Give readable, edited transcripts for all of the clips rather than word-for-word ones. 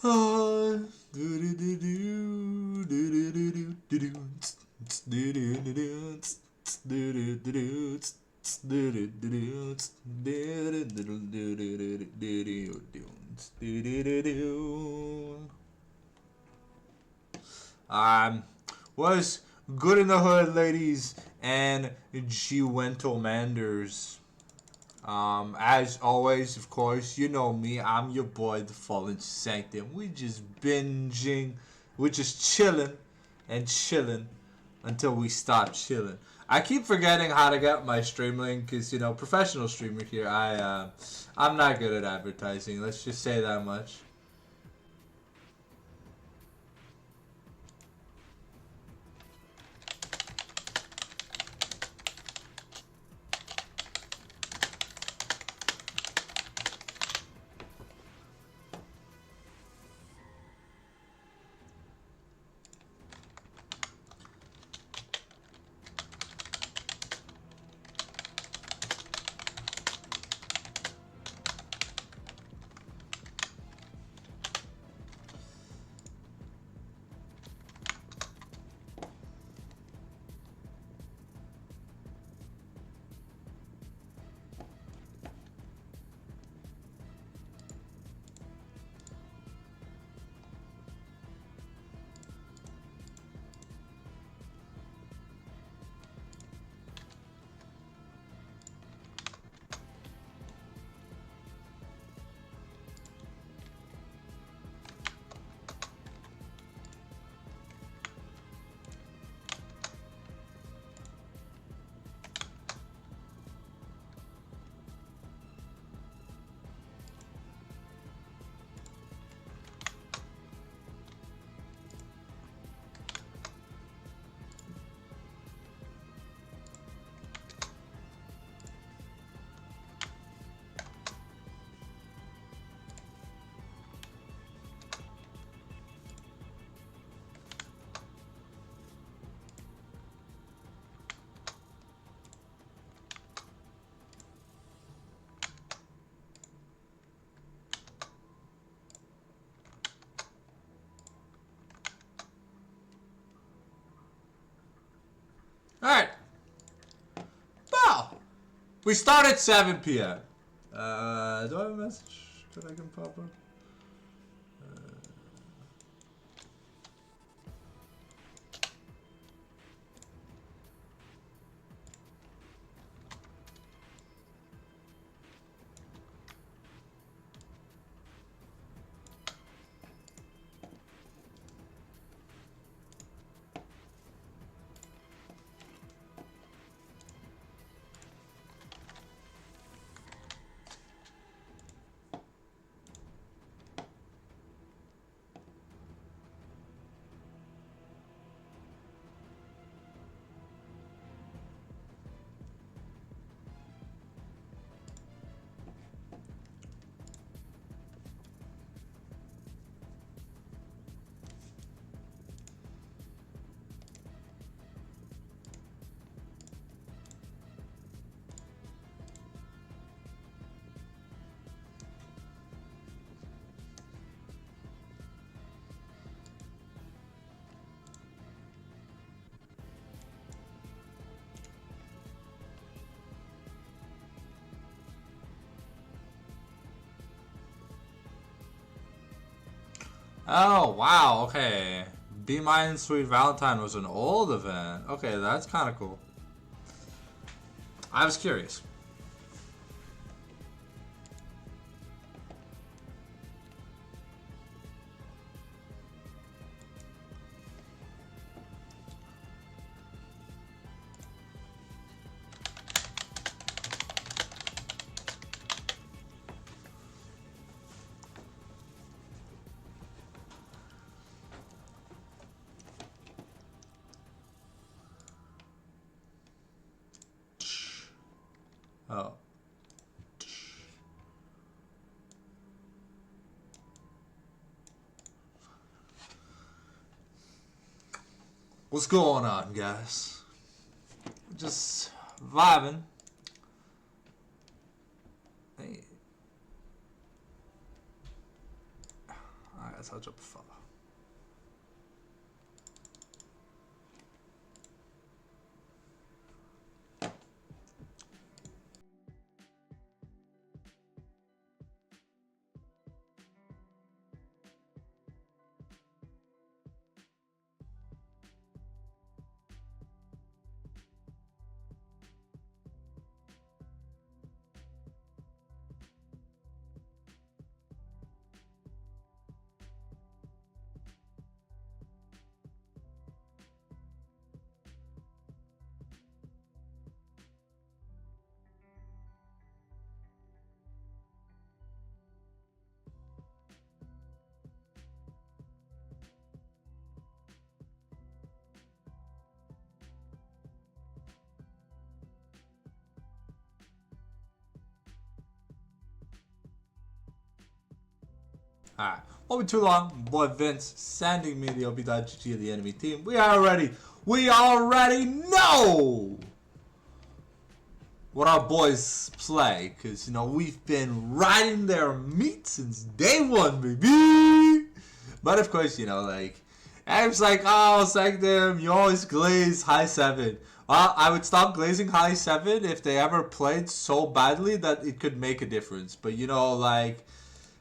Was good in the hood, ladies and Gentlemanders. As always, of course, you know me. I'm your boy, the Fallen Sanctum. We just binging, we just chilling and chilling until we stop chilling. I keep forgetting how to get my stream link because professional streamer here. I'm not good at advertising. Let's just say that much. Alright. Well, we start at 7 p.m. Do I have a message that I can pop up? Oh, wow, okay. Be Mine Sweet Valentine was an old event. Okay, that's kind of cool. I was curious. Oh. What's going on, guys? Just vibing. Hey. Alright, touch up a fella. Alright, won't be too long. Boy Vince sending me the OP.GG of the enemy team. We already know what our boys play. Because, you know, we've been riding their meat since day one, baby. But, of course, you know, like, Abe's like, oh, Sanctum, you always glaze high 7. Well, I would stop glazing high 7 if they ever played so badly that it could make a difference. But, you know, like,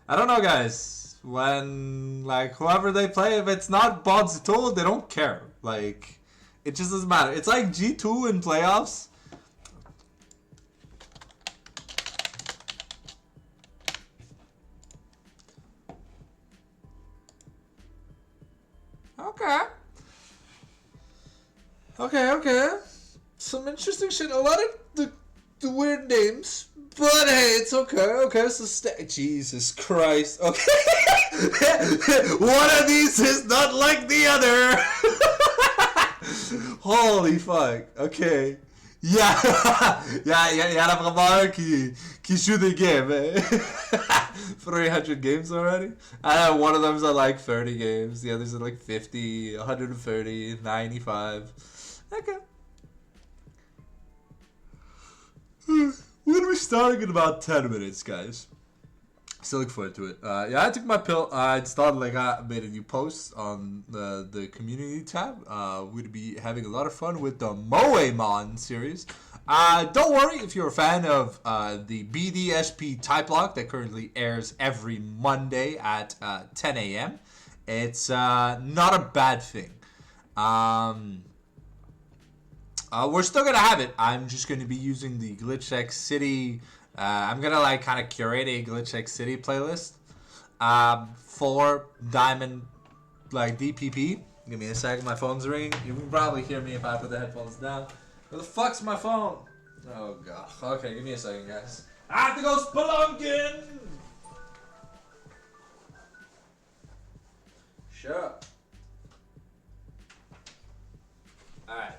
I don't know, guys. When, like, whoever they play, if it's not Bod's tool, they don't care. Like, it just doesn't matter. It's like G2 in playoffs. Okay. Some interesting shit. A lot of the weird names. But hey, it's okay. So Jesus Christ. Okay. One of these is not like the other. Holy fuck. Okay. Yeah. Yeah, qui joue des games, eh? 300 games already? I know one of them's at like 30 games. The others are like 50, 130, 95. Okay. We're going to be starting in about 10 minutes, guys. Still look forward to it. Yeah, I took my pill. I made a new post on the community tab. We'd be having a lot of fun with the Moemon series. Don't worry if you're a fan of the BDSP type lock that currently airs every Monday at 10 a.m. It's not a bad thing. We're still going to have it. I'm just going to be using the Glitch City. I'm going to like kind of curate a Glitch City playlist for Diamond like DPP. Give me a second. My phone's ringing. You can probably hear me if I put the headphones down. Where the fuck's my phone? Oh, God. Okay, give me a second, guys. I have to go spelunking! Sure. Alright.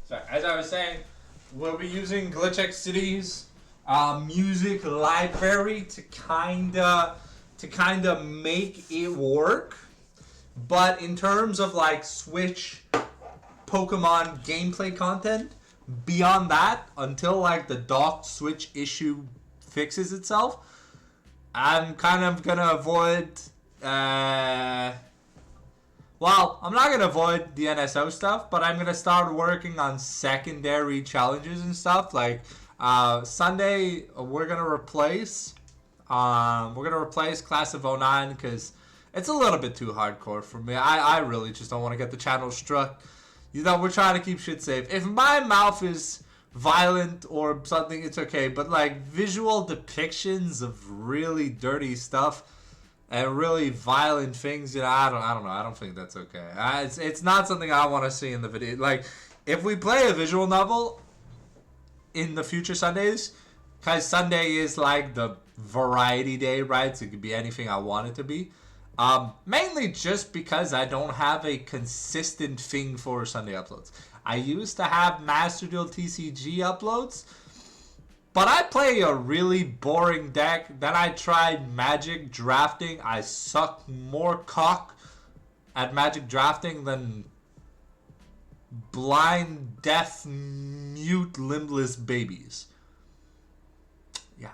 So, as I was saying, we'll be using Glitch City's music library to kinda make it work. But in terms of like Switch Pokemon gameplay content, beyond that, until like the docked Switch issue fixes itself, I'm kind of gonna avoid well, I'm not going to avoid the NSO stuff, but I'm going to start working on secondary challenges and stuff. Like, Sunday, we're going to replace Class of '09 because it's a little bit too hardcore for me. I really just don't want to get the channel struck. You know, we're trying to keep shit safe. If my mouth is violent or something, it's okay. But, like, visual depictions of really dirty stuff and really violent things, you know, I don't know. I don't think that's okay. It's not something I want to see in the video. Like, if we play a visual novel in the future Sundays, because Sunday is like the variety day, right? So it could be anything I want it to be. Mainly just because I don't have a consistent thing for Sunday uploads. I used to have Master Duel TCG uploads, but I play a really boring deck. Then I tried Magic drafting. I suck more cock at Magic drafting than blind, deaf, mute, limbless babies. Yeah.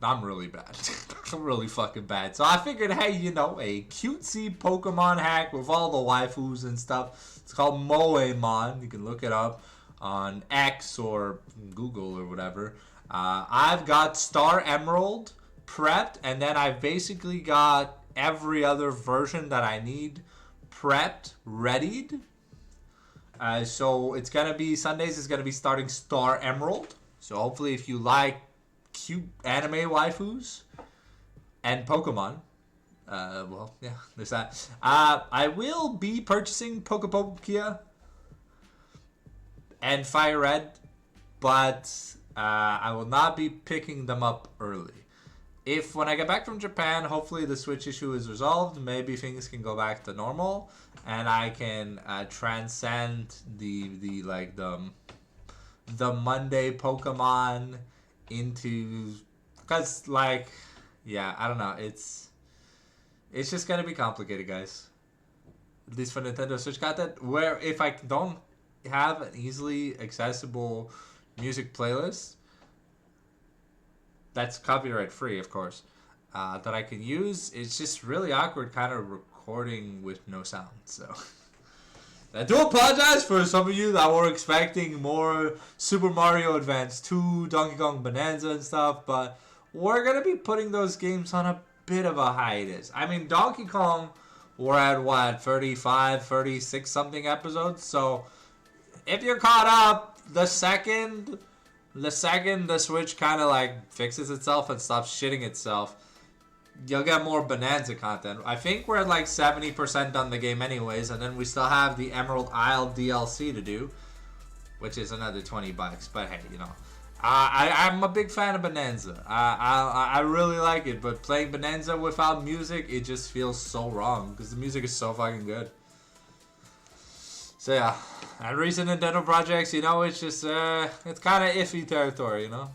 I'm really bad. I'm really fucking bad. So I figured, hey, you know, a cutesy Pokemon hack with all the waifus and stuff. It's called Moemon. You can look it up on X or Google or whatever. I've got Star Emerald prepped, and then I've basically got every other version that I need prepped, readied. So it's gonna be Sundays. Is gonna be starting Star Emerald. So hopefully, if you like cute anime waifus and Pokemon, well, yeah, there's that. I will be purchasing Pokepokia and Fire Red, but I will not be picking them up early. If when I get back from Japan, hopefully the Switch issue is resolved, maybe things can go back to normal, and I can transcend the Monday Pokemon into, because like, yeah, I don't know, it's just gonna be complicated, guys. At least for Nintendo Switch content, where if I don't have an easily accessible music playlist that's copyright free, of course, that I can use, it's just really awkward kind of recording with no sound. So I do apologize for some of you that were expecting more Super Mario Advance 2, Donkey Kong Bonanza and stuff, but we're going to be putting those games on a bit of a hiatus. I mean, Donkey Kong, we're at what, 35, 36 something episodes, so if you're caught up, the second the Switch kind of like fixes itself and stops shitting itself, you'll get more Bonanza content. I think we're at like 70% done the game anyways, and then we still have the Emerald Isle DLC to do, which is another $20. But hey, you know, I'm a big fan of Bonanza. I really like it, but playing Bonanza without music, it just feels so wrong because the music is so fucking good. So yeah, and recent Nintendo projects, you know, it's just it's kind of iffy territory, you know.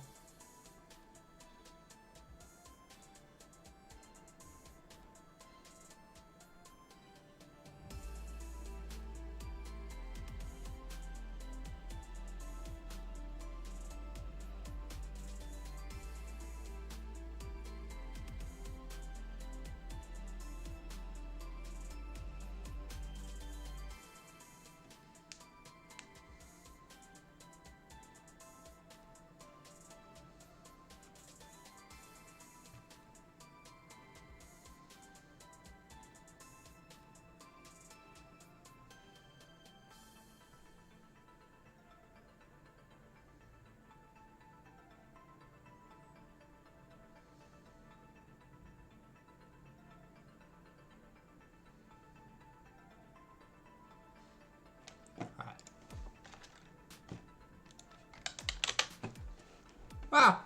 Ah.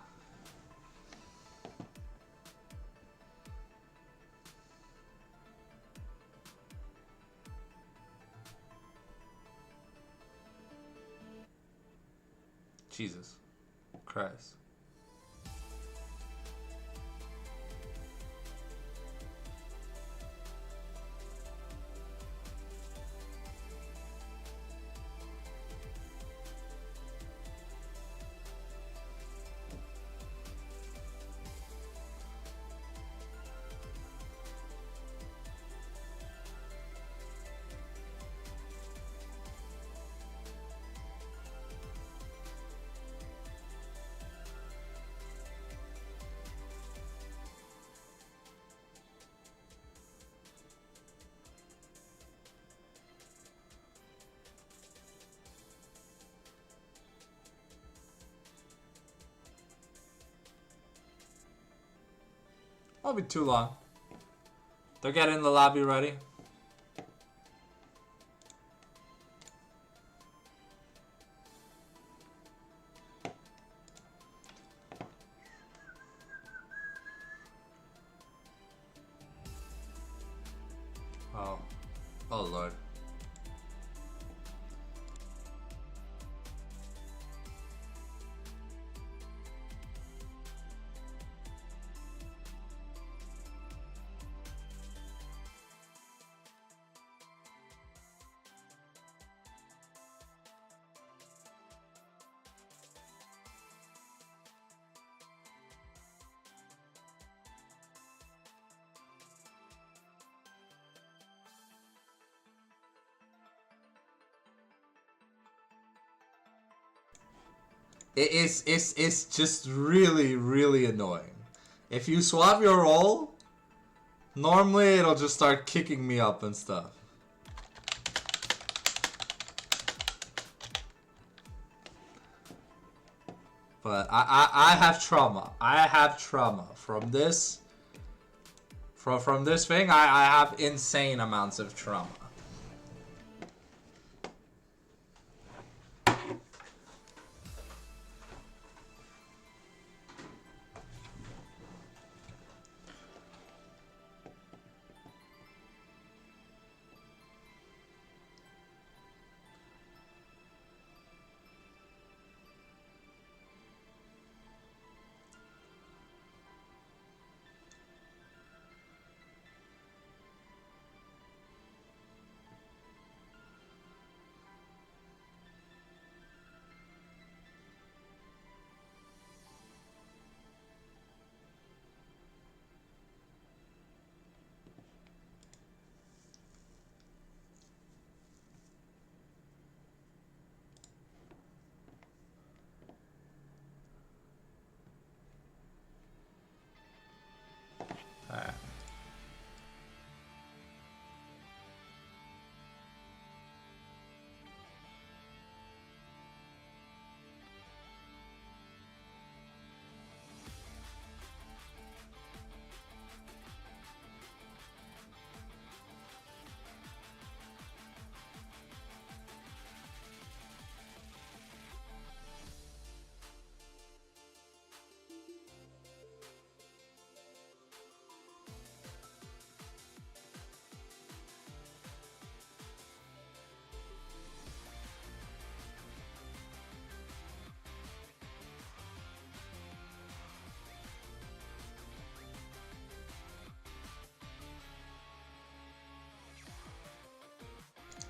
Jesus Christ. Won't be too long. They're getting the lobby ready. Oh. Oh, Lord. It's just really, really annoying. If you swap your role, normally it'll just start kicking me up and stuff. But I have trauma. I have trauma from this. From this thing, I have insane amounts of trauma.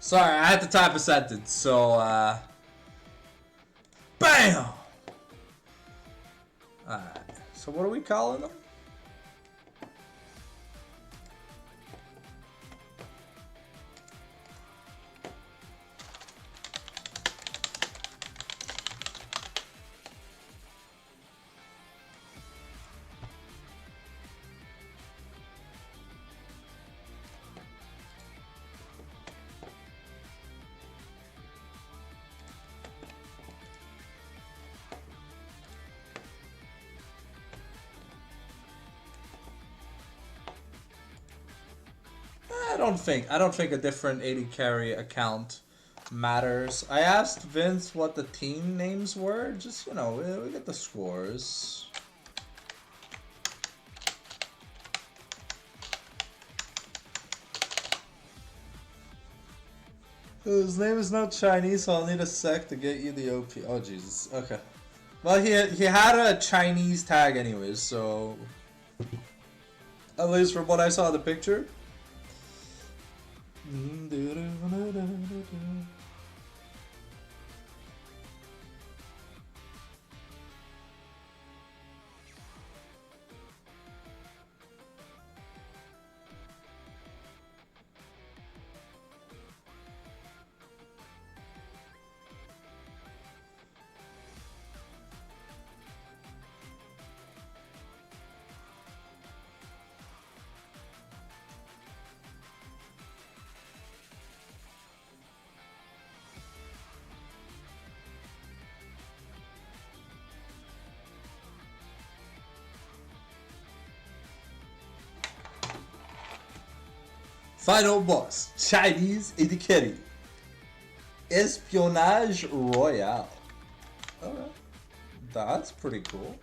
Sorry, I had to type a sentence, so, BAM! Alright, so what are we calling them? I don't think a different 80 carry account matters. I asked Vince what the team names were. Just, you know, we get the scores. His name is not Chinese, so I'll need a sec to get you the OP. Oh, Jesus. Okay. Well, he had a Chinese tag anyways, so... At least from what I saw in the picture. Final boss, Chinese Idikeri. Espionage Royale. Alright. That's pretty cool.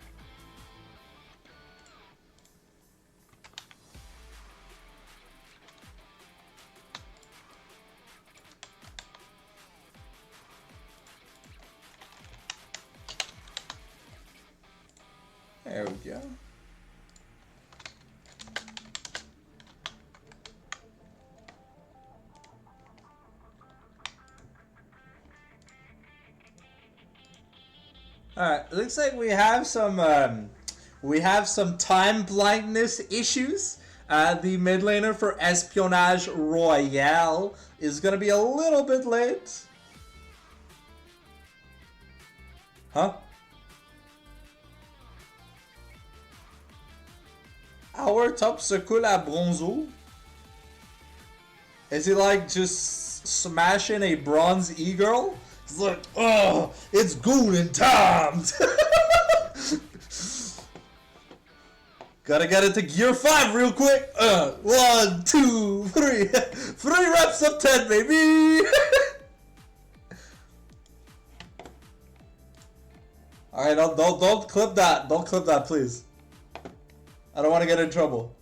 There we go. Alright, looks like we have some time blindness issues. The mid laner for Espionage Royale is gonna be a little bit late. Huh? Power top circle à bronzo? Is he like just smashing a bronze e-girl? It's like, oh, it's golden time! Gotta get it to gear 5 real quick. 1, 2, 3. 3 reps of 10, baby! Alright, don't clip that. Don't clip that, please. I don't want to get in trouble.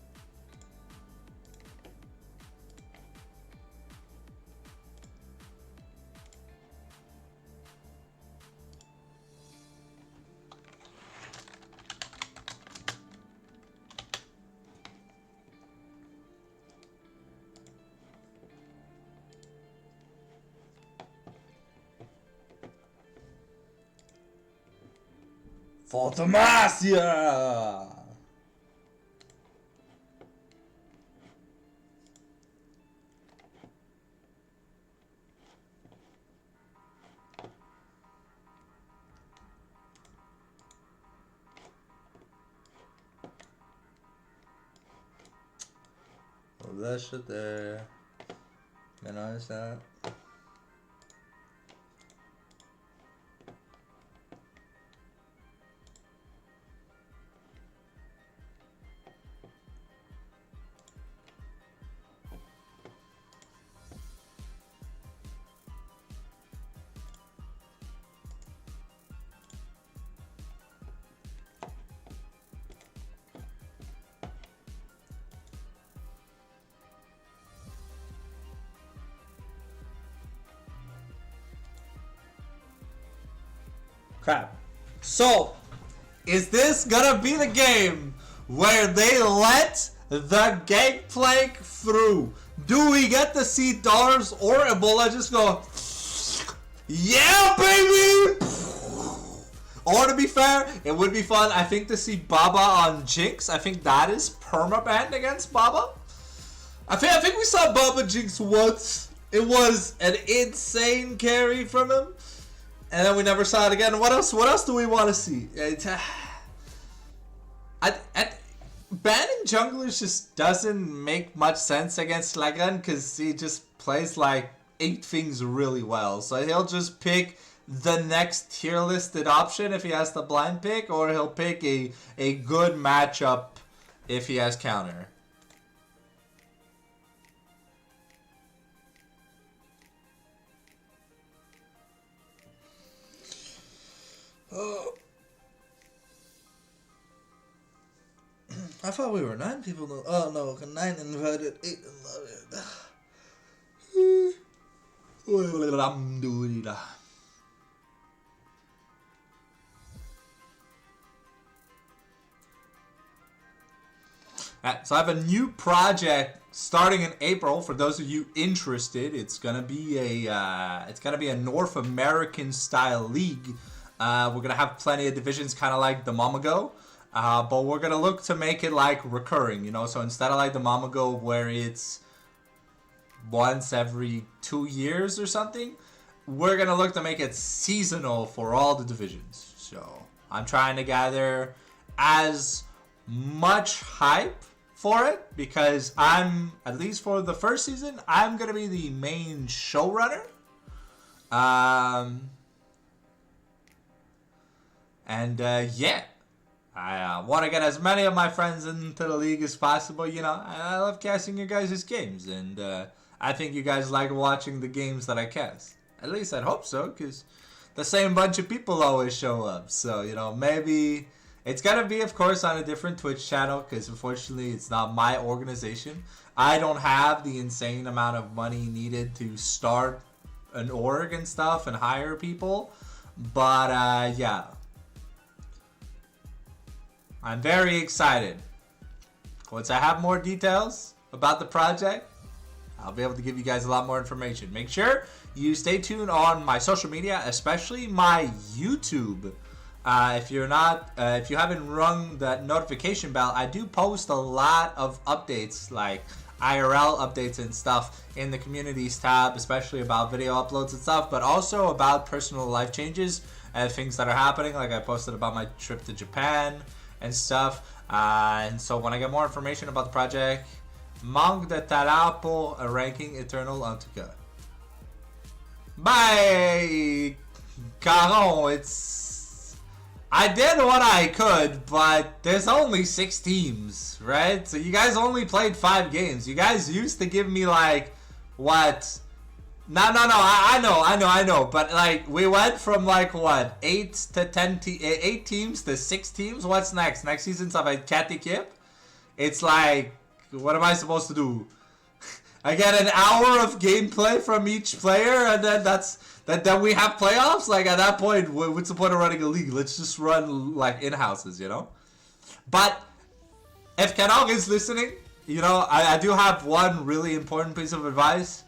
For Demacia! Oh, that shit there. You know, it's that. Crap. So, is this gonna be the game where they let the gangplank through? Do we get to see Dollars or Ebola just go, yeah, baby? Or to be fair, it would be fun, I think, to see Baba on Jinx. I think that is perma-banned against Baba. I think we saw Baba Jinx once. It was an insane carry from him. And then we never saw it again. What else do we want to see? Banning junglers just doesn't make much sense against Lagan because he just plays like 8 things really well. So he'll just pick the next tier listed option if he has the blind pick, or he'll pick a good matchup if he has counter. Oh. I thought we were 9 people. Oh no, 9 invited, 8 invited. Alhamdulillah. So I have a new project starting in April. For those of you interested, it's gonna be a North American style league. We're gonna have plenty of divisions, kind of like the Mamago, but we're gonna look to make it like recurring, you know. So instead of like the Mamago where it's once every 2 years or something, we're gonna look to make it seasonal for all the divisions. So I'm trying to gather as much hype for it because I'm, at least for the first season, I'm gonna be the main showrunner. Yeah, I want to get as many of my friends into the league as possible. You know, I love casting your guys' games, and I think you guys like watching the games that I cast. At least I hope so, because the same bunch of people always show up. So, you know, maybe it's going to be, of course, on a different Twitch channel, because unfortunately it's not my organization. I don't have the insane amount of money needed to start an org and stuff and hire people. But, yeah. I'm very excited. Once I have more details about the project, I'll be able to give you guys a lot more information. Make sure you stay tuned on my social media, especially my YouTube. If you haven't rung that notification bell, I do post a lot of updates, like IRL updates and stuff in the communities tab, especially about video uploads and stuff, but also about personal life changes and things that are happening. Like I posted about my trip to Japan and stuff. And so when I get more information about the project, Manque de Tarapo, a ranking eternal en tout cas. Bye, Caron. I did what I could, but there's only 6 teams, right? So you guys only played 5 games. You guys used to give me like, what? No, I know. But like, we went from like, what? 8 to 10, 8 teams to 6 teams? What's next? Next season's have a cat kip? It's like, what am I supposed to do? I get an hour of gameplay from each player, and then then we have playoffs? Like, at that point, what's the point of running a league? Let's just run, like, in-houses, you know? But, if Kanong is listening, you know, I do have one really important piece of advice.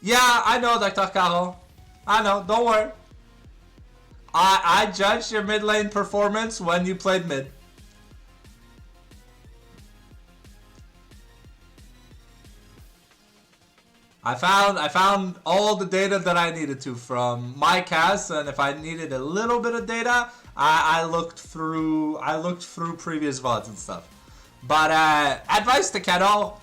Yeah, I know, Dr. Caro. I know, don't worry. I judged your mid lane performance when you played mid. I found all the data that I needed to from my cast, and if I needed a little bit of data, I looked through previous VODs and stuff. But advice to Kettle,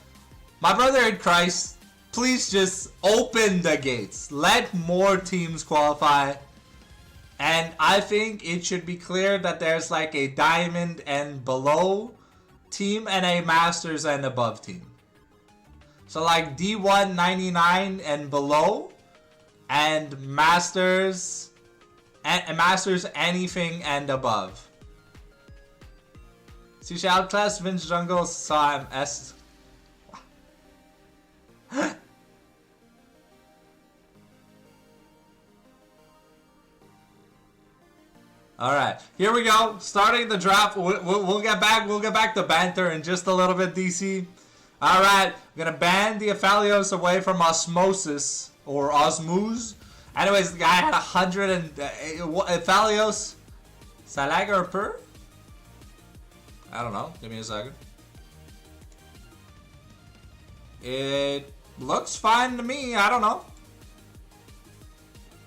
my brother in Christ, please just open the gates. Let more teams qualify. And I think it should be clear that there's like a diamond and below team and a masters and above team. So like D1 99 and below, and masters anything and above. Si j'ai outclassed Vince Jungle, saw him S. All right, here we go. Starting the draft. We'll get back to banter in just a little bit, DC. All right, I'm gonna ban the Aphelios away from Osmosis or Osmose. Anyways, the guy had 100 and Aphelios. Salag or Per? I don't know. Give me a second. It looks fine to me. I don't know.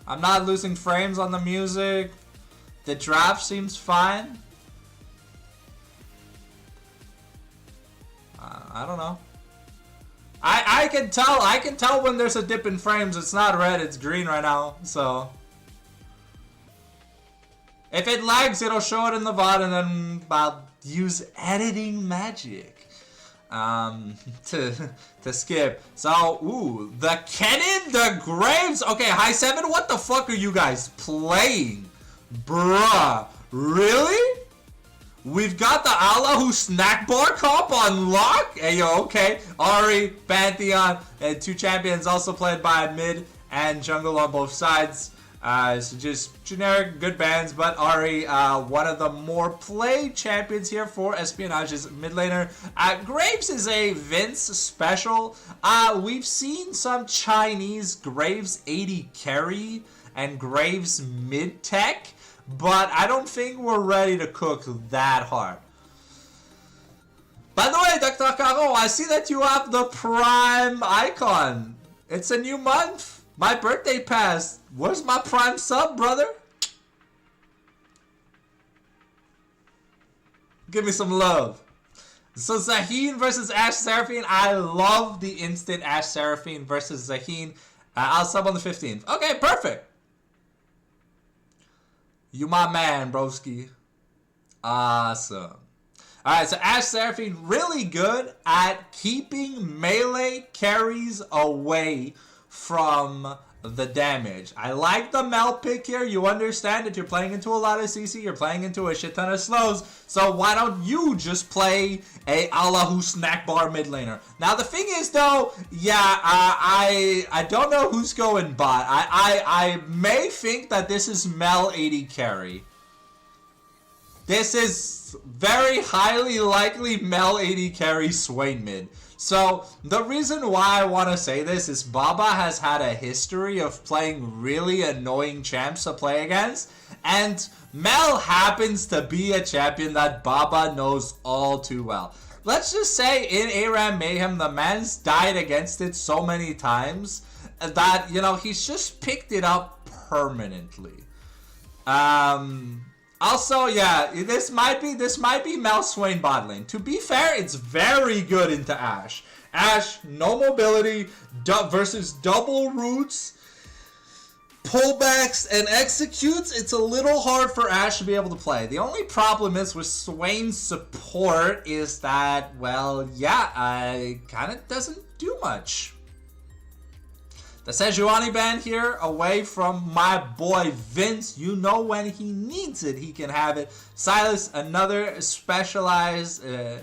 I'm not losing frames on the music. The draft seems fine. I don't know. I can tell when there's a dip in frames. It's not red, it's green right now. So if it lags, it'll show it in the VOD, and then I'll use editing magic to skip. So ooh, the Kennen, the Graves. Okay, high 7. What the fuck are you guys playing, bruh? Really? We've got the Allahu snack bar comp on lock. Hey, yo, okay. Ari, Pantheon, and 2 champions also played by mid and jungle on both sides. So just generic good bans, but Ari, one of the more played champions here for Espionage's mid laner. Graves is a Vince special. We've seen some Chinese Graves 80 carry and Graves mid tech, but I don't think we're ready to cook that hard. By the way, Dr. Caro, I see that you have the Prime icon. It's a new month. My birthday passed. Where's my Prime sub, brother? Give me some love. So Zaheen versus Ash Seraphine. I love the instant Ash Seraphine versus Zaheen. I'll sub on the 15th. Okay, perfect. You my man, broski. Awesome. Alright, so Ash Seraphine really good at keeping melee carries away from the damage. I like the Mel pick here. You understand that you're playing into a lot of CC, you're playing into a shit ton of slows, so why don't you just play a Allahu snack bar mid laner? Now the thing is though, yeah, I don't know who's going bot. I may think that this is Mel 80 carry. This is very highly likely Mel 80 carry Swain mid. So the reason why I want to say this is Baba has had a history of playing really annoying champs to play against, and Mel happens to be a champion that Baba knows all too well. Let's just say in ARAM Mayhem, the man's died against it so many times that, you know, he's just picked it up permanently. Also, yeah, this might be Mel Swain bot lane. To be fair, it's very good into Ashe. Ashe, no mobility, versus double roots, pullbacks, and executes. It's a little hard for Ashe to be able to play. The only problem is with Swain's support is that, well, yeah, I kind of doesn't do much. The Sejuani band here, away from my boy Vince. You know when he needs it, he can have it. Silas, another specialized... yeah.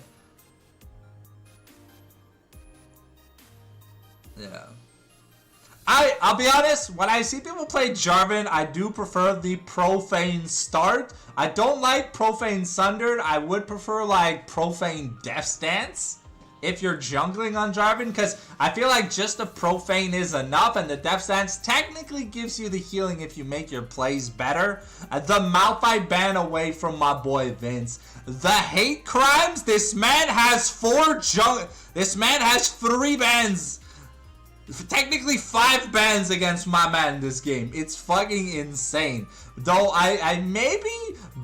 I'll be honest, when I see people play Jarvan, I do prefer the Profane Start. I don't like Profane Sundered. I would prefer like Profane Death Stance if you're jungling on Jarvan, because I feel like just the Profane is enough, and the Death Stance technically gives you the healing if you make your plays better. The Malphite ban away from my boy Vince. The hate crimes, this man has 3 bans. Technically 5 bans against my man in this game. It's fucking insane. Though I maybe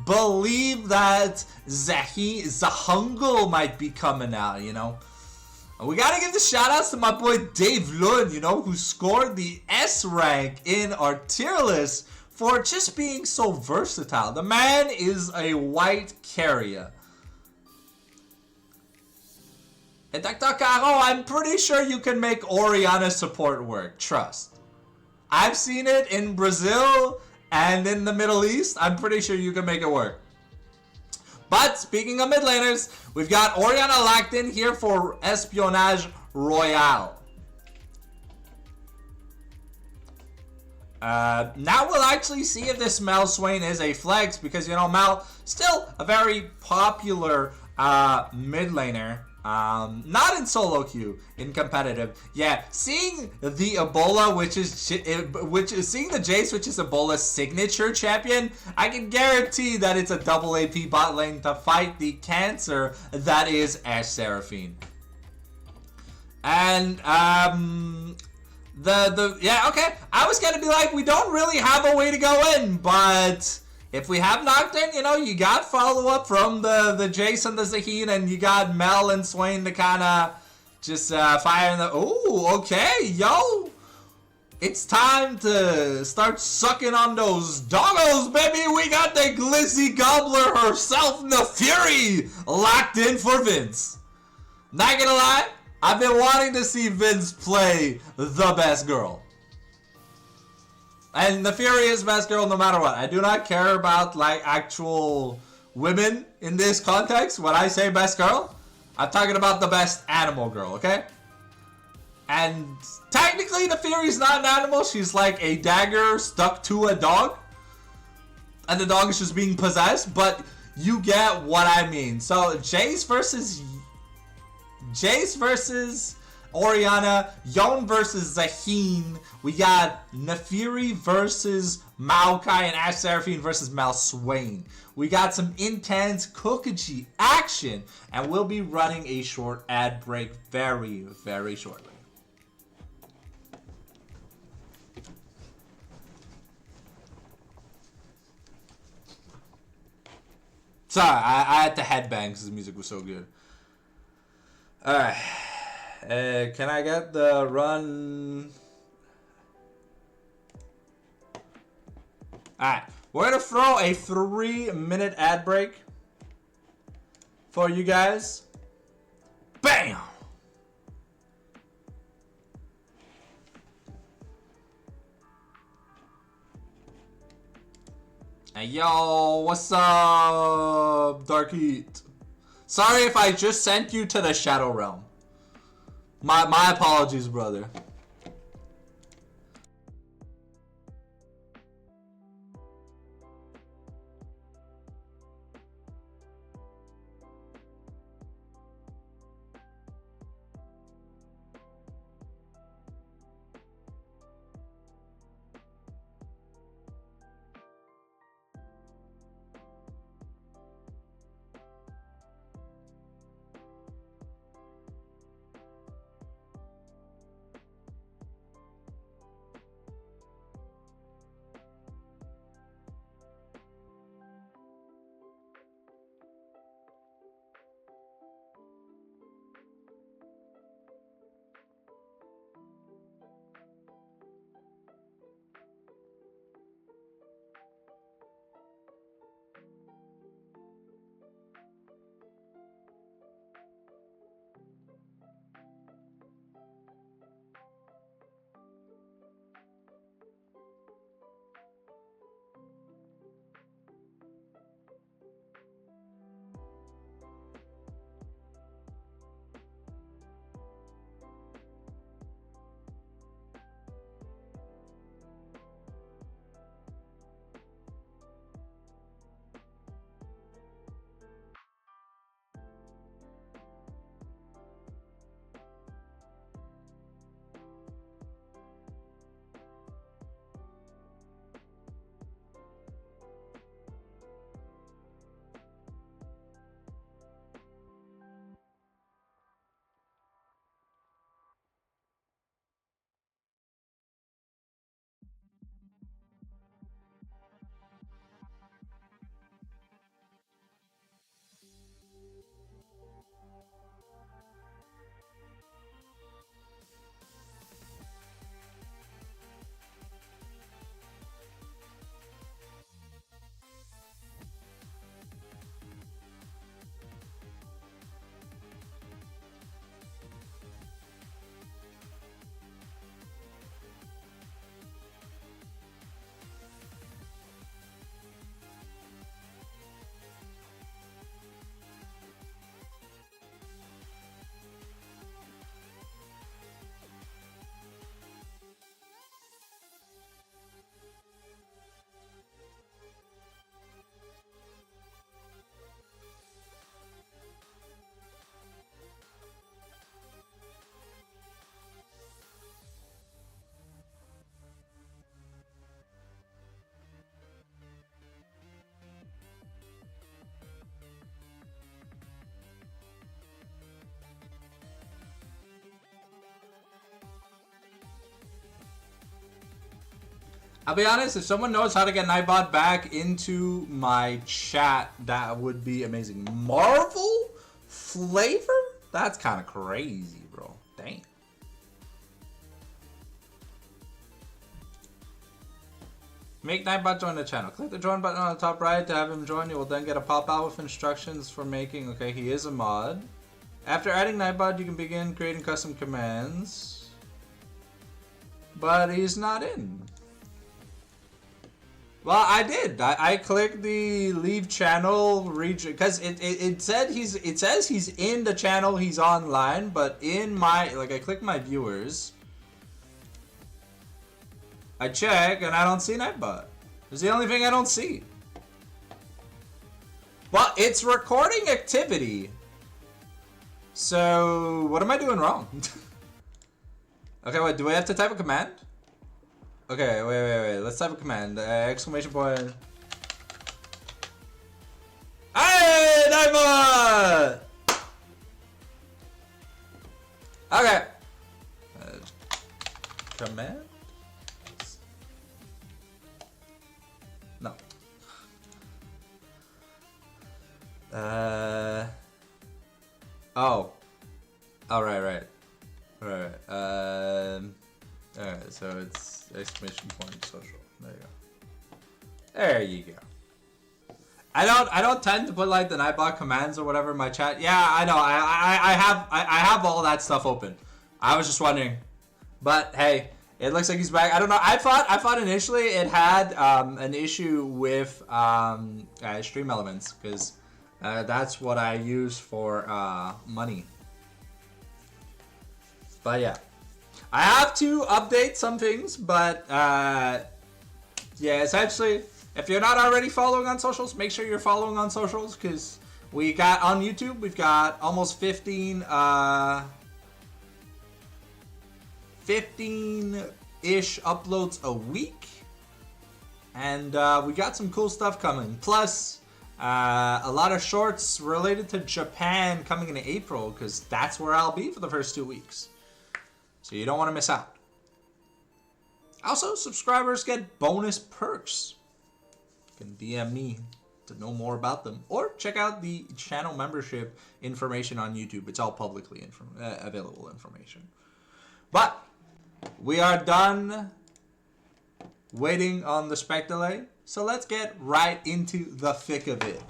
believe that Zahungle might be coming out, you know. We gotta give the shoutouts to my boy Dave Lund, you know, who scored the S rank in our tier list for just being so versatile. The man is a white carrier. And Dr. Caro, I'm pretty sure you can make Orianna support work. Trust. I've seen it in Brazil and in the Middle East. I'm pretty sure you can make it work. But speaking of mid laners, we've got Orianna locked in here for Espionage Royale. Now we'll actually see if this Mel Swain is a flex, because, you know, Mel, still a very popular mid laner. Not in solo queue, in competitive. Yeah, seeing the Ebola, seeing the Jace, which is Ebola's signature champion, I can guarantee that it's a double AP bot lane to fight the cancer that is Ashe Seraphine. And yeah, okay. I was gonna be like, we don't really have a way to go in, but if we have Nocturne, you know, you got follow-up from the Jace and the Zaheen, and you got Mel and Swain to kind of just fire in the... Ooh, okay, yo! It's time to start sucking on those doggos, baby! We got the Glizzy Gobbler herself, Nefiri, locked in for Vince. Not gonna lie, I've been wanting to see Vince play the best girl. And Nefiri is best girl no matter what. I do not care about like actual women in this context. When I say best girl, I'm talking about the best animal girl, okay? And technically Nefiri is not an animal. She's like a dagger stuck to a dog. And the dog is just being possessed. But you get what I mean. So Jace versus Orianna, Yone versus Zaheen. We got Nefiri versus Maokai, and Ashe Seraphine versus Mel Swain. We got some intense Kokaji action, and we'll be running a short ad break very, very shortly. Sorry, I had to headbang because the music was so good. Alright. Can I get the run? Alright, we're gonna throw a 3-minute ad break for you guys. Bam! Hey yo, what's up, Dark Heat? Sorry if I just sent you to the Shadow Realm. My apologies, brother. I'll be honest, if someone knows how to get Nightbot back into my chat, that would be amazing. Marvel flavor? That's kind of crazy, bro. Dang. Make Nightbot join the channel. Click the join button on the top right to have him join. You will then get a pop-out with instructions for making... Okay, he is a mod. After adding Nightbot, you can begin creating custom commands. But he's not in. Well, I did. I clicked the leave channel region because it says he's in the channel, he's online, but in my I click my viewers, I check and I don't see Nightbot. It's the only thing I don't see. Well, it's recording activity. So what am I doing wrong? Okay, wait. Do I have to type a command? Okay, wait. Let's type a command. Exclamation point. Hey, Nightbot! Okay. Command? No. Oh. Oh, right. Alright, alright, so it's exclamation point social. There you go. There you go. I don't tend to put like the Nightbot commands or whatever in my chat. Yeah, I know. I have all that stuff open. I was just wondering. But hey, it looks like he's back. I don't know. I thought initially it had an issue with stream elements because that's what I use for money. But yeah, I have to update some things, but yeah, essentially, if you're not already following on socials, make sure you're following on socials because we got on YouTube, we've got almost 15-ish uploads a week, and we got some cool stuff coming. Plus, a lot of shorts related to Japan coming in April because that's where I'll be for the first 2 weeks. So you don't want to miss out. Also, subscribers get bonus perks. You can DM me to know more about them. Or check out the channel membership information on YouTube. It's all publicly available information. But we are done waiting on the spec delay. So let's get right into the thick of it.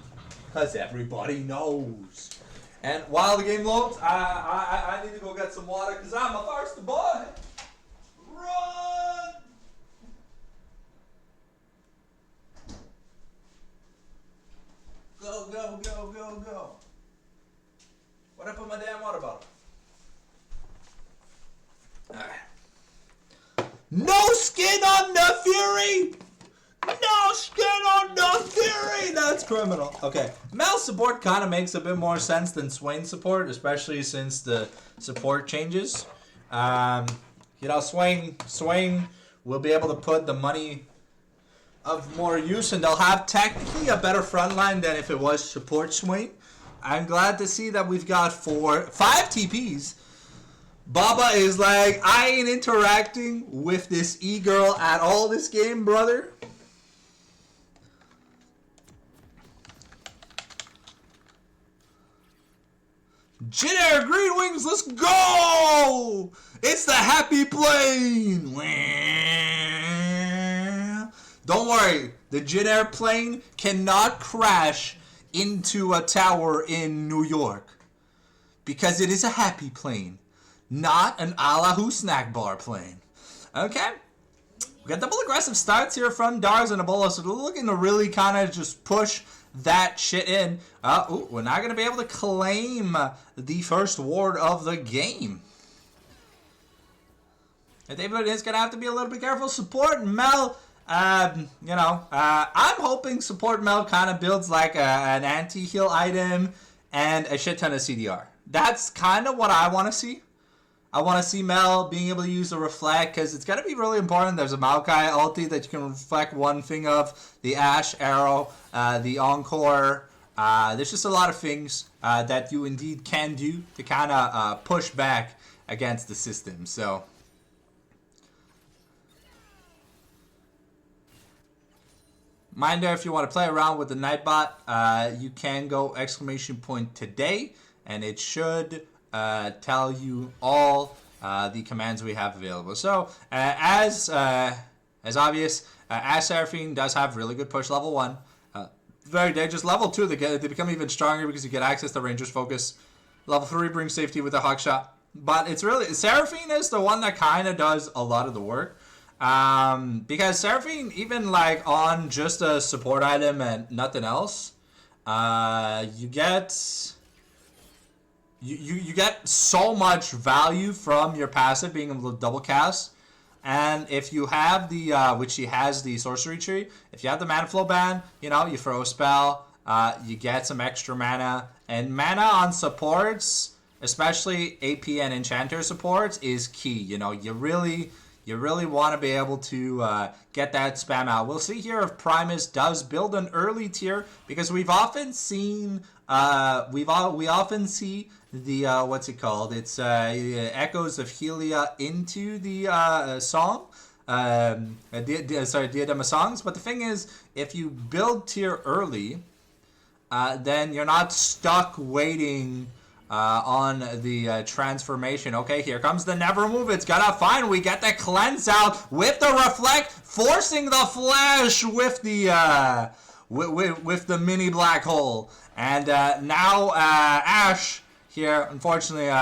Because everybody knows. And while the game loads, I need to go get some water because I'm a thirsty boy. Run! Go. What I put my damn water bottle? Alright. No skin on the Fury! No skin on the Fury! That's criminal. Okay. Mel's support kind of makes a bit more sense than Swain's support, especially since the support changes. You know, Swain will be able to put the money of more use, and they'll have technically a better front line than if it was support Swain. I'm glad to see that we've got 5 TPs. Baba is like, I ain't interacting with this e-girl at all this game, brother. Jin Air Green Wings, let's go! It's the happy plane! Don't worry, the Jin Air plane cannot crash into a tower in New York. Because it is a happy plane, not an Allahu snack bar plane. Okay? We got double aggressive starts here from Dars and Ebola, so they're looking to really kind of just push that shit in. We're not going to be able to claim the first ward of the game. And David is going to have to be a little bit careful. Support Mel, I'm hoping support Mel kind of builds like an anti-heal item and a shit ton of CDR. That's kind of what I want to see. I want to see Mel being able to use the reflect because it's going to be really important. There's a Maokai ulti that you can reflect one thing of, the Ash arrow, the Encore. There's just a lot of things that you indeed can do to kind of push back against the system. So Reminder, if you want to play around with the Nightbot, you can go !today, and it should tell you all the commands we have available. So, as obvious, Ash Seraphine does have really good push level 1. Very dangerous. Level 2, they become even stronger because you get access to Ranger's Focus. Level 3 brings safety with a Hawk Shot. But it's really... Seraphine is the one that kind of does a lot of the work. Because Seraphine, even like on just a support item and nothing else, you get so much value from your passive being able to double cast. And if you have the which she has the sorcery tree, if you have the mana flow ban, you know, you throw a spell, you get some extra mana, and mana on supports, especially AP and enchanter supports, is key. You know, you really want to be able to get that spam out. We'll see here if Primus does build an early tier, because we've often seen we often see the what's it called? It's Echoes of Helia into the song. Diadem of Songs. But the thing is, if you build tier early, then you're not stuck waiting on the transformation. Okay, here comes the never move. It's gonna fine. We get the cleanse out with the reflect, forcing the flash with the with the mini black hole. And now Ash here, unfortunately, in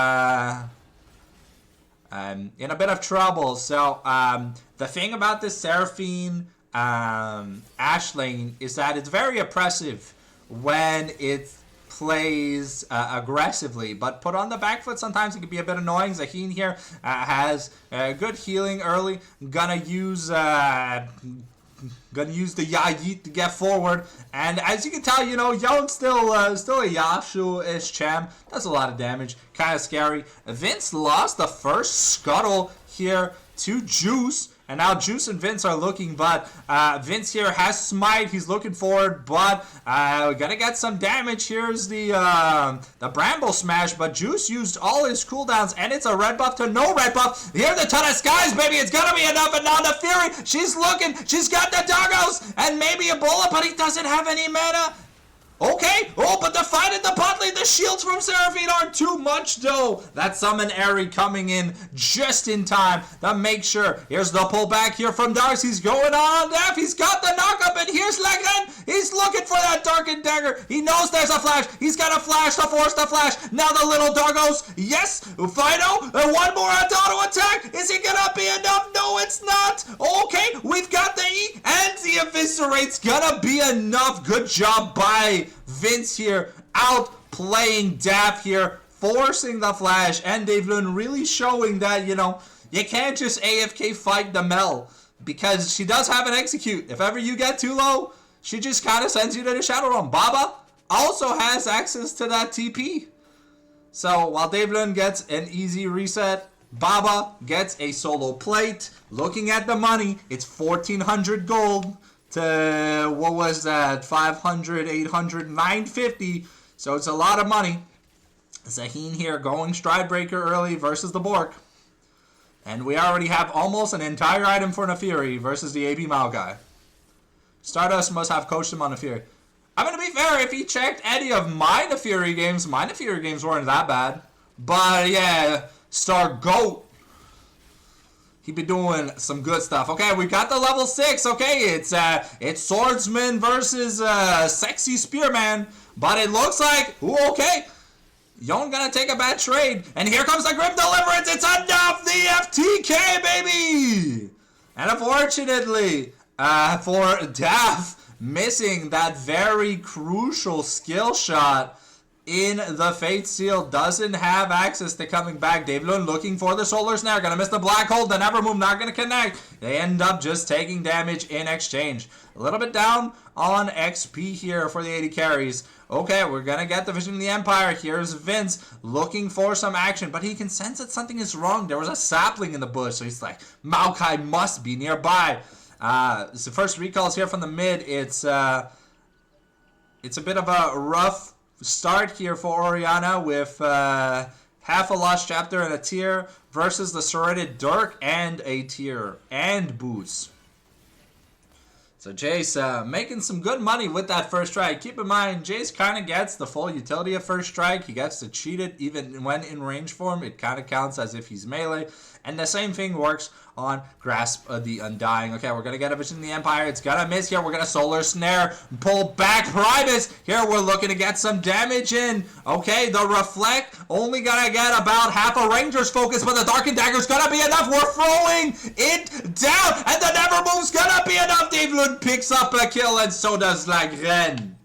a bit of trouble. So the thing about this Seraphine Ash lane is that it's very oppressive when it plays aggressively, but put on the back foot sometimes it can be a bit annoying. Zaheen here has good healing early. Gonna use the Yayit to get forward, and as you can tell, you know, Young's still a Yashu-ish champ. Does a lot of damage, kind of scary. Vince lost the first scuttle here to Juice, and now Juice and Vince are looking, but Vince here has Smite. He's looking forward, but we're gonna get some damage. Here's the Bramble Smash, but Juice used all his cooldowns, and it's a red buff to no red buff. Here the Ton of Skies, baby. It's gonna be enough, and now the Fury. She's looking. She's got the doggos, and maybe a bullet, but he doesn't have any mana. Okay, but the fight in the bot lane, the shields from Seraphine aren't too much though. That Summon Airy coming in just in time to make sure. Here's the pullback here from Darks. He's going on death. He's got the knockup, and here's Legend. He's looking for that Darkened Dagger. He knows there's a flash. He's got a flash to force the flash. Now the little doggos. Yes, Fido, one more auto attack. Is it gonna be enough? No, it's not. Okay, we've got the E, and the Eviscerate's gonna be enough. Good job by Vince here, outplaying Daff here, forcing the flash, and Dave Lund really showing that, you know, you can't just AFK fight the Mel, because she does have an execute. If ever you get too low, she just kind of sends you to the Shadow Realm. Baba also has access to that TP. So while Dave Lund gets an easy reset, Baba gets a solo plate. Looking at the money, it's 1,400 gold to, what was that, 500, 800, 950. So it's a lot of money. Zaheen here going Stridebreaker early versus the Bork. And we already have almost an entire item for Nefiri versus the AB Maokai. Stardust must have coached him on Nefiri. I'm going to be fair, if he checked any of my Nefiri games weren't that bad. But yeah, Star Goat, he be doing some good stuff. Okay, we got the level 6. Okay, it's Swordsman versus Sexy Spearman. But it looks like, okay, Yon gonna take a bad trade. And here comes the Grim Deliverance. It's enough, the FTK, baby! And unfortunately, for Daff, missing that very crucial skill shot in the Fate Seal, doesn't have access to coming back. Dave Lund looking for the Solar Snare. Gonna miss the Black Hole. The Never Move not gonna connect. They end up just taking damage in exchange. A little bit down on XP here for the 80 carries. Okay, we're gonna get the Vision of the Empire. Here's Vince looking for some action, but he can sense that something is wrong. There was a sapling in the bush, so he's like, Maokai must be nearby. So first recalls here from the mid. It's a bit of a rough start here for Oriana with half a Lost Chapter and a tier versus the Serrated Dirk and a tier and boots. So Jace making some good money with that first strike. Keep in mind, Jace kind of gets the full utility of first strike. He gets to cheat it even when in range form. It kind of counts as if he's melee. And the same thing works on Grasp of the Undying. Okay, we're going to get a Vision of the Empire. It's going to miss here. We're going to Solar Snare. Pull back Primus. Here we're looking to get some damage in. Okay, the Reflect only going to get about half a Ranger's focus, but the Darkened Dagger's going to be enough. We're throwing it down, and the Never Move's going to be enough. Dave Lund picks up a kill, and so does Lagren.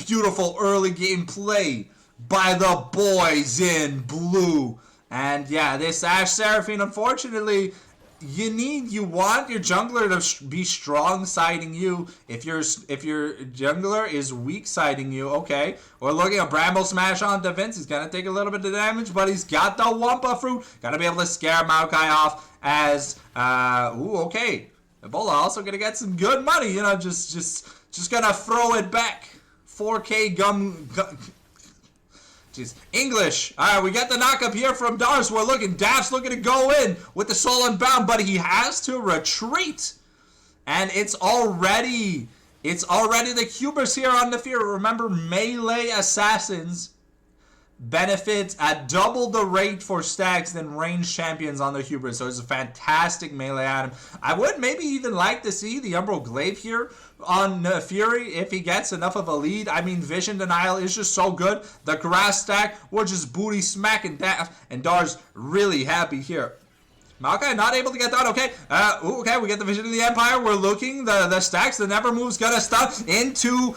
Beautiful early game play by the boys in blue. And yeah, this Ashe Seraphine, unfortunately, you want your jungler to be strong siding you. If your jungler is weak siding you, okay. We're looking at Bramble Smash on defense. He's gonna take a little bit of damage, but he's got the Wumpa Fruit. Gotta be able to scare Maokai off as okay. Ebola also gonna get some good money, you know, just gonna throw it back. 4K gum Jeez. English. All right, we got the knock-up here from Dars. We're looking. Daft's looking to go in with the Soul Unbound, but he has to retreat. And it's already the Cubers here on the field. Remember, melee assassins benefit at double the rate for stacks than ranged champions on the Hubris. So it's a fantastic melee item. I would maybe even like to see the Umbral Glaive here on Fury if he gets enough of a lead. I mean, Vision Denial is just so good. The grass stack, we're just booty smacking Daft, and Dar's really happy here. Maokai not able to get that. Okay. Okay, we get the Vision of the Empire. We're looking. The stacks. The Never Move's gonna stop into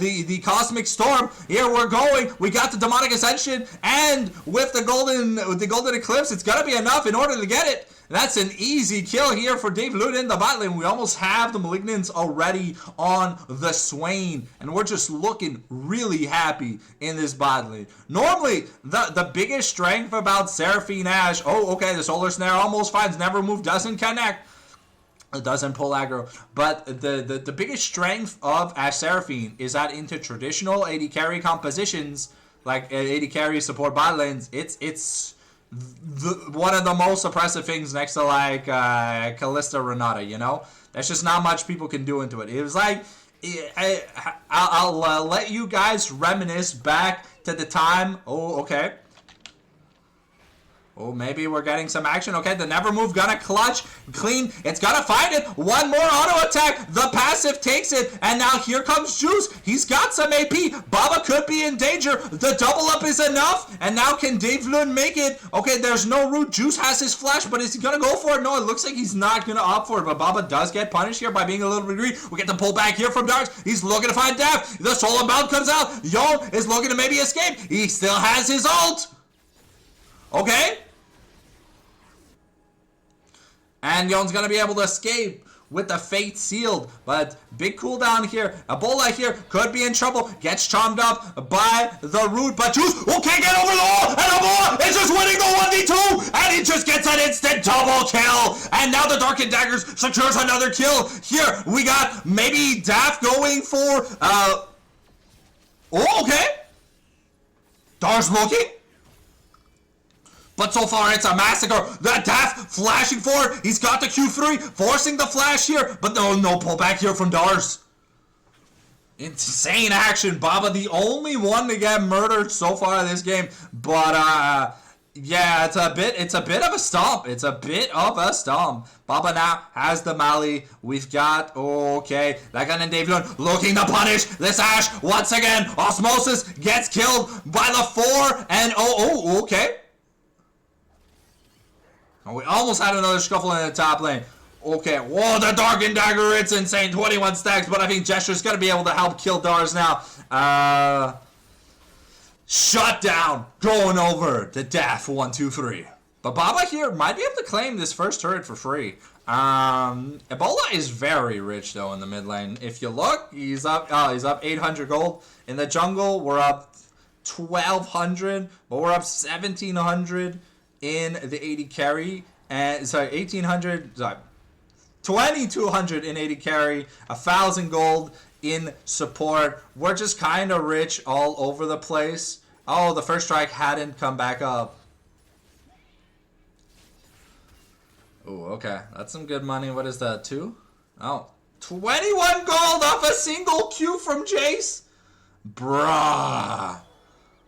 the Cosmic Storm. Here we're going. We got the Demonic Ascension, and with the Golden Eclipse, it's gonna be enough in order to get it. That's an easy kill here for Dave Lute in the bot lane. We almost have the Malignants already on the Swain, and we're just looking really happy in this bot lane. Normally, the biggest strength about Seraphine Ashe, okay, the Solar Snare almost finds Never Move, doesn't connect. It doesn't pull aggro, but the biggest strength of Ashe Seraphine is that into traditional AD carry compositions, like AD carry support bot lanes, it's one of the most oppressive things next to like Callista Renata, you know? There's just not much people can do into it. It was like, I'll let you guys reminisce back to the time, okay. Oh, maybe we're getting some action. Okay, the Never Move gonna clutch, clean. It's gonna find it. One more auto attack. The passive takes it, and now here comes Juice. He's got some AP. Baba could be in danger. The double up is enough, and now can Dave Lund make it? Okay, there's no root. Juice has his flash, but is he gonna go for it? No, it looks like he's not gonna opt for it, but Baba does get punished here by being a little bit greedy. We get the pull back here from Darks. He's looking to find Daft. The Soul Unbound comes out. Yon is looking to maybe escape. He still has his ult. Okay. And Yon's going to be able to escape with the Fate sealed. But big cooldown here. Ebola here could be in trouble. Gets charmed up by the root. But Juice can't get over the wall. And Ebola is just winning the 1v2. And he just gets an instant double kill. And now the Darkened Daggers secures another kill. Here we got maybe Daft going for... okay. Dar's looking. But so far, it's a massacre. The Daft flashing forward. He's got the Q3, forcing the flash here. But no pullback here from Dars. Insane action. Baba, the only one to get murdered so far in this game. But, yeah, it's a bit of a stomp. It's a bit of a stomp. Baba now has the Mali. We've got, okay, Lagan and Dave Lund looking to punish this Ashe once again. Osmosis gets killed by the 4. And, okay. Oh, we almost had another scuffle in the top lane. Okay, whoa, the Darkened Dagger, it's insane. 21 stacks, but I think Gesture's going to be able to help kill Dars now. Shut down. Going over the Daft 1, 2, 3. But Baba here might be able to claim this first turret for free. Ebola is very rich, though, in the mid lane. If you look, he's up 800 gold. In the jungle, we're up 1,200, but we're up 1,700 in the 80 carry, and 1,800, 2,200 in 80 carry, 1,000 gold in support. We're just kind of rich all over the place. Oh, the first strike hadn't come back up. Oh, okay, that's some good money. What is that, 2? Oh, 21 gold off a single Q from Jace? Bruh.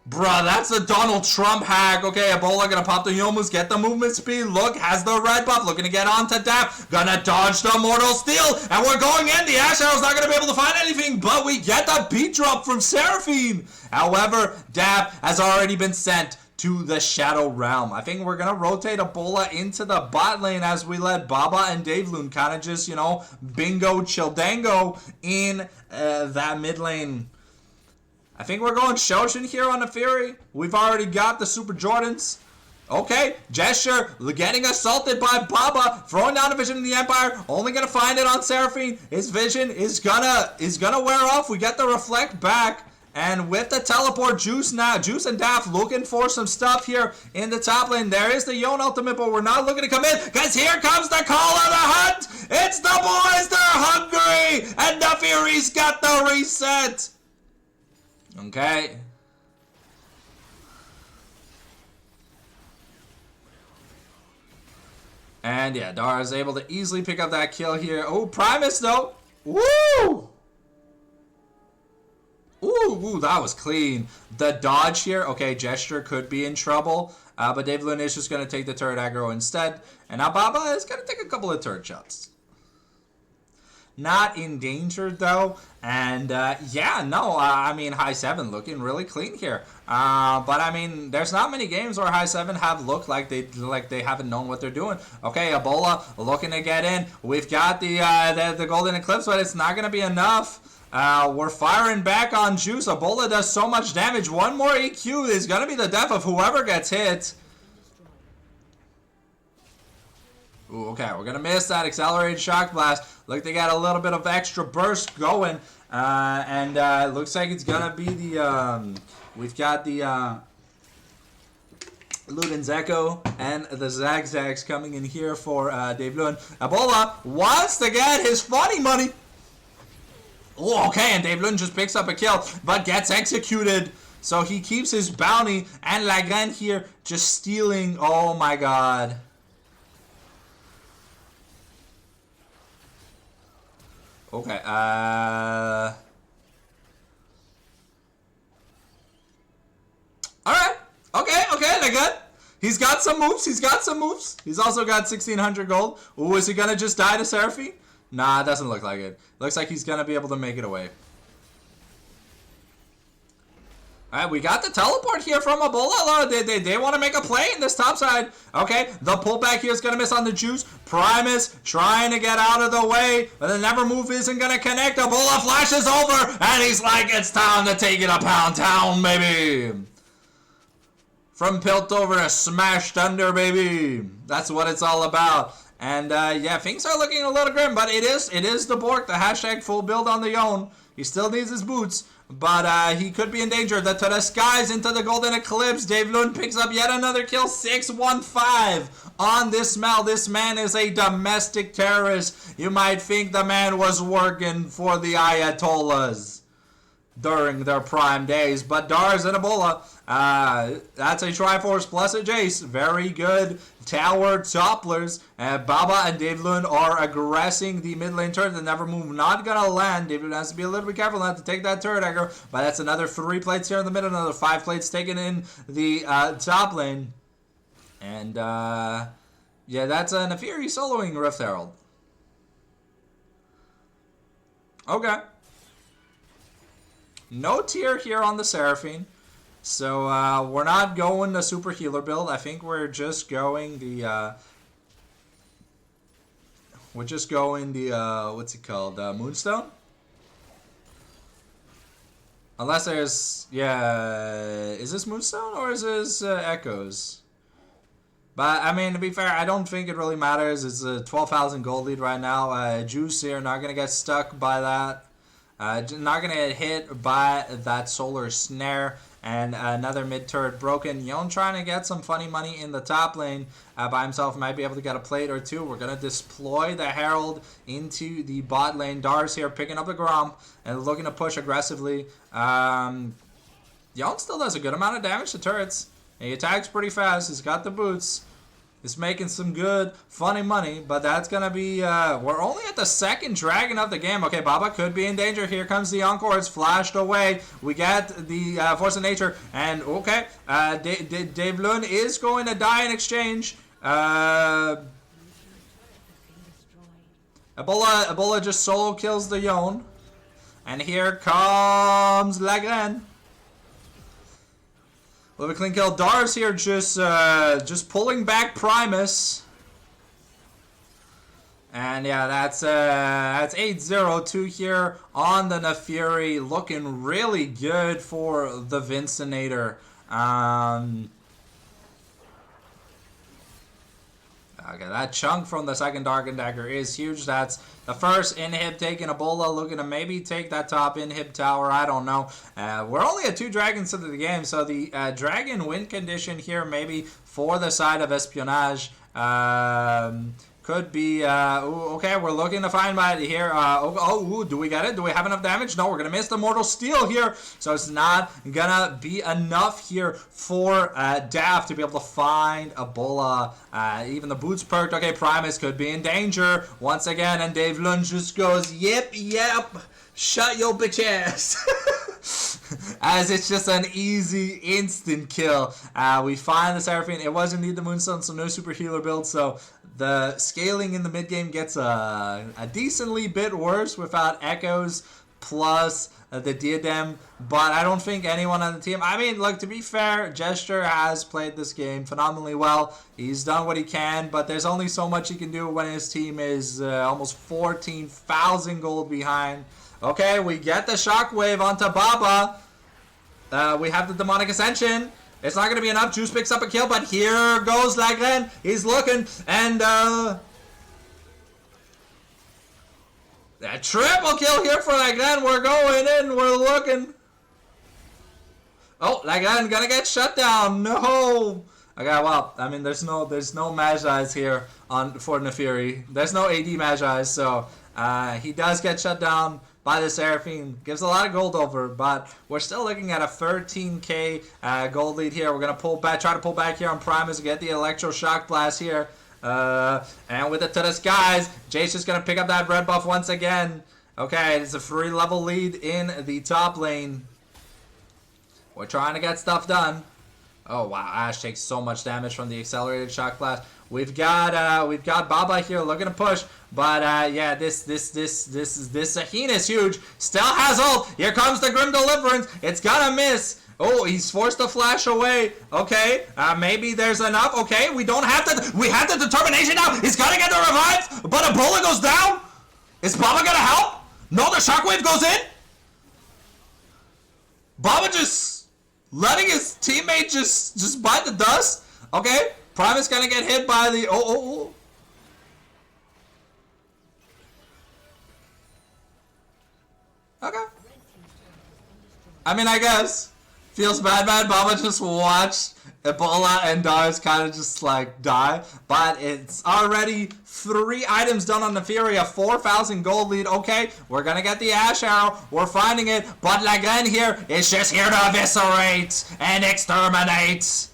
Bruh, that's a Donald Trump hack. Okay, Ebola gonna pop the Yomus, get the movement speed. Look, has the red buff, looking to get onto Dap. Gonna dodge the Mortal Steel, and we're going in. The Ash Arrow's not gonna be able to find anything, but we get the beat drop from Seraphine. However, Dap has already been sent to the Shadow Realm. I think we're gonna rotate Ebola into the bot lane as we let Baba and Daveloon kind of just, you know, bingo childango in that mid lane. I think we're going Shoshin here on the Fury. We've already got the Super Jordans. Okay, Gesture getting assaulted by Baba, throwing down a vision in the Empire, only gonna find it on Seraphine. His vision is gonna wear off. We get the reflect back. And with the teleport, Juice and Daft looking for some stuff here in the top lane. There is the Yon ultimate, but we're not looking to come in, because here comes the call of the hunt. It's the boys, they're hungry, and the Fury's got the reset. Okay. And yeah, Dara is able to easily pick up that kill here. Oh, Primus though. Woo! Ooh, that was clean. The dodge here. Okay, Gesture could be in trouble. But Dave Lynn is just going to take the turret aggro instead. And now Baba is going to take a couple of turret shots. Not endangered though. And yeah, no, I mean, High 7 looking really clean here. But I mean, there's not many games where High 7 have looked like they haven't known what they're doing. Okay, Ebola looking to get in. We've got the Golden Eclipse, but it's not going to be enough. We're firing back on Juice. Ebola does so much damage. One more EQ is going to be the death of whoever gets hit. Ooh, okay, we're going to miss that accelerated shock blast. Look, they got a little bit of extra burst going. And it looks like it's going to be the... we've got the... Luden's Echo and the Zagzags coming in here for Dave Luden. Ebola wants to get his funny money. Oh, okay, and Dave Lund just picks up a kill, but gets executed. So he keeps his bounty, and Lagran here just stealing. Oh my god. Okay, alright. Okay, Lagran. He's got some moves, He's also got 1,600 gold. Ooh, is he gonna just die to Seraphine? Nah, it doesn't look like it. Looks like he's going to be able to make it away. Alright, we got the teleport here from Ebola. They want to make a play in this top side. Okay, the pullback here is going to miss on the Juice. Primus trying to get out of the way, but the Never Move isn't going to connect. Ebola flashes over, and he's like, it's time to take it to Pound Town, baby. From Piltover to Smash Thunder, baby. That's what it's all about. And yeah, things are looking a little grim, but it is the Bork, the hashtag full build on the Yon. He still needs his boots, but he could be in danger. To the skies into the Golden Eclipse. Dave Lund picks up yet another kill. 615 on this Mel. This man is a domestic terrorist. You might think the man was working for the Ayatollahs during their prime days, but Dars and Ebola, that's a Triforce plus a Jace. Very good tower topplers. Baba and Dave Lund are aggressing the mid lane turret. The Never Move not gonna land. Dave Lund has to be a little bit careful not to take that turret aggro, but that's another 3 plates here in the middle, another 5 plates taken in the top lane. And yeah, that's a Nefiri soloing Rift Herald. Okay. No tier here on the Seraphine. So we're not going the super healer build. I think we're just going the what's it called? Moonstone? Unless there's, yeah, is this Moonstone or is this Echoes? But I mean, to be fair, I don't think it really matters. It's a 12,000 gold lead right now. Juice here, not gonna get stuck by that. Not going to get hit by that solar snare. And another mid turret broken. Yon trying to get some funny money in the top lane by himself. Might be able to get a plate or two. We're going to deploy the Herald into the bot lane. Dars here picking up the Gromp and looking to push aggressively. Yon still does a good amount of damage to turrets. He attacks pretty fast. He's got the boots. is making some good, funny money, but that's going to be, we're only at the second dragon of the game. Okay, Baba could be in danger. Here comes the Encore. It's flashed away. We get the Force of Nature, and okay, Dave Lund is going to die in exchange. Ebola just solo kills the Yone. And here comes Lagren. With a clean kill. Dars here just pulling back Primus. And yeah, that's 8-0-2 here on the Neferi. Looking really good for the Vincinator. Okay, that chunk from the second Dark Dagger is huge. That's the first inhib taking Ebola, looking to maybe take that top inhib tower. I don't know. We're only at 2 dragons into the game, so the dragon win condition here maybe for the side of Espionage could be, okay, we're looking to find by here. Do we get it? Do we have enough damage? No, we're going to miss the Mortal Steel here. So it's not going to be enough here for Daft to be able to find Ebola. Even the boots perked. Okay, Primus could be in danger once again. And Dave Lund just goes, yep, shut your bitch ass. As it's just an easy instant kill. We find the Seraphine. It was indeed the Moonstone, so no super healer build. So the scaling in the mid game gets a decently bit worse without Echoes plus the Diadem. But I don't think anyone on the team. I mean, look, to be fair, Gesture has played this game phenomenally well. He's done what he can, but there's only so much he can do when his team is almost 14,000 gold behind. Okay, we get the Shockwave onto Baba. We have the Demonic Ascension. It's not going to be enough. Juice picks up a kill, but here goes Lagren. He's looking, and a triple kill here for Lagren. We're going in. We're looking. Oh, Lagren gonna get shut down. No. Okay, well, I mean, there's no Magi's here for Neferi. There's no AD Magi's, so he does get shut down by the Seraphine. Gives a lot of gold over, but we're still looking at a 13k gold lead here. We're going to try to pull back here on Primus, get the Electro Shock Blast here. And with it to the skies, Jace just going to pick up that red buff once again. Okay, it's a 3-level lead in the top lane. We're trying to get stuff done. Oh wow, Ashe takes so much damage from the accelerated shock blast. We've got Baba here looking to push, but yeah, this Zaheen is huge. Still has ult. Here comes the Grim Deliverance. It's gonna miss. Oh, he's forced to flash away. Okay, maybe there's enough. Okay, we don't have to. We have the determination now. He's gonna get the revive, but a bullet goes down. Is Baba gonna help? No, the shockwave goes in. Baba just letting his teammate just bite the dust. Okay, Primus gonna get hit by the Okay. I mean, I guess feels bad. Baba just watched Ebola and Dars kind of just like die, but it's already 3 items done on the Fury, a 4,000 gold lead. Okay, we're gonna get the Ash Arrow, we're finding it, but Lagren here is just here to eviscerate and exterminate.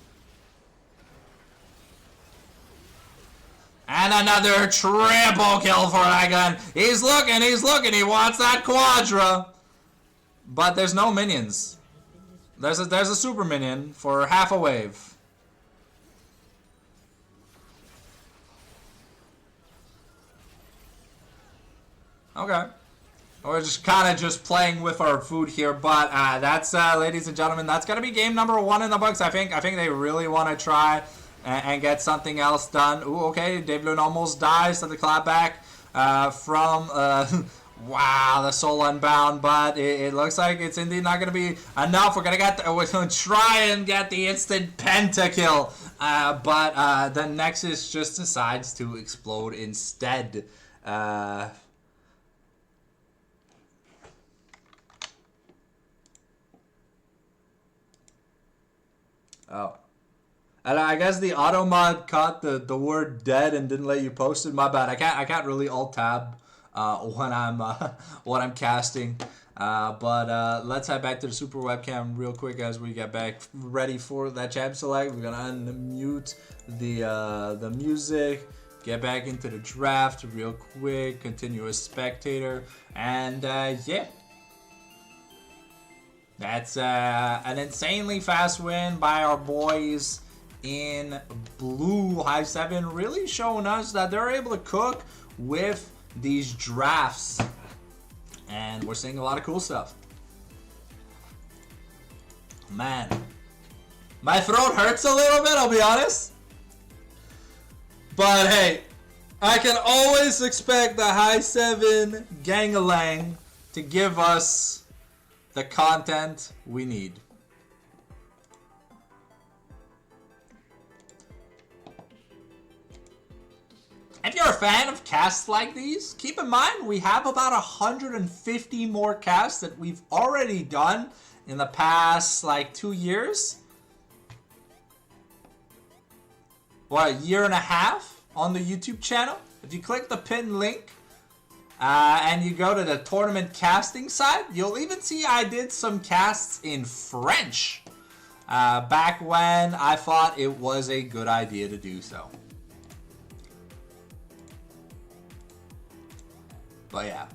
And another triple kill for Lagren. He's looking, he wants that Quadra, but there's no minions. There's a super minion for half a wave. Okay. We're just kind of just playing with our food here, but that's, ladies and gentlemen, that's going to be game number 1 in the books. I think they really want to try and get something else done. Ooh, okay, Dave Lund almost dies to the clapback from... Wow, the Soul Unbound, but it looks like it's indeed not going to be enough. We're going to try and get the instant pentakill, but the Nexus just decides to explode instead. Oh. And I guess the auto mod caught the word dead and didn't let you post it. My bad. I can't really alt tab when I'm casting. But let's head back to the super webcam real quick as we get back ready for that champ select. We're gonna unmute the music, get back into the draft real quick, continue as spectator, and yeah. That's an insanely fast win by our boys in blue. High 7 really showing us that they're able to cook with these drafts. And we're seeing a lot of cool stuff. Man. My throat hurts a little bit, I'll be honest. But hey, I can always expect the High 7 gang-a-lang to give us the content we need. If you're a fan of casts like these, keep in mind we have about 150 more casts that we've already done in the past like 2 years. Or a year and a half on the YouTube channel. If you click the pinned link, and you go to the tournament casting side, you'll even see I did some casts in French back when I thought it was a good idea to do so. But yeah.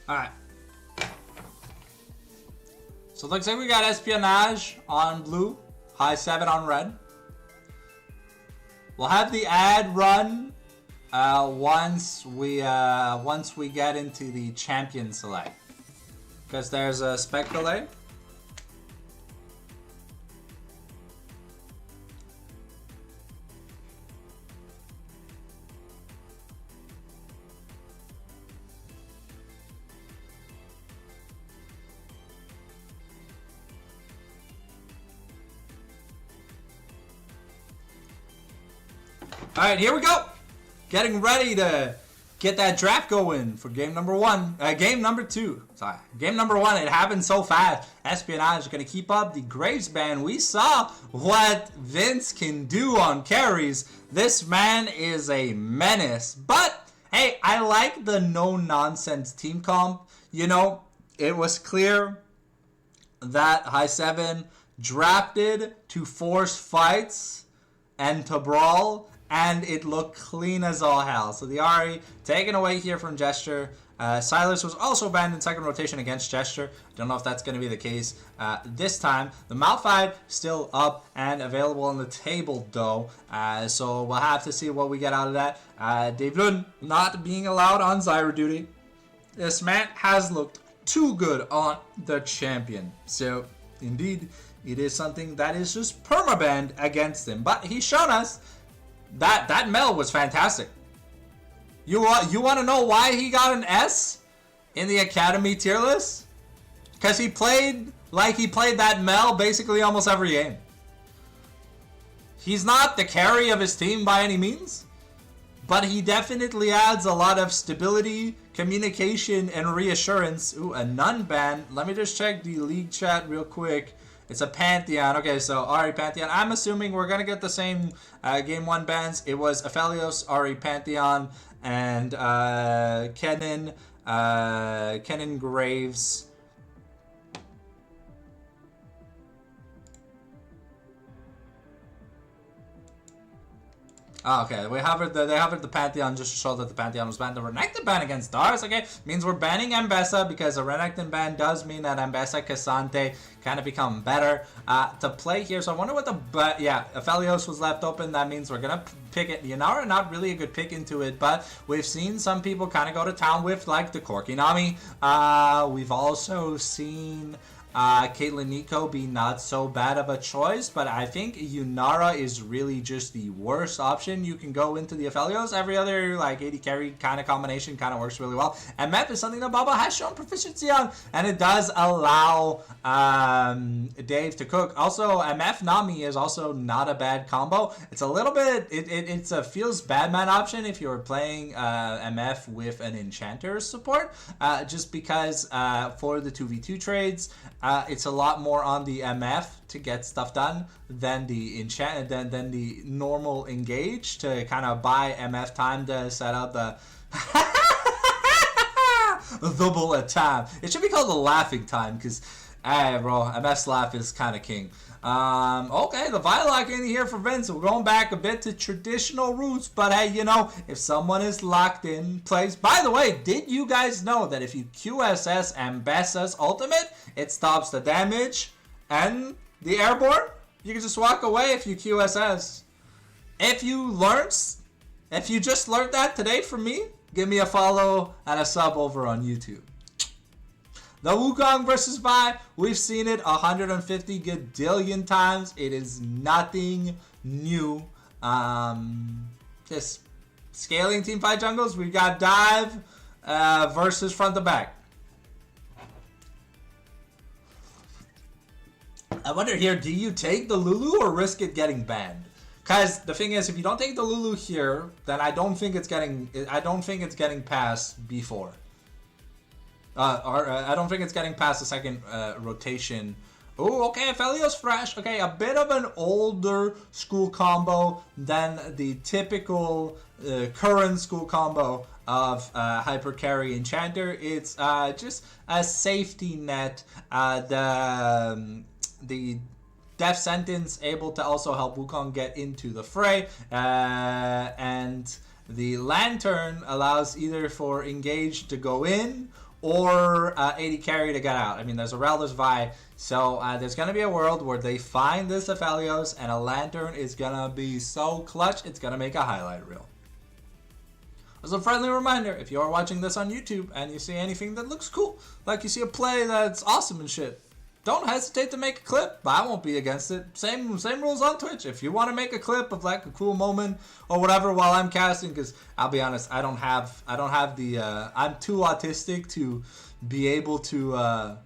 Alright. So it looks like we got Espionage on blue, High 7 on red. We'll have the ad run once we get into the champion select. Because there's a spec delay. Alright, here we go. Getting ready to get that draft going for game number 1. Game number 2. Sorry. Game number 1. It happened so fast. Espionage is going to keep up the Graves ban. We saw what Vince can do on carries. This man is a menace. But, hey, I like the no-nonsense team comp. You know, it was clear that High 7 drafted to force fights and to brawl. And it looked clean as all hell. So the Ari taken away here from Gesture. Silas was also banned in second rotation against Gesture. Don't know if that's going to be the case this time. The Malphite still up and available on the table though. So we'll have to see what we get out of that. Dave Lund not being allowed on Zyra duty. This man has looked too good on the champion. So indeed, it is something that is just permabanned against him. But he's shown us that Mel was fantastic. You want to know why he got an S in the Academy tier list? Because he played like he played that Mel basically almost every game. He's not the carry of his team by any means, but he definitely adds a lot of stability, communication, and reassurance. Ooh, a none ban. Let me just check the league chat real quick. It's a Pantheon. Okay, so Ari Pantheon. I'm assuming we're going to get the same Game 1 bans. It was Aphelios, Ari Pantheon, and Kennen Graves. Oh, okay, they hovered the Pantheon just to show that the Pantheon was banned. The Renekton ban against Dars, okay, means we're banning Ambessa because a Renekton ban does mean that Ambessa Cassante kind of become better to play here. So I wonder what Aphelios was left open. That means we're gonna pick it. Yanara, not really a good pick into it, but we've seen some people kind of go to town with like the Corki Nami. We've also seen Caitlyn Nico be not so bad of a choice, but I think Yunara is really just the worst option. You can go into the Aphelios. Every other like AD carry kind of combination kind of works really well. MF is something that Baba has shown proficiency on, and it does allow Dave to cook. Also, MF Nami is also not a bad combo. It's a little bit, it's a feels bad man option if you're playing MF with an Enchanter support, just because for the 2v2 trades, it's a lot more on the MF to get stuff done than the than the normal engage to kind of buy MF time to set up the the bullet time. It should be called the laughing time because, hey, bro, MF's laugh is kind of king. Okay, the Vilock in here for Vince. We're going back a bit to traditional roots, but hey, you know, if someone is locked in place. By the way, did you guys know that if you QSS Ambessa's ultimate, it stops the damage and the airborne? You can just walk away if you QSS. If you just learned that today from me, give me a follow and a sub over on YouTube. The Wukong versus Vi, we've seen it 150 gadillion times. It is nothing new. Just scaling team fight jungles. We've got Dive versus front to back. I wonder here, do you take the Lulu or risk it getting banned? Because the thing is, if you don't take the Lulu here, then I don't think it's getting past B4. I don't think it's getting past the second rotation. Oh, okay, Aphelios Fresh. Okay, a bit of an older school combo than the typical current school combo of Hyper Carry Enchanter. It's just a safety net. The Death Sentence able to also help Wukong get into the fray. And the Lantern allows either for Engage to go in or AD Carry to get out. I mean, there's a Rel, there's Vi. So there's going to be a world where they find this Aphelios and a Lantern is going to be so clutch, it's going to make a highlight reel. As a friendly reminder, if you are watching this on YouTube and you see anything that looks cool, like you see a play that's awesome and shit, don't hesitate to make a clip, but I won't be against it. Same rules on Twitch. If you want to make a clip of like a cool moment or whatever while I'm casting, because I'll be honest, I don't have the I'm too autistic to be able to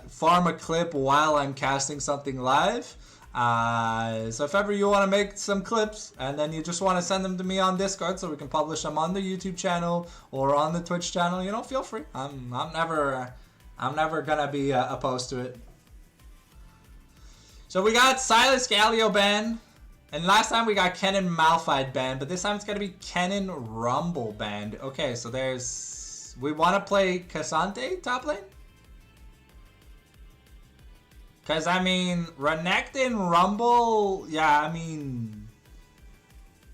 farm a clip while I'm casting something live. So if ever you want to make some clips and then you just want to send them to me on Discord so we can publish them on the YouTube channel or on the Twitch channel, you know, feel free. I'm never gonna be opposed to it. So we got Silas Galio banned, and last time we got Kennen Malphite banned, but this time it's gonna be Kennen Rumble banned. Okay, so we want to play Cassante top lane? Because, I mean, Renekton Rumble, yeah, I mean,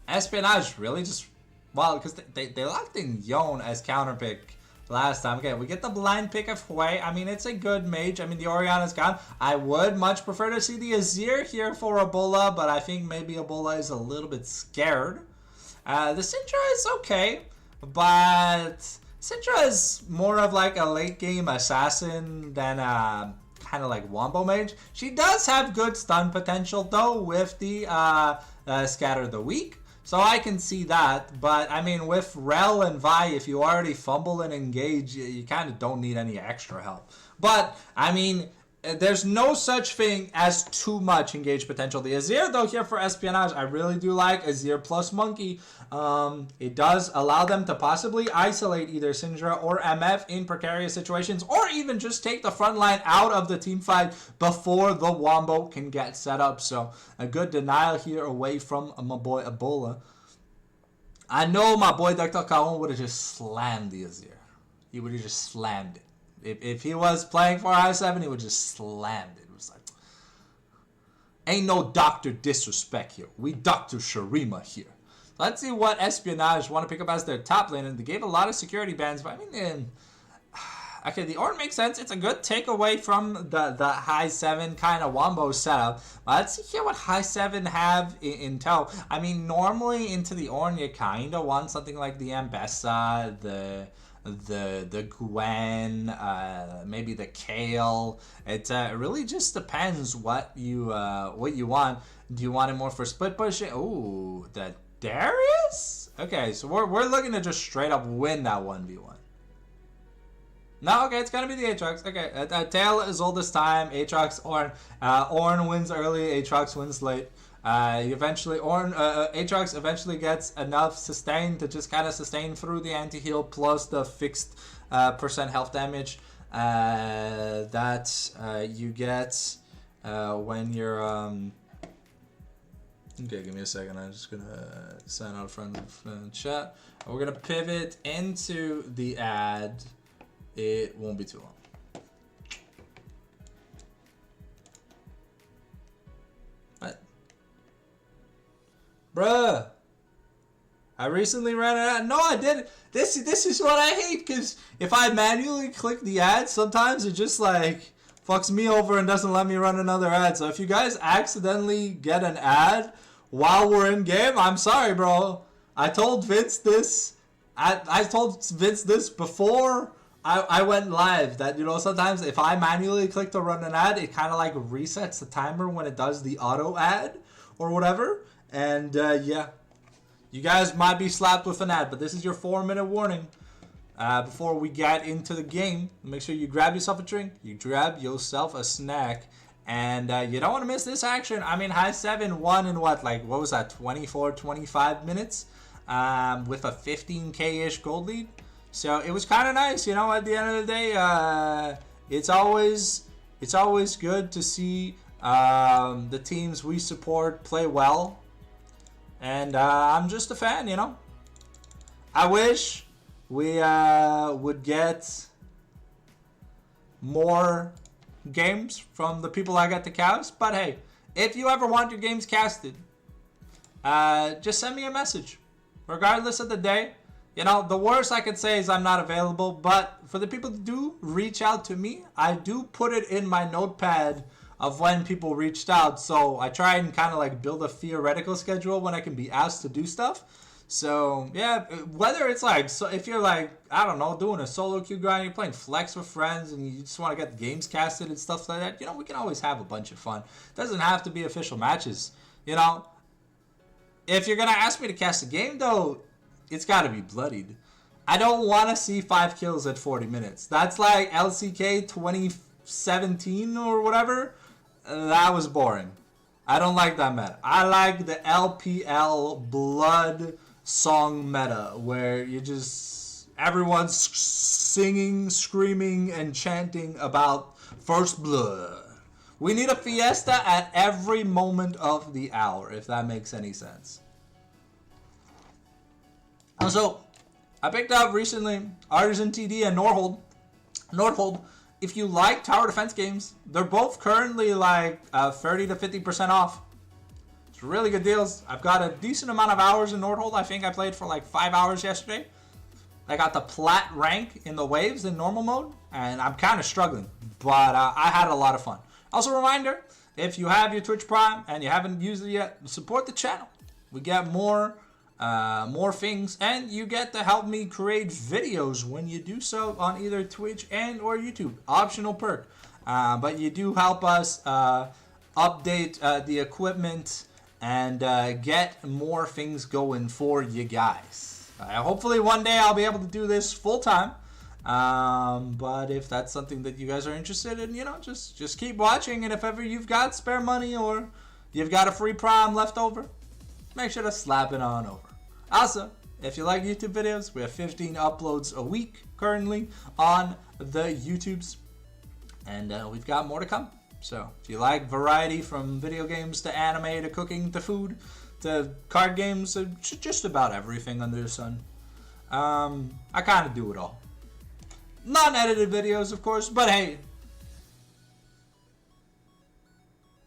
Espionage really just, well, because they locked in Yone as counterpick last time. Okay, we get the blind pick of Hui. I mean, it's a good mage. I mean, the Oriana's gone. I would much prefer to see the Azir here for Ebola, but I think maybe Ebola is a little bit scared. The Syndra is okay, but Syndra is more of like a late game assassin than kind of like Wombo mage. She does have good stun potential though with the Scatter the Weak. So I can see that, but I mean with Rel and Vi, if you already fumble and engage, you kind of don't need any extra help. But I mean, there's no such thing as too much engage potential. The Azir though here for Espionage, I really do like Azir plus Monkey. It does allow them to possibly isolate either Syndra or MF in precarious situations, or even just take the front line out of the team fight before the Wombo can get set up. So a good denial here away from my boy Ebola. I know my boy Dr. Kaon would have just slammed the Azir. He would have just slammed it. If he was playing for I7, he would just slammed it. It was like, ain't no Dr. Disrespect here. We Dr. Sharima here. Let's see what Espionage want to pick up as their top lane. And they gave a lot of security bans, but I mean, okay, the Ornn makes sense. It's a good takeaway from the high 7 kind of Wombo setup. Let's see here what high 7 have in tow. I mean, normally into the Ornn, you kind of want something like the Ambessa, the the Gwen, maybe the Kale. It really just depends what you want. Do you want it more for split pushing? Ooh, the Darius? Okay, so we're looking to just straight up win that 1v1. No, okay, it's gonna be the Aatrox. Okay, Tail is oldest time. Aatrox, Ornn. Ornn wins early. Aatrox wins late. Aatrox eventually gets enough sustain to just kind of sustain through the anti-heal plus the fixed percent health damage that you get when you're. Okay, give me a second. I'm just gonna sign out from the chat. We're gonna pivot into the ad. It won't be too long. What? Bruh. I recently ran an ad. No, I didn't. This is what I hate, because if I manually click the ad, sometimes it just like fucks me over and doesn't let me run another ad. So if you guys accidentally get an ad while we're in game, I'm sorry, bro. I told Vince this. I told Vince this before I went live, that, you know, sometimes if I manually click to run an ad, it kind of like resets the timer when it does the auto ad or whatever. And yeah, you guys might be slapped with an ad, but this is your 4-minute warning before we get into the game. Make sure you grab yourself a drink, you grab yourself a snack, and you don't want to miss this action. I mean, High 7 won in what was that, 24, 25 minutes with a 15k-ish gold lead. So it was kind of nice, you know. At the end of the day, it's always good to see the teams we support play well, and I'm just a fan, you know. I wish we would get more games from the people I get to cast, but hey, if you ever want your games casted, just send me a message, regardless of the day. You know, the worst I could say is I'm not available, but for the people that do reach out to me, I do put it in my notepad of when people reached out. So I try and kind of like build a theoretical schedule when I can be asked to do stuff. So yeah, whether it's like, so if you're like, I don't know, doing a solo queue grind, you're playing flex with friends and you just want to get games casted and stuff like that, you know, we can always have a bunch of fun. It doesn't have to be official matches, you know. If you're going to ask me to cast a game though, it's got to be bloodied. I don't want to see 5 kills at 40 minutes. That's like LCK 2017 or whatever. That was boring. I don't like that meta. I like the LPL blood song meta, where you just, everyone's singing, screaming, and chanting about first blood. We need a fiesta at every moment of the hour, if that makes any sense. Also, I picked up recently Artisan TD and Nordhold. If you like tower defense games, they're both currently like 30 to 50% off. It's really good deals. I've got a decent amount of hours in Nordhold. I think I played for like 5 hours yesterday. I got the plat rank in the waves in normal mode, and I'm kind of struggling, but I had a lot of fun. Also, a reminder, if you have your Twitch Prime and you haven't used it yet, support the channel. We get more things, and you get to help me create videos when you do so on either Twitch and or YouTube. Optional perk, but you do help us update the equipment and get more things going for you guys. Hopefully one day I'll be able to do this full time, but if that's something that you guys are interested in, you know, just keep watching, and if ever you've got spare money or you've got a free Prime left over, make sure to slap it on over. Also, if you like YouTube videos, we have 15 uploads a week currently on the YouTubes, and we've got more to come. So if you like variety from video games to anime to cooking to food to card games, to just about everything under the sun, I kind of do it all. Non-edited videos, of course, but hey,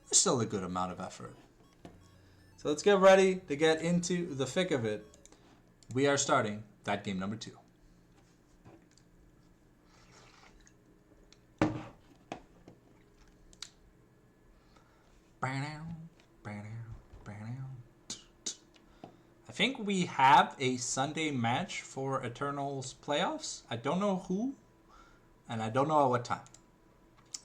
it's still a good amount of effort. So let's get ready to get into the thick of it. We are starting that game number 2. I think we have a Sunday match for Eternals playoffs. I don't know who, and I don't know at what time.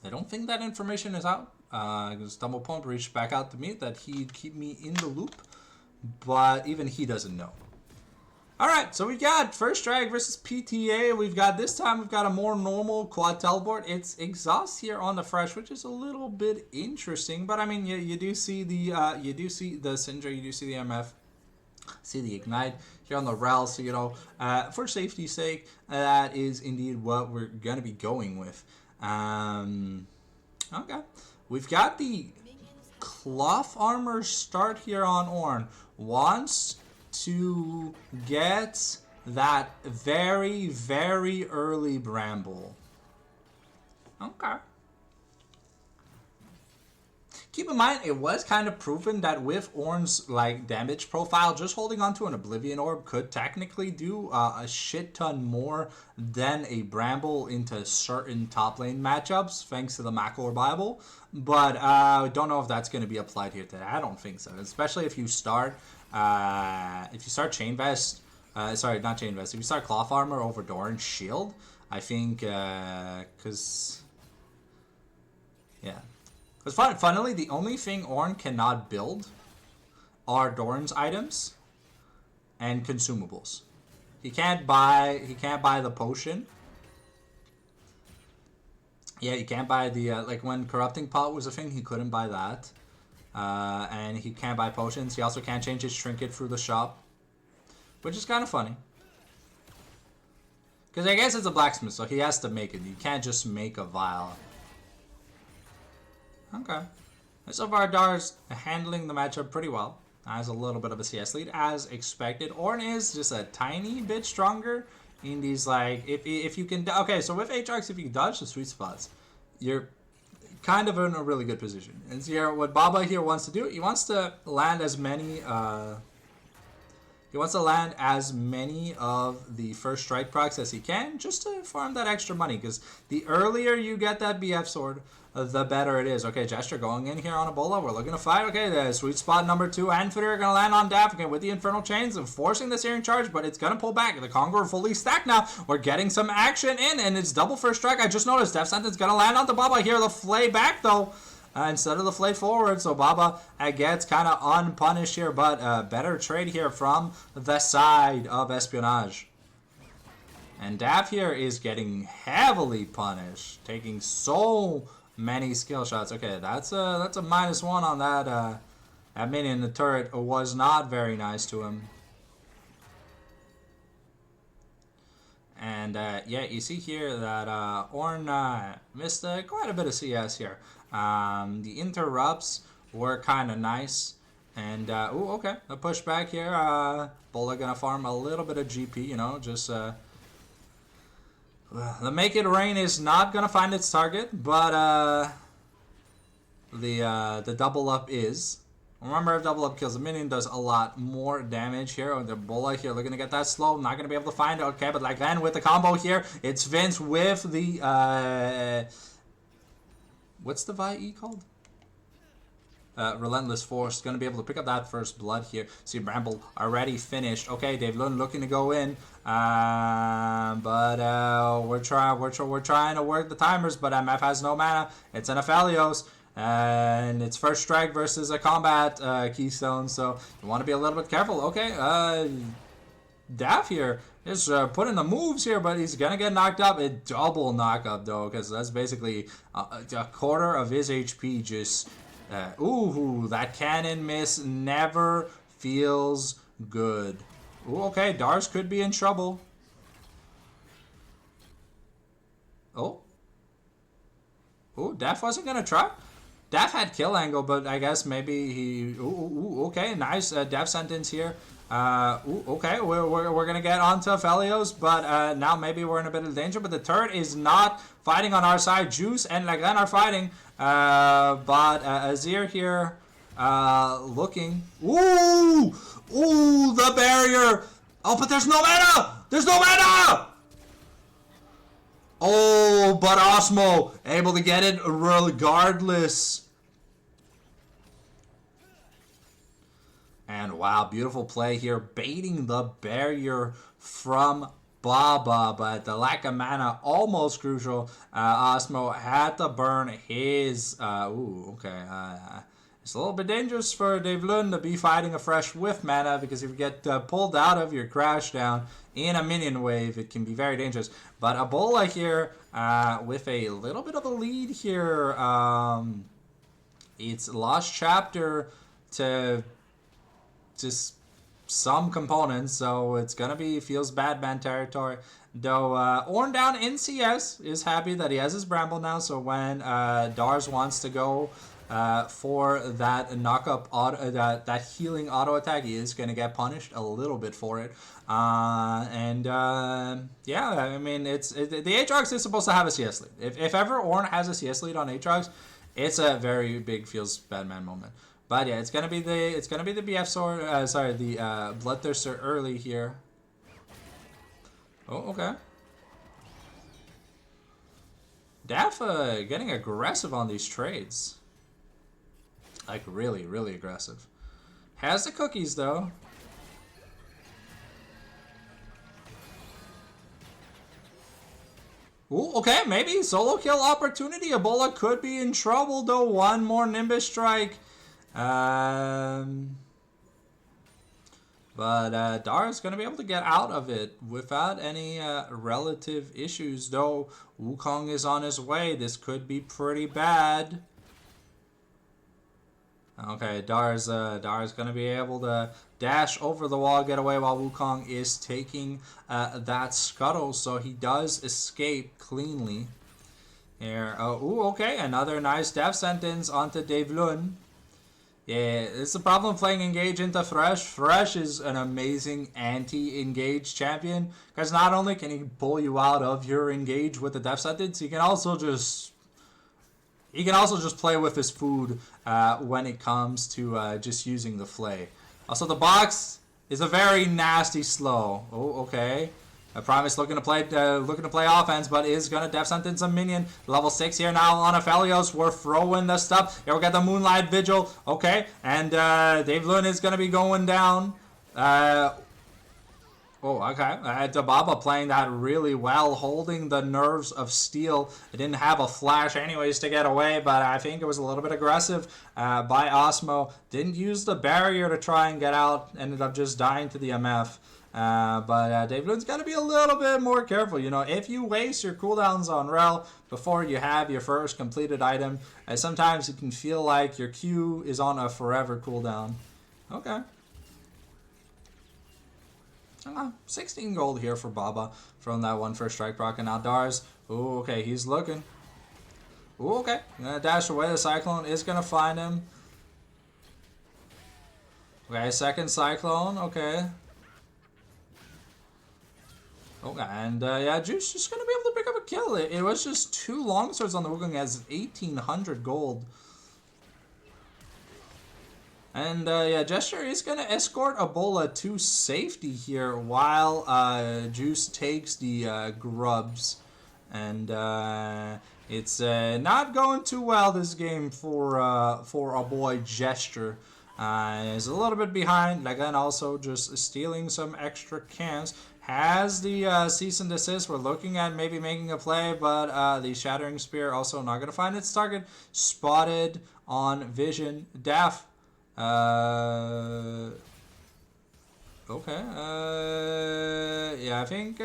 I don't think that information is out. StumblePump reached back out to me that he'd keep me in the loop, but even he doesn't know. Alright, so we got First Strike versus PTA. We've got a more normal quad teleport. It's exhaust here on the fresh, which is a little bit interesting. But I mean, you do see the Syndra, you do see the MF, see the ignite here on the Rel. So you know, for safety's sake, that is indeed what we're gonna be going with. Okay, we've got the cloth armor start here on Ornn. Wants to get that very, very early Bramble. Okay. Keep in mind, it was kind of proven that with Ornn's like damage profile, just holding onto an Oblivion Orb could technically do a shit ton more than a Bramble into certain top lane matchups, thanks to the Macor Bible. But I don't know if that's going to be applied here today. I don't think so, especially if you start Chain Vest. Sorry, not Chain Vest. If you start Cloth Armor over Doran's Shield, I think because funnily, the only thing Ornn cannot build are Doran's items and consumables. He can't buy the potion. Yeah, he can't buy the like when Corrupting Pot was a thing, he couldn't buy that. And he can't buy potions. He also can't change his trinket through the shop, which is kind of funny. Because I guess it's a blacksmith, so he has to make it. You can't just make a vial. Okay. So far, Dar's handling the matchup pretty well. Has a little bit of a CS lead, as expected. Ornn is just a tiny bit stronger in these, like, if you can... Okay, so with Aatrox, if you dodge the sweet spots, you're kind of in a really good position. And so here, what Baba here wants to do, he wants to land as many... He wants to land as many of the first strike procs as he can, just to farm that extra money, because the earlier you get that BF sword, the better it is. Okay, Jester going in here on Ebola. We're looking to fight. Okay, the sweet spot number 2. Anfitter are going to land on Daff again with the Infernal Chains and forcing the Searing Charge, but it's going to pull back. The Conqueror fully stacked now. We're getting some action in, and it's double first strike. I just noticed Death Sentence going to land onto Baba here. The Flay back, though. Instead of the Flay forward, so Baba gets kind of unpunished here, but better trade here from the side of Espionage. And Daff here is getting heavily punished, taking so many skill shots. Okay, that's a -1 on that that minion. The turret was not very nice to him. And yeah, you see here that Ornn missed quite a bit of CS here. The interrupts were kind of nice. And, ooh, okay, a pushback here. Bola gonna farm a little bit of GP, you know, just, the Make It Rain is not gonna find its target, but, the double up is. Remember, if double up kills a minion, does a lot more damage here. The Bola here looking to get that slow. Not going to be able to find it. Okay, but like then with the combo here, it's Vince with the... what's the VIE called? Relentless Force. Going to be able to pick up that first blood here. See, Bramble already finished. Okay, Dave Lund looking to go in. But we're trying to work the timers, but MF has no mana. It's an Aphelios. And it's first strike versus a combat keystone, so you want to be a little bit careful. Okay, Daff here is putting the moves here, but he's gonna get knocked up. A double knockup though, because that's basically a quarter of his HP. Just ooh, that cannon miss never feels good. Ooh, okay, Dars could be in trouble. Oh, Daff wasn't gonna try. Daff had kill angle, but I guess maybe he... Ooh, okay, nice Death Sentence here. Okay, we're going to get onto Aphelios, but now maybe we're in a bit of danger. But the turret is not fighting on our side. Juice and Laglen are fighting, but Azir here looking... Ooh, the barrier! Oh, but there's no mana! There's no mana! Oh, but Osmo able to get it regardless. And wow, beautiful play here, baiting the barrier from Baba, but the lack of mana almost crucial. Osmo had to burn his. It's a little bit dangerous for Devlin to be fighting afresh with mana, because if you get pulled out of your crash down in a minion wave, it can be very dangerous. But Ebola here with a little bit of a lead here. It's Lost Chapter to just some components, so it's gonna be feels bad man territory. Though Orn down in CS is happy that he has his Bramble now, so when Dars wants to go for that knock-up auto, that healing auto attack, he is gonna get punished a little bit for it. Yeah, I mean the Aatrox is supposed to have a CS lead. If ever Orn has a CS lead on Aatrox, it's a very big feels bad man moment. But yeah, it's gonna be the BF sword. The Bloodthirster early here. Oh, okay. Daph getting aggressive on these trades. Like really, really aggressive. Has the cookies though. Ooh, okay, maybe solo kill opportunity. Ebola could be in trouble though. One more Nimbus strike. But Dara's going to be able to get out of it without any relative issues, though Wukong is on his way. This could be pretty bad. Okay, Dara's going to be able to dash over the wall, get away, while Wukong is taking that scuttle, so he does escape cleanly. Here, okay, another nice death sentence onto Devlin. Yeah, it's the problem playing Engage into Thresh. Thresh is an amazing anti-engage champion, because not only can he pull you out of your engage with the death sentence, he can also just play with his food when it comes to just using the flay. Also, the box is a very nasty slow. Oh, okay. I promise looking to play offense, but is gonna death sentence a minion. Level 6 here now on Aphelios. We're throwing the stuff. Here we got the Moonlight Vigil. Okay, and Devlin is gonna be going down. Okay. Dababa playing that really well, holding the nerves of steel. It didn't have a flash anyways to get away, but I think it was a little bit aggressive by Osmo. Didn't use the barrier to try and get out. Ended up just dying to the MF. But Devlin's got to be a little bit more careful. You know, if you waste your cooldowns on Rel before you have your first completed item, sometimes it can feel like your Q is on a forever cooldown. Okay. 16 gold here for Baba from that one first strike proc. And now Dars. Ooh, okay, he's looking. Ooh, okay. Gonna dash away. The Cyclone is gonna find him. Okay, second Cyclone. Okay. Okay, and yeah, Juice just gonna be able to pick up a kill. It was just 2 longswords on the Wukong, has 1,800 gold. And yeah, Gesture is gonna escort Ebola to safety here while Juice takes the grubs. And it's not going too well this game for our boy Gesture. Is a little bit behind. Again, also just stealing some extra cans. Has the cease and desist. We're looking at maybe making a play, but the Shattering Spear also not going to find its target. Spotted on Vision. Daph. Okay. Yeah, I think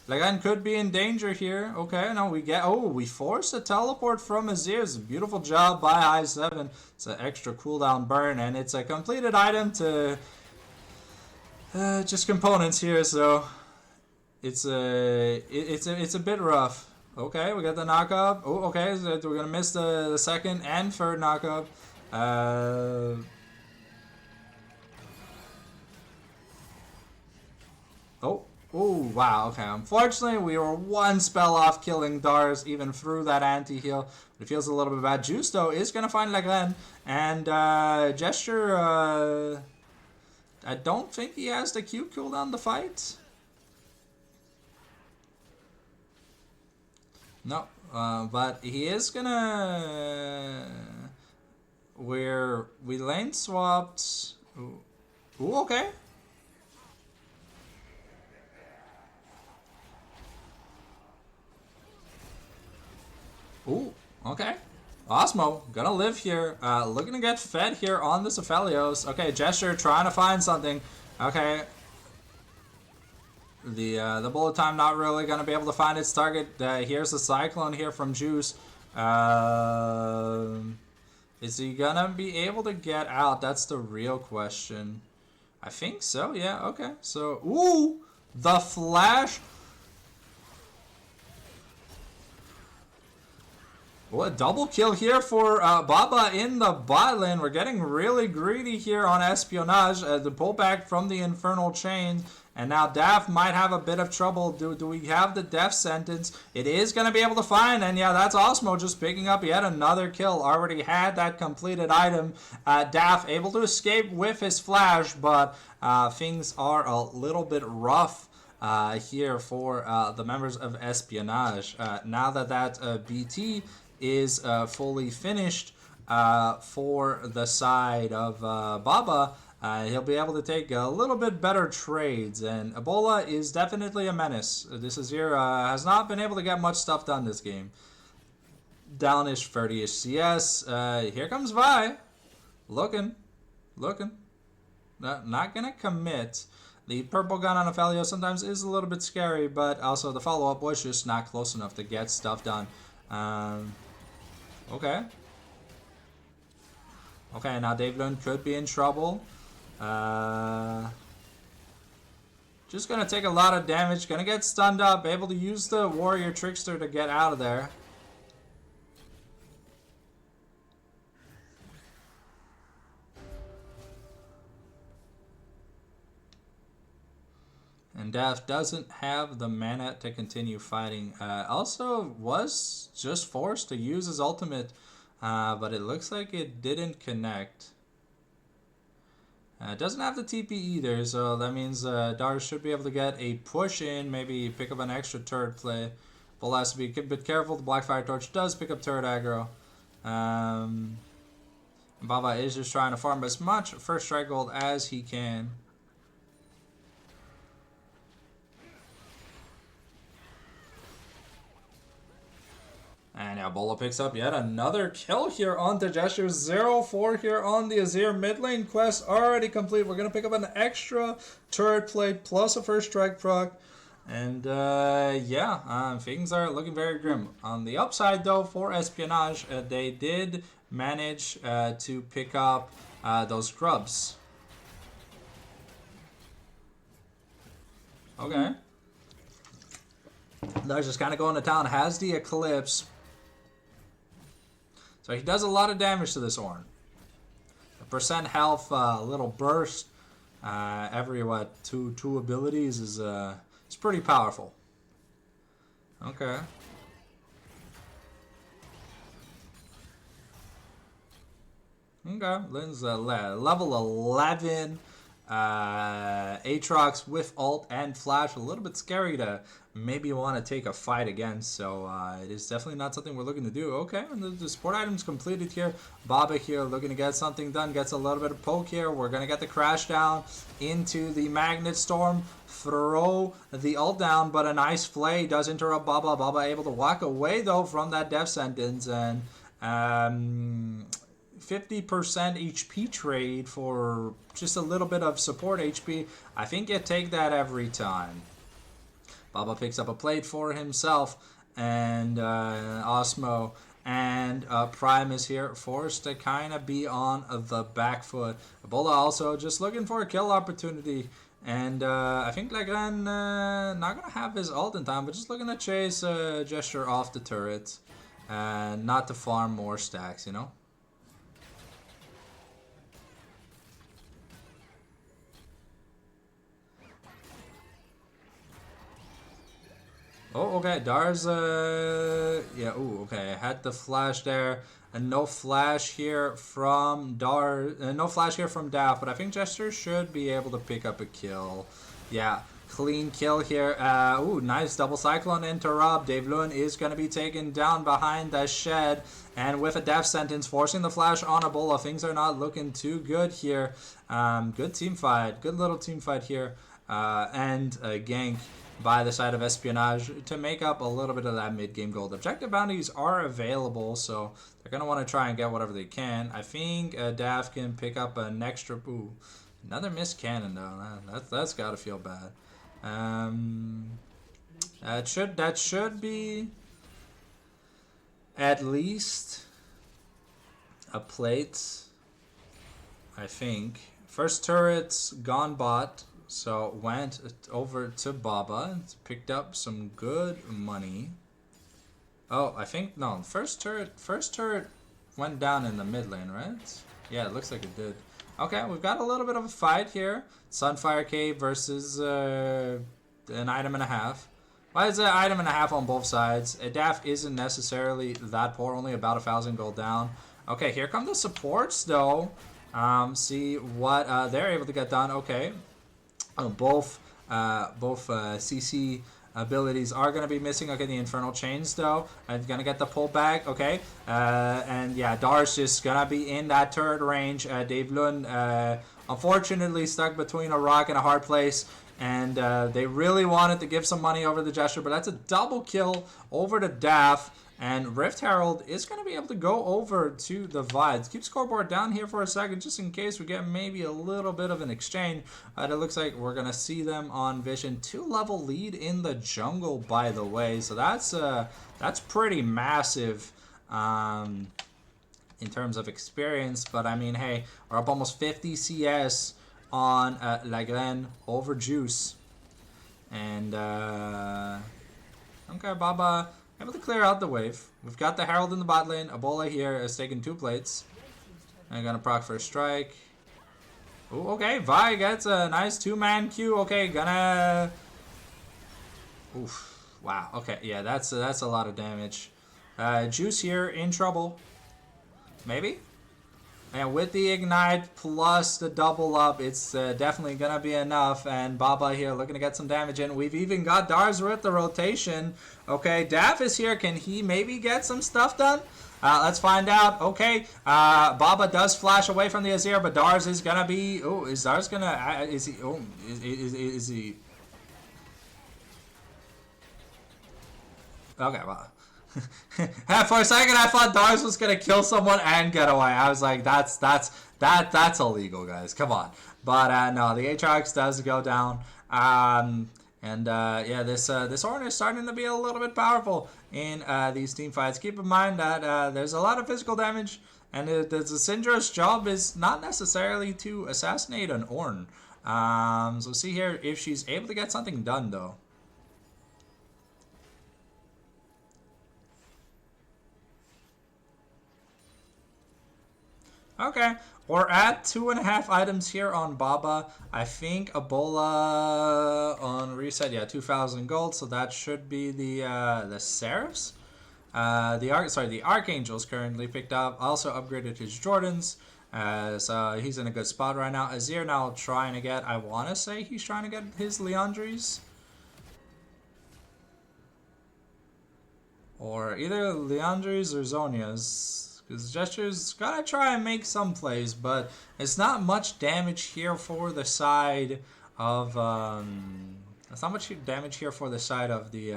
Lagan could be in danger here. Okay, no, we force a teleport from Azir. It's a beautiful job by I7. It's an extra cooldown burn, and it's a completed item to just components here, so it's a bit rough. Okay, we got the knockup. Oh, okay, so we're gonna miss the second and third knockup. Oh, wow, okay. Unfortunately, we were one spell off killing Dars, even through that anti-heal. But it feels a little bit bad. Juice, though, is going to find Leglen. And Gesture, I don't think he has the Q cooldown to fight. No, but he is going to... We lane swapped Ooh, Ooh okay. Ooh, okay. Osmo, gonna live here. Looking to get fed here on this Aphelios. Okay, Gesture trying to find something. Okay. The bullet time not really gonna be able to find its target. Here's the Cyclone here from Juice. Is he gonna be able to get out? That's the real question. I think so, yeah, okay. So, ooh! The Flash! What double kill here for Baba in the bot lane. We're getting really greedy here on Espionage. The pullback from the Infernal Chain. And now Daft might have a bit of trouble. Do we have the death sentence? It is going to be able to find. And yeah, that's Osmo just picking up yet another kill. Already had that completed item. Daft able to escape with his flash. But things are a little bit rough. Here for the members of Espionage. Now that BT is fully finished for the side of Baba, he'll be able to take a little bit better trades, and Ebola is definitely a menace. This Azir has not been able to get much stuff done this game. Downish 30ish CS. Here comes Vi. Looking. Not gonna commit. The purple gun on Aphelios sometimes is a little bit scary, but also the follow-up was just not close enough to get stuff done. Okay. Okay, now Davidon could be in trouble. Just gonna take a lot of damage. Gonna get stunned up. Able to use the Warrior Trickster to get out of there. And Daft doesn't have the mana to continue fighting. Also was just forced to use his ultimate, but it looks like it didn't connect. Doesn't have the TP either, so that means Dars should be able to get a push in, maybe pick up an extra turret play. Bull has to be a bit careful. The Blackfire Torch does pick up turret aggro. Baba is just trying to farm as much first strike gold as he can. And now Bola picks up yet another kill here on the Gesture. 0-4 here on the Azir mid lane quest already complete. We're going to pick up an extra turret plate plus a first strike proc. And yeah, things are looking very grim. On the upside though, for Espionage, they did manage to pick up those grubs. Okay. They're just kind of going to town. Has the Eclipse. So he does a lot of damage to this Ornn. The percent health, little burst, every two abilities is it's pretty powerful. Okay. Okay, Lynn's level 11. Aatrox with ult and flash. A little bit scary to maybe want to take a fight against, so it is definitely not something we're looking to do. Okay, and the support items completed here. Baba here looking to get something done, gets a little bit of poke here. We're going to get the crash down into the Magnet Storm, throw the ult down, but a nice flay does interrupt Baba. Baba able to walk away though from that death sentence, and 50% HP trade for just a little bit of support HP. I think you take that every time. Baba picks up a plate for himself, and Osmo and Prime is here, forced to kind of be on the back foot. Ebola also just looking for a kill opportunity, and I think Legran not going to have his ult in time, but just looking to chase Gesture off the turret, and not to farm more stacks, you know? Oh, okay, Dar's, yeah, ooh, okay, had the flash there, and no flash here from no flash here from Daft, but I think Jester should be able to pick up a kill. Yeah, clean kill here. Ooh, nice double cyclone interrupt. Dave Lewin is going to be taken down behind the shed. And with a death sentence, forcing the flash on Ebola. Things are not looking too good here. Good team fight. Good little team fight here. And a gank by the side of Espionage to make up a little bit of that mid-game gold. Objective bounties are available, so they're going to want to try and get whatever they can. I think Daff can pick up an extra... Ooh, another missed cannon, though. That's got to feel bad. That should be at least a plate, I think. First turret's gone bot, so went over to Baba, picked up some good money. Oh, I think no. First turret went down in the mid lane, right? Yeah, it looks like it did. Okay, we've got a little bit of a fight here. Sunfire Cave versus an item and a half. Why is it an item and a half on both sides? Daff isn't necessarily that poor, only about 1,000 gold down. Okay, here come the supports though. See what they're able to get done. Okay, both CC abilities are going to be missing. Okay, the Infernal Chains though. I'm going to get the pullback. Okay, and yeah, Dar's just going to be in that turret range. Dave Lund unfortunately stuck between a rock and a hard place. And they really wanted to give some money over the gesture, but that's a double kill over to Daff. And Rift Herald is going to be able to go over to the Vides. Keep scoreboard down here for a second, just in case we get maybe a little bit of an exchange. It looks like we're going to see them on Vision. 2-level lead in the jungle, by the way. So that's pretty massive in terms of experience. But I mean, hey, we're up almost 50 CS on Lagren over Juice. And okay, Baba able to clear out the wave. We've got the Herald in the bot lane. Ebola here is taking 2 plates. I'm gonna proc first strike. Ooh, okay, Vi gets a nice 2-man Q. Okay, gonna... Oof. Wow, okay, yeah, that's a lot of damage. Juice here in trouble. Maybe? And with the Ignite plus the double up, it's definitely going to be enough. And Baba here looking to get some damage in. We've even got Dars with the rotation. Okay, Daff is here. Can he maybe get some stuff done? Let's find out. Okay, Baba does flash away from the Azir, but Dars is going to be... Oh, is Dars going to... Is he... Oh, is he... Okay, well... For a second, I thought Dars was gonna kill someone and get away. I was like, that's illegal, guys. Come on. But no, the Aatrox does go down. Yeah, this Ornn is starting to be a little bit powerful in these team fights. Keep in mind that there's a lot of physical damage, and the Syndra's job is not necessarily to assassinate an Ornn. So see here if she's able to get something done though. Okay, we're at 2.5 items here on Baba. I think Ebola on reset, yeah, 2,000 gold. So that should be the Seraphs. The Archangels currently picked up. Also upgraded his Jordans. So he's in a good spot right now. Azir now trying to get, I want to say he's trying to get his Leandries. Or either Leandries or Zonia's. Because Gesture's gotta try and make some plays, but it's not much damage here for the side of it's not much damage here for the side of the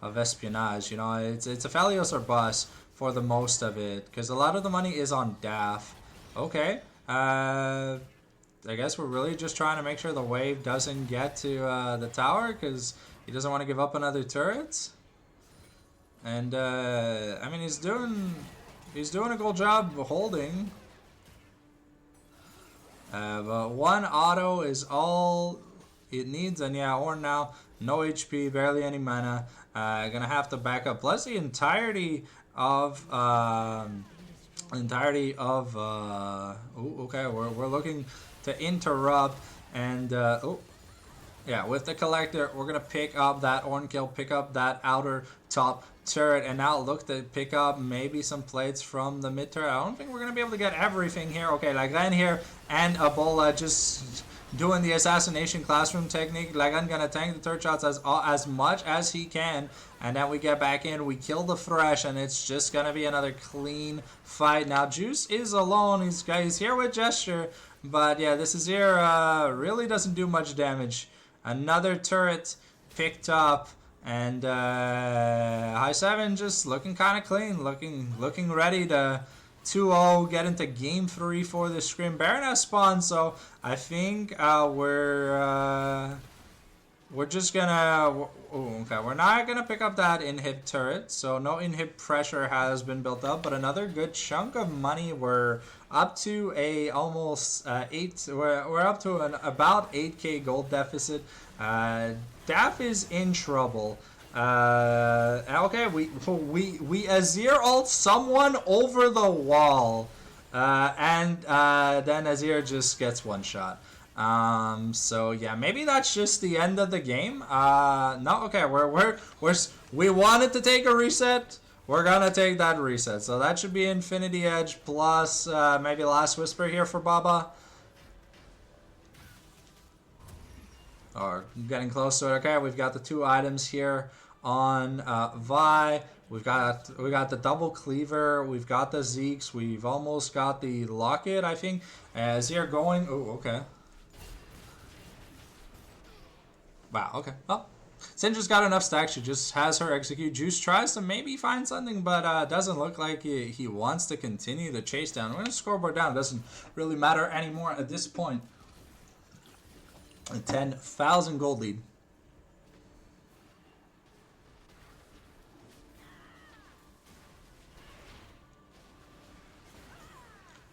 of Espionage. You know, it's a Phalios or bust for the most of it, because a lot of the money is on Daff. Okay, I guess we're really just trying to make sure the wave doesn't get to the tower, because he doesn't want to give up another turret. And I mean, he's doing a good job holding. But one auto is all it needs. And yeah, Ornn now, no HP, barely any mana. Gonna have to back up. Plus the entirety of... okay, we're looking to interrupt. And... yeah, with the Collector, we're going to pick up that Ornn kill, pick up that outer top turret, and now look to pick up maybe some plates from the mid turret. I don't think we're going to be able to get everything here. Okay, like then here, and Ebola just doing the assassination classroom technique. Lagan gonna tank the third shots as much as he can, and then we get back in, we kill the Thresh, and it's just gonna be another clean fight. Now Juice is alone, he's here with Gesture, but yeah, this is here really doesn't do much damage. Another turret picked up, and High 7 just looking kind of clean, looking ready to 2-0, get into game 3 for the Scrim. Baroness spawn, so I think we're just gonna... okay, we're not gonna pick up that inhib turret, so no inhib pressure has been built up, but another good chunk of money. We're up to a almost we're up to an about 8k gold deficit. Daph is in trouble. Okay, we Azir ult someone over the wall, and then Azir just gets one shot. So yeah, maybe that's just the end of the game. No, okay, we wanted to take a reset. We're gonna take that reset. So that should be Infinity Edge plus maybe Last Whisper here for Baba. Or getting close to it. Okay, we've got the 2 items here on Vi. We've got the double cleaver. We've got the Zeeks. We've almost got the locket, I think. As you're going. Oh, okay. Wow. Okay. Well, Syndra's got enough stacks. She just has her execute. Juice tries to maybe find something, but doesn't look like he wants to continue the chase down. We're gonna scoreboard down. Doesn't really matter anymore at this point. A 10,000 gold lead.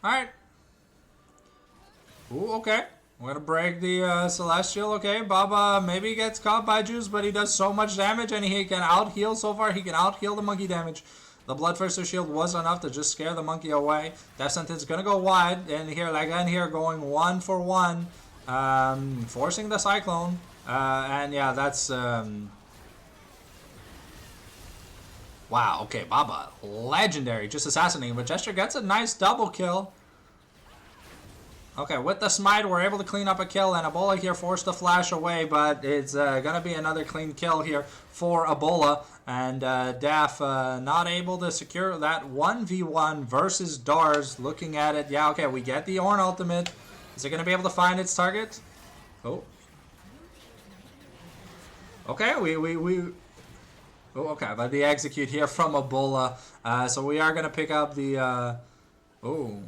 Alright. Ooh, okay. We're gonna break the Celestial. Okay, Baba maybe gets caught by Juice, but he does so much damage, and he can out-heal so far. He can out-heal the monkey damage. The Bloodthirster shield was enough to just scare the monkey away. Death Sentence gonna go wide, and here, again, here going 1 for 1. Forcing the Cyclone. And yeah, that's... Wow, okay, Baba. Legendary. Just assassinating, but Gesture gets a nice double kill. Okay, with the Smite, we're able to clean up a kill, and Ebola here forced the flash away, but it's gonna be another clean kill here for Ebola, and Daph not able to secure that 1v1 versus Dars. Looking at it, yeah, okay, we get the Ornn ultimate. Is it gonna be able to find its target? Oh. Okay, oh, okay, but the execute here from Ebola, so we are gonna pick up the, oh.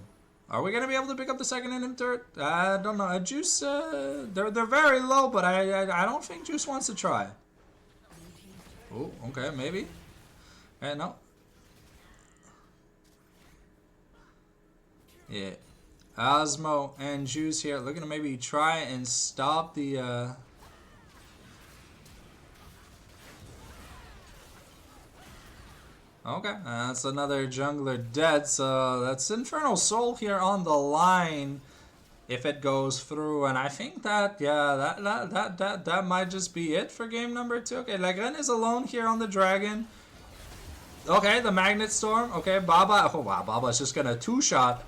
Are we gonna be able to pick up the second inhib turret? I don't know. Juice, they're very low, but I don't think Juice wants to try. Oh, okay, maybe. No. Yeah, Osmo and Juice here looking to maybe try and stop the. Okay, that's another jungler dead, so that's Infernal Soul here on the line if it goes through, and I think that, yeah, that might just be it for game number 2. Okay, Lagren is alone here on the dragon. Okay, the Magnet Storm. Okay, Baba. Oh, wow, Baba's just gonna 2-shot.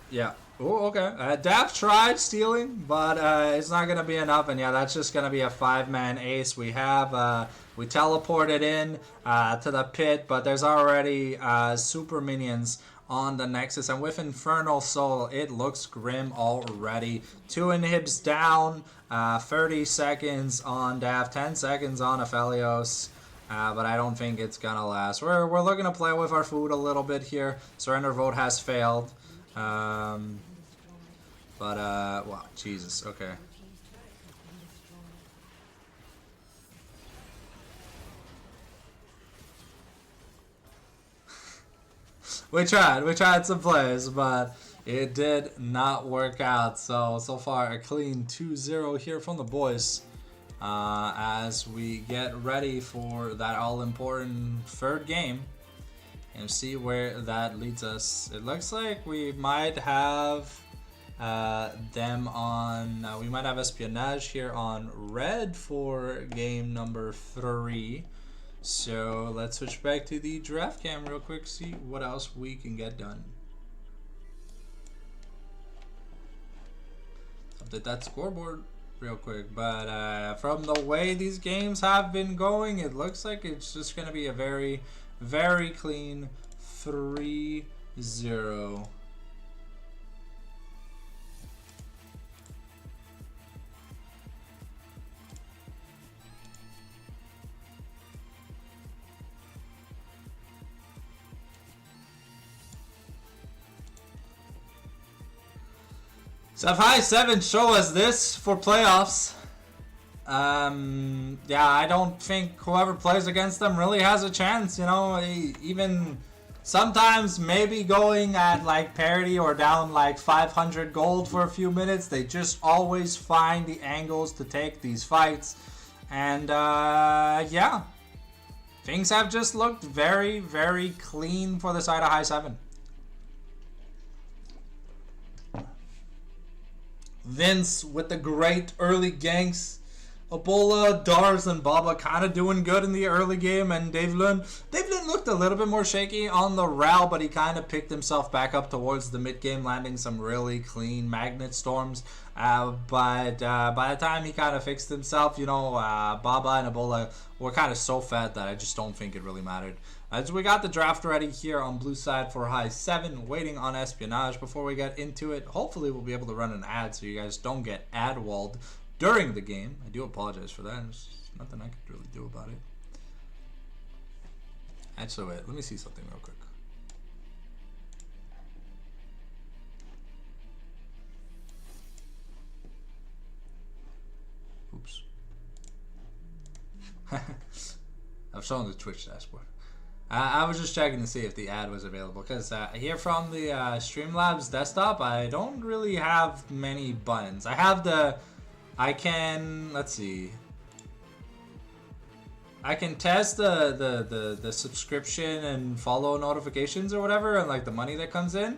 Yeah. Oh, okay. Daph tried stealing, but it's not gonna be enough, and yeah, that's just gonna be a 5-man ace. We have we teleported in to the pit, but there's already super minions on the Nexus, and with Infernal Soul, it looks grim already. 2 inhibs down, 30 seconds on Daph, 10 seconds on Aphelios. But I don't think it's gonna last. We're looking to play with our food a little bit here. Surrender vote has failed. Wow, Jesus, okay. we tried some plays, but it did not work out. So far a clean 2-0 here from the boys. As we get ready for that all-important 3rd game. And see where that leads us. It looks like we might have them on. We might have Espionage here on red for game number 3. So let's switch back to the draft cam real quick, see what else we can get done. Update that scoreboard real quick, but from the way these games have been going, it looks like it's just going to be a very, very clean 3-0. So if high 7 show us this for playoffs, yeah, I don't think whoever plays against them really has a chance, you know, even sometimes maybe going at like parity or down like 500 gold for a few minutes, they just always find the angles to take these fights, and yeah, things have just looked very, very clean for the side of high 7. Vince with the great early ganks. Ebola, Dars, and Baba kind of doing good in the early game, and Davlin looked a little bit more shaky on the Ral, but he kind of picked himself back up towards the mid game, landing some really clean magnet storms. But by the time he kind of fixed himself, you know, Baba and Ebola were kind of so fat that I just don't think it really mattered. As we got the draft ready here on blue side for high 7, waiting on Espionage. Before we get into it, hopefully we'll be able to run an ad so you guys don't get ad walled during the game. I do apologize for that. There's nothing I could really do about it. Actually, wait, let me see something real quick. Oops. I've shown the Twitch dashboard. I was just checking to see if the ad was available, because here from the Streamlabs desktop, I don't really have many buttons. I have the, let's see. I can test the subscription and follow notifications or whatever, and like the money that comes in.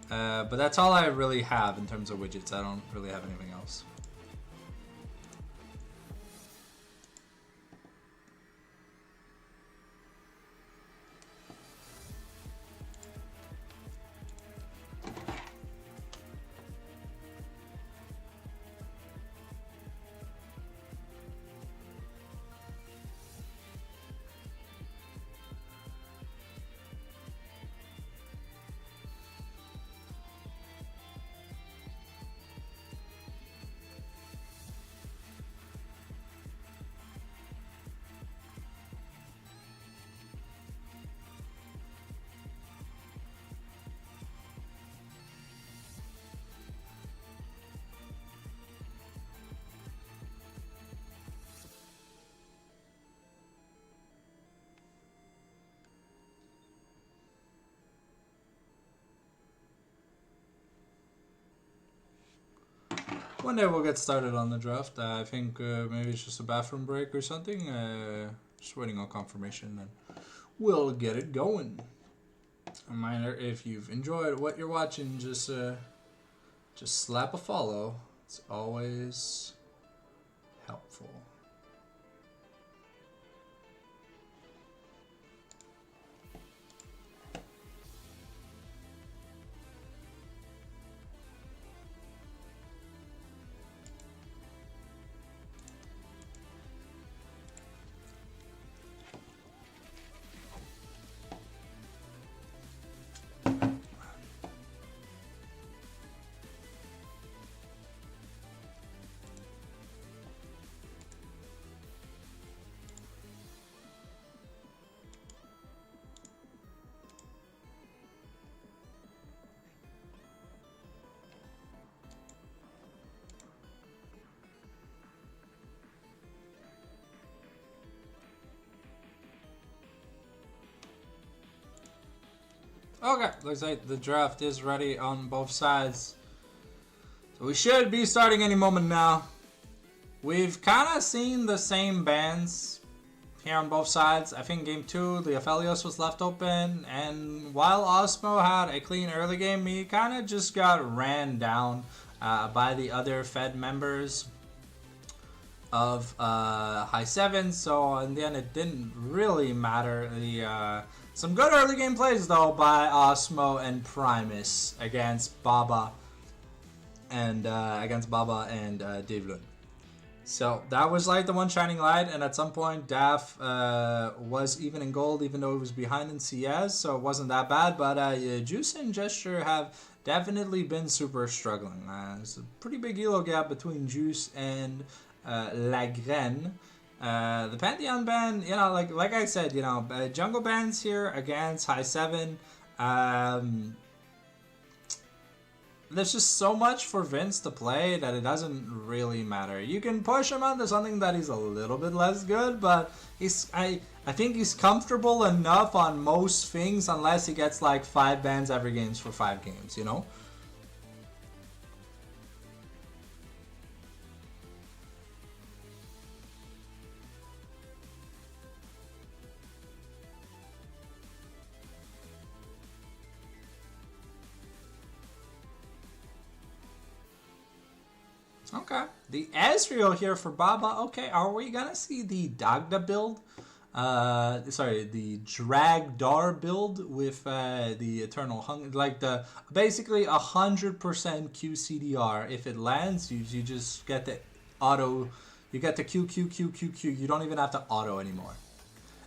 But that's all I really have in terms of widgets. I don't really have anything else. One day we'll get started on the draft. I think maybe it's just a bathroom break or something. Just waiting on confirmation, and we'll get it going. Reminder: if you've enjoyed what you're watching, just slap a follow. It's always helpful. Okay, looks like the draft is ready on both sides. So we should be starting any moment now. We've kind of seen the same bans here on both sides. I think game 2, the Aphelios was left open, and while Osmo had a clean early game, he kind of just got ran down by the other Fed members. of high 7, so in the end it didn't really matter. The some good early game plays though by Osmo and Primus against Baba and Dave Lund. So that was like the one shining light, and at some point Daf was even in gold, even though he was behind in CS, so it wasn't that bad. But Juice and Gesture have definitely been super struggling. There's a pretty big elo gap between Juice and La Graine. The Pantheon ban, you know, like I said, you know, jungle bans here against high 7. There's just so much for Vince to play that it doesn't really matter. You can push him onto something that he's a little bit less good, but I think he's comfortable enough on most things unless he gets like 5 bans every games for 5 games, you know? Okay. The Ezreal here for Baba. Okay, are we gonna see the Dagda build? Sorry, the Dragdar build with the Eternal Hunger, like the basically 100% QCDR. If it lands, you just get the auto, you get the Q. You don't even have to auto anymore.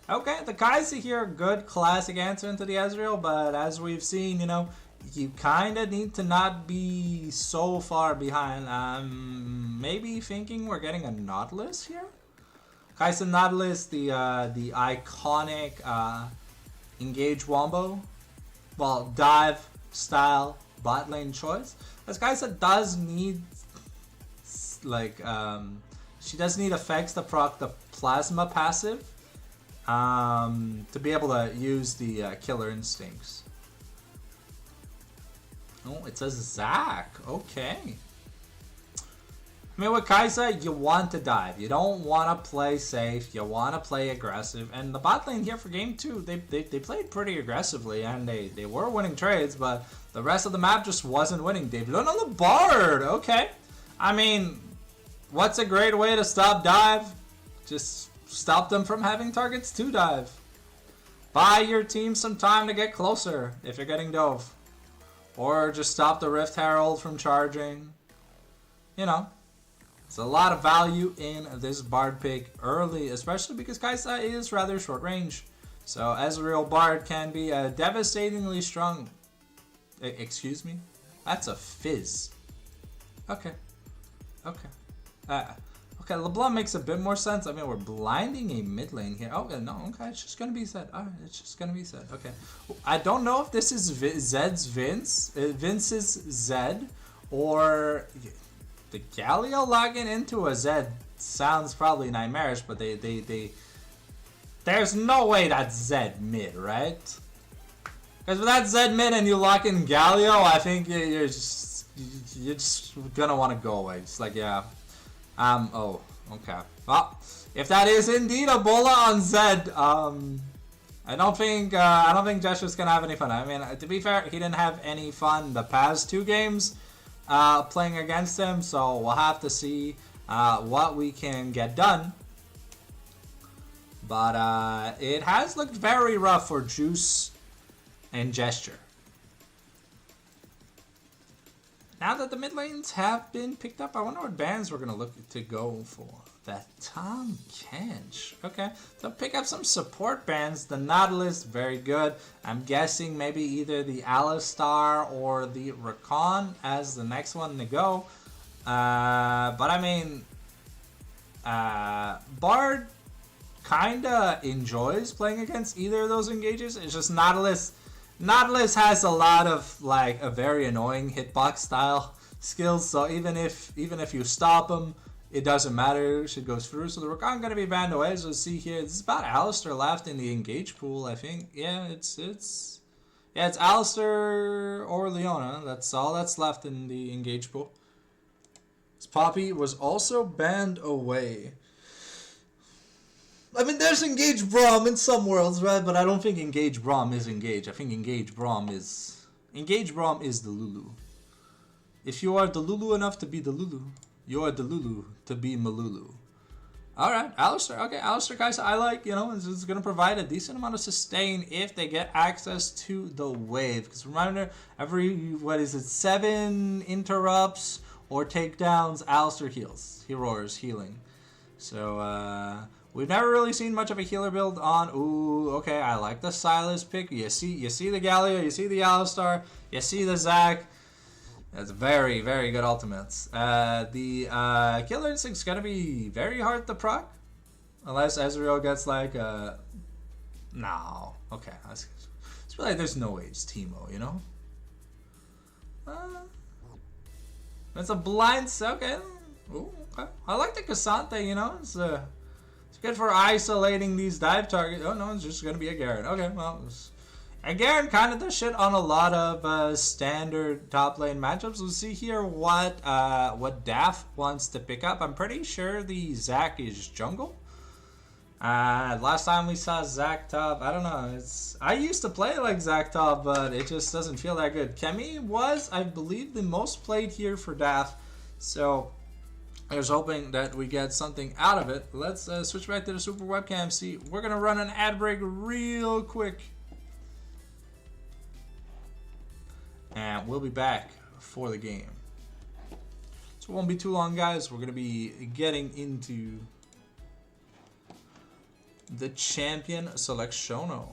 Okay, the Kai'Sa here, good classic answer into the Ezreal, but as we've seen, you know, you kind of need to not be so far behind. Maybe thinking we're getting a Nautilus here? Kai'Sa Nautilus, the iconic engage wombo. Well, dive style bot lane choice. As Kai'Sa does need, like, she does need effects to proc the plasma passive to be able to use the killer instincts. Oh, it says Zach. Okay. I mean, with Kai'Sa, you want to dive. You don't want to play safe. You want to play aggressive. And the bot lane here for game 2, they played pretty aggressively, and they were winning trades, but the rest of the map just wasn't winning. They've learned on the Bard. Okay. I mean, what's a great way to stop dive? Just stop them from having targets to dive. Buy your team some time to get closer if you're getting dove. Or just stop the Rift Herald from charging. You know, it's a lot of value in this Bard pick early, especially because Kai'Sa is rather short range. So Ezreal Bard can be devastatingly strong. Excuse me? That's a fizz. Okay. Okay. Okay, LeBlanc makes a bit more sense. I mean, we're blinding a mid lane here. Oh, no, okay, it's just gonna be Zed. Alright, it's just gonna be Zed. Okay. I don't know if this is Zed's Vince's Zed, or the Galio logging into a Zed sounds probably nightmarish, but there's no way that's Zed mid, right? Because if that's Zed mid and you lock in Galio, I think you're just gonna want to go away. It's like, yeah. Oh, okay. Well, if that is indeed a bola on Zed, I don't think Jessu's gonna have any fun. I mean, to be fair, he didn't have any fun the past 2 games playing against him, so we'll have to see what we can get done. But it has looked very rough for Juice and Gesture. Now that the mid lanes have been picked up, I wonder what bans we're going to look to go for. That Tom Kench. Okay, so pick up some support bans. The Nautilus, very good. I'm guessing maybe either the Alistar or the Rakan as the next one to go. But I mean, Bard kind of enjoys playing against either of those engages. It's just Nautilus has a lot of like a very annoying hitbox style skills, so even if you stop him, it doesn't matter. Shit goes through. So the Rakan gonna be banned away. So see here, this is about Alistar left in the engage pool, I think. Yeah, it's Alistar or Leona. That's all that's left in the engage pool. This Poppy was also banned away. I mean, there's Engage Braum in some worlds, right? But I don't think Engage Braum is Engage. I think Engage Braum is the Lulu. If you are the Lulu enough to be the Lulu, you are the Lulu to be Malulu. All right, Alistair. Okay, Alistair, guys, I like, is going to provide a decent amount of sustain if they get access to the wave. Because remember, every, 7 interrupts or takedowns, Alistair heals. He roars, healing. So, we've never really seen much of a healer build on. Ooh, okay, I like the Silas pick. You see the Gallia, you see the Alistar, you see the Zac. That's very, very good ultimates. The Killer Instinct's gonna be very hard to proc. Unless Ezreal gets like no. Okay. It's like there's no age Teemo, you know? It's a blind okay. Ooh, okay. I like the Cassante, you know? It's good for isolating these dive targets. Oh no, it's just gonna be a Garen. Okay, well and Garen kind of does shit on a lot of standard top lane matchups. We'll see here what Daph wants to pick up. I'm pretty sure the Zac is jungle. Last time we saw Zac top, I don't know. I used to play like Zac top, but it just doesn't feel that good. Kemi was, I believe, the most played here for Daph. So I was hoping that we get something out of it. Let's switch back to the Super Webcam. See, we're going to run an ad break real quick. And we'll be back for the game. So it won't be too long, guys. We're going to be getting into the champion selectiono.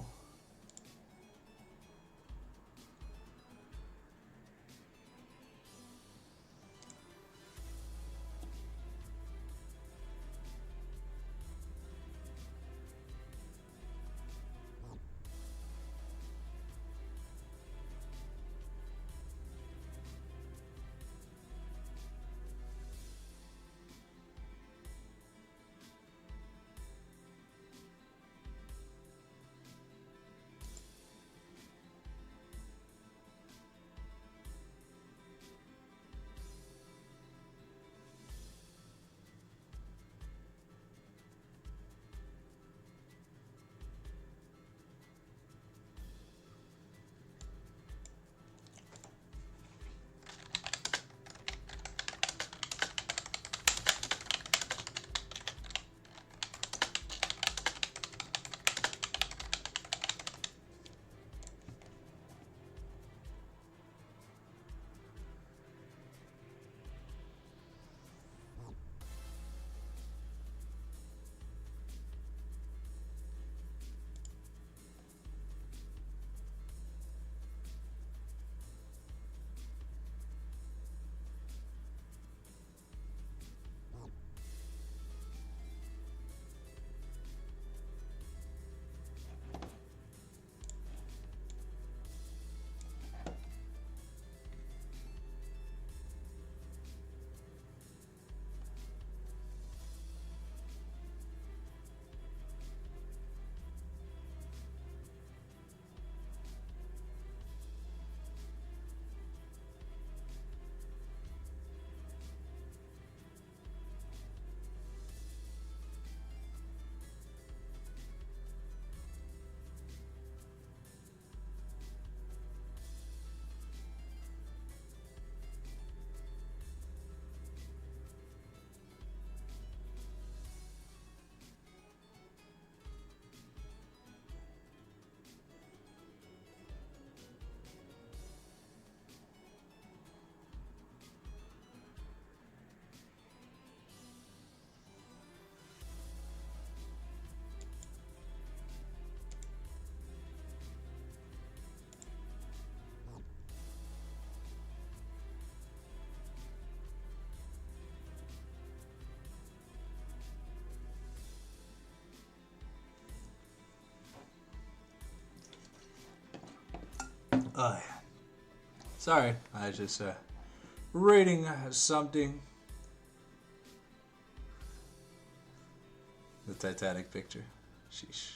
Sorry, I was just reading something. The Titanic picture. Sheesh.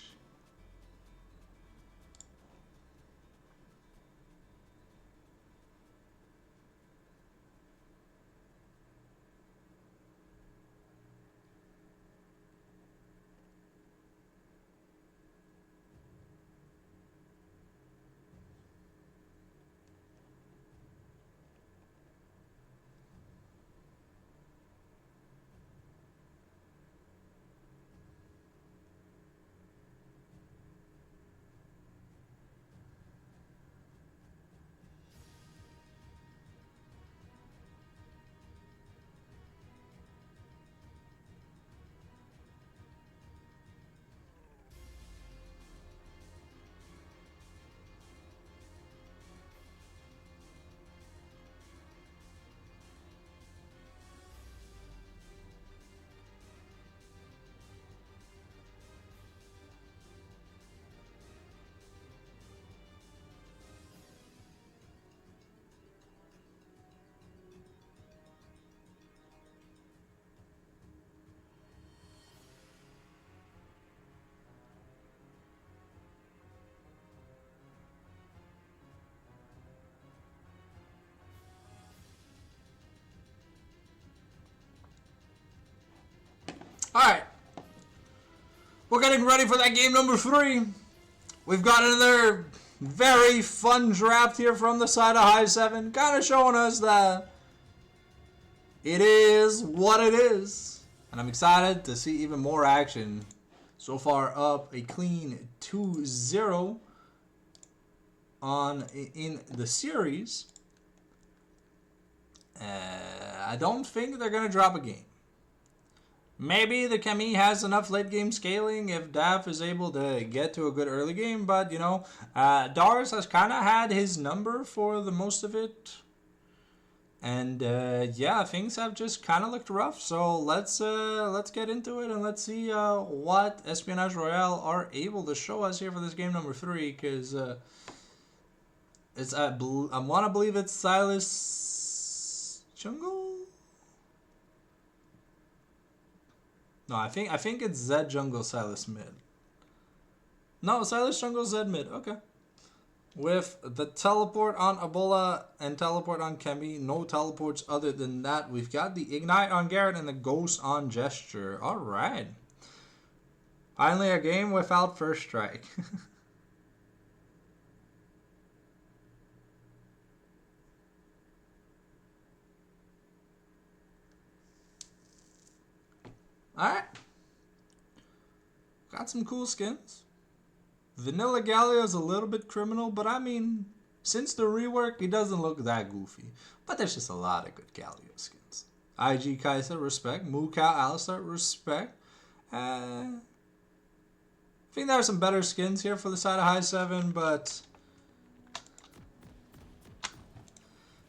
Alright. We're getting ready for that game number 3. We've got another very fun draft here from the side of High 7. Kind of showing us that it is what it is. And I'm excited to see even more action. So far up a clean 2-0 in the series. I don't think they're going to drop a game. Maybe the Camille has enough late game scaling if Daf is able to get to a good early game. But, you know, Dars has kind of had his number for the most of it. And, yeah, things have just kind of looked rough. So let's get into it and let's see what Espionage Royale are able to show us here for this game number 3. Because I want to believe it's Silas Jungle? No, I think it's Zed Jungle, Silas Mid. No, Silas Jungle, Zed Mid. Okay. With the teleport on Ebola and teleport on Kemi. No teleports other than that. We've got the Ignite on Garrett and the Ghost on Gesture. Alright. Finally a game without First Strike. Alright. Got some cool skins. Vanilla Galio is a little bit criminal, but I mean, since the rework, he doesn't look that goofy. But there's just a lot of good Galio skins. IG Kaiser, respect. Moo Cow Alistar, respect. I think there are some better skins here for the side of High 7, but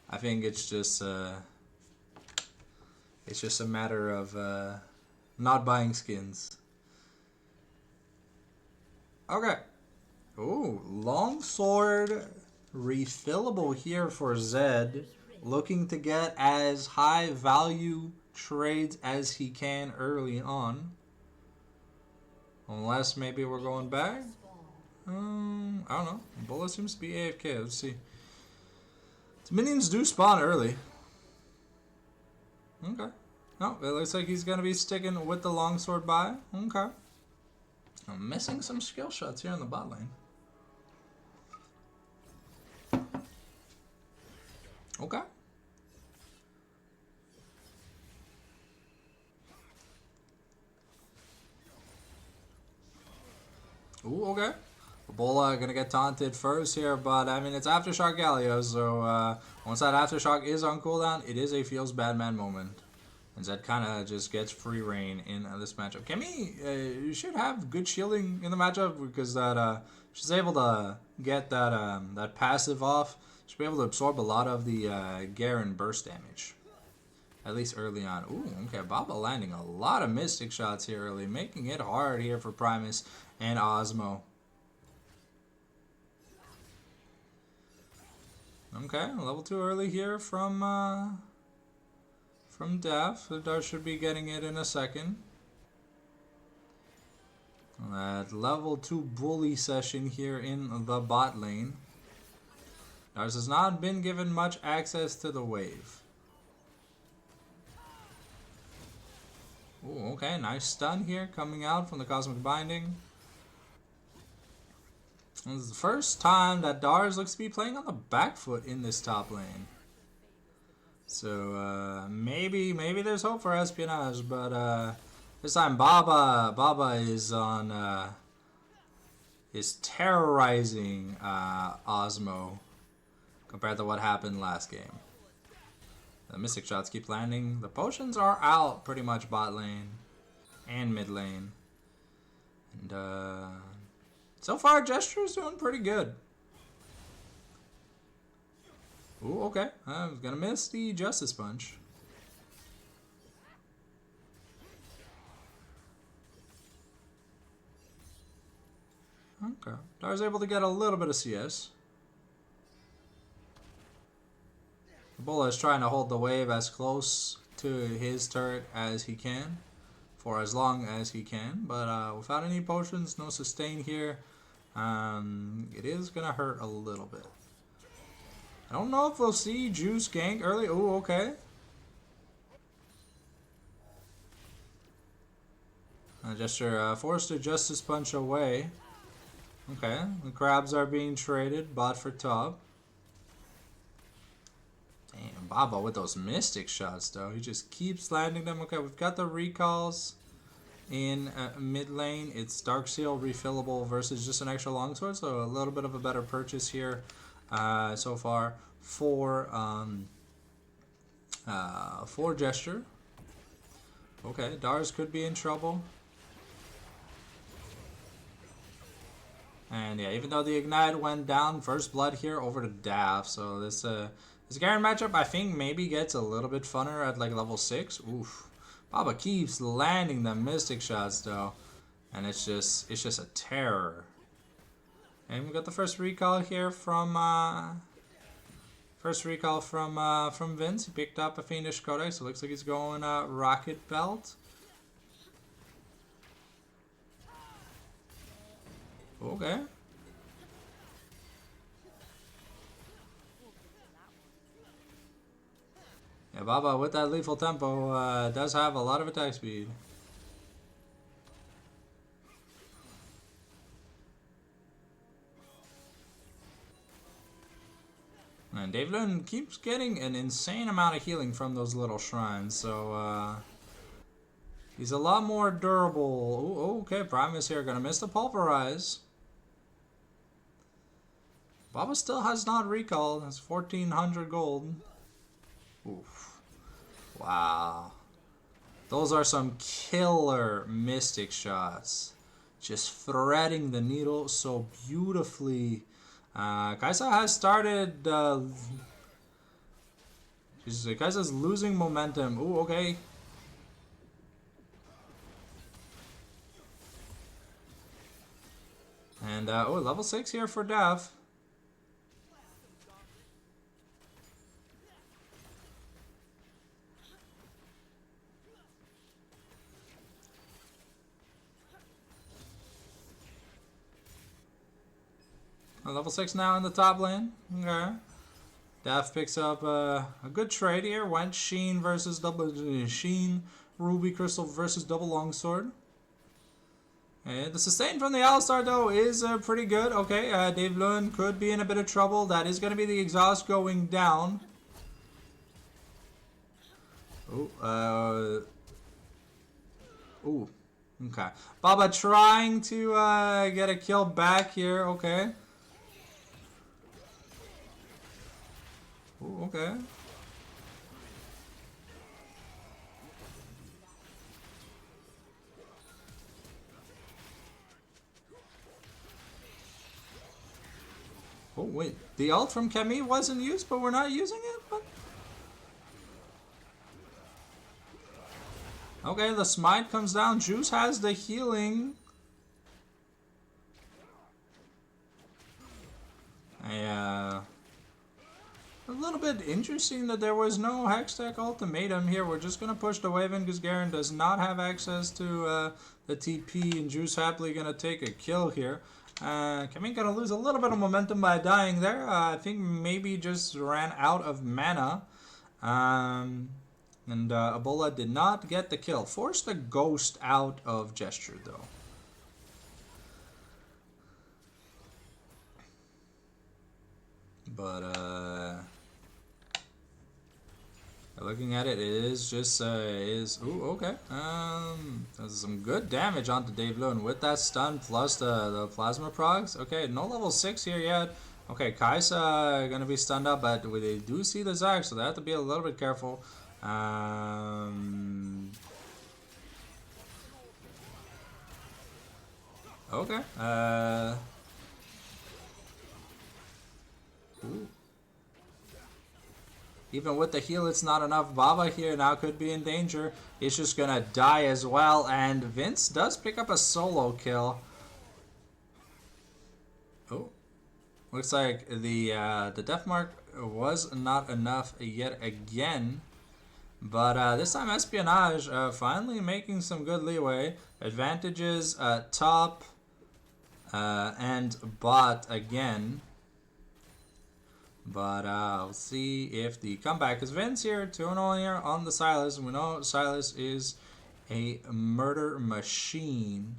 I think it's just a matter of not buying skins. Okay. Ooh, longsword refillable here for Zed. Looking to get as high value trades as he can early on. Unless maybe we're going back. I don't know. Bola seems to be AFK. Let's see. His minions do spawn early. Okay. No, it looks like he's going to be sticking with the longsword buy. Okay. I'm missing some skill shots here in the bot lane. Okay. Ooh, okay. Ebola gonna get taunted first here, but I mean, it's Aftershock Galio, so once that Aftershock is on cooldown, it is a feels bad man moment. And Zed kind of just gets free reign in this matchup. Kemi, you should have good shielding in the matchup because that she's able to get that that passive off. She'll be able to absorb a lot of the Garen burst damage, at least early on. Ooh, okay, Baba landing a lot of Mystic shots here early, making it hard here for Primus and Osmo. Okay, level 2 early here from Daf. The Dart should be getting it in a second. That level 2 bully session here in the bot lane. Dars has not been given much access to the wave. Ooh, okay, nice stun here coming out from the Cosmic Binding. This is the first time that Dars looks to be playing on the back foot in this top lane. So maybe there's hope for Espionage, but this time Baba is terrorizing Osmo compared to what happened last game. The Mystic shots keep landing. The potions are out pretty much bot lane and mid lane, and so far Gesture's doing pretty good. Ooh, okay. I was gonna miss the Justice Punch. Okay. Dar's able to get a little bit of CS. Ebola is trying to hold the wave as close to his turret as he can, for as long as he can, but without any potions, no sustain here, it is gonna hurt a little bit. I don't know if we'll see Juice gank early. Oh, okay. Gesture forced to Justice Punch away. Okay, the crabs are being traded. Bot for top. Damn, Baba with those mystic shots though. He just keeps landing them. Okay, we've got the recalls in mid lane. It's Dark Seal refillable versus just an extra longsword, so a little bit of a better purchase here so far for Gesture. Okay, Dars could be in trouble. And yeah, even though the Ignite went down, first blood here over to Daff. So this Garen matchup, I think, maybe gets a little bit funner at like level 6. Oof. Baba keeps landing the mystic shots though. And it's just a terror. And we got the first recall here from Vince. He picked up a Fiendish Codex. It looks like he's going Rocket Belt. Okay. Yeah, Baba with that lethal tempo does have a lot of attack speed. And Dave Lund keeps getting an insane amount of healing from those little shrines, so he's a lot more durable. Ooh, okay, Primus here, gonna miss the Pulverize. Baba still has not recalled. That's 1,400 gold. Oof. Wow. Those are some killer mystic shots. Just threading the needle so beautifully. Kaisa has started... Kaisa's losing momentum. Ooh, okay. And, oh, level 6 here for Dev. Level 6 now in the top lane. Okay. Daff picks up a good trade here. Went Sheen versus double Sheen, Ruby Crystal versus double longsword. And the sustain from the Alistar though is pretty good. Okay, Dave Lund could be in a bit of trouble. That is going to be the exhaust going down. Ooh, ooh, okay. Baba trying to get a kill back here. Okay. Ooh, okay. Oh wait, the ult from Camille wasn't used, but we're not using it? But... Okay, the smite comes down. Juice has the healing. A little bit interesting that there was no Hextech ultimatum here. We're just going to push the wave in because Garen does not have access to the TP, and Juice happily going to take a kill here. Camille going to lose a little bit of momentum by dying there. I think maybe just ran out of mana. And Ebola did not get the kill. Forced the ghost out of Gesture though. But looking at it, it is just ooh, okay. There's some good damage onto Dave Lund with that stun plus the plasma procs. Okay, no level 6 here yet. Okay, Kaisa gonna be stunned up, but they do see the Zag, so they have to be a little bit careful. Okay. Ooh. Even with the heal, it's not enough. Baba here now could be in danger. He's just gonna die as well. And Vince does pick up a solo kill. Oh. Looks like the death mark was not enough yet again. But this time Espionage finally making some good leeway. Advantages top and bot again. But we'll see if the comeback is Vince here, 2-0 here on the Silas. We know Silas is a murder machine.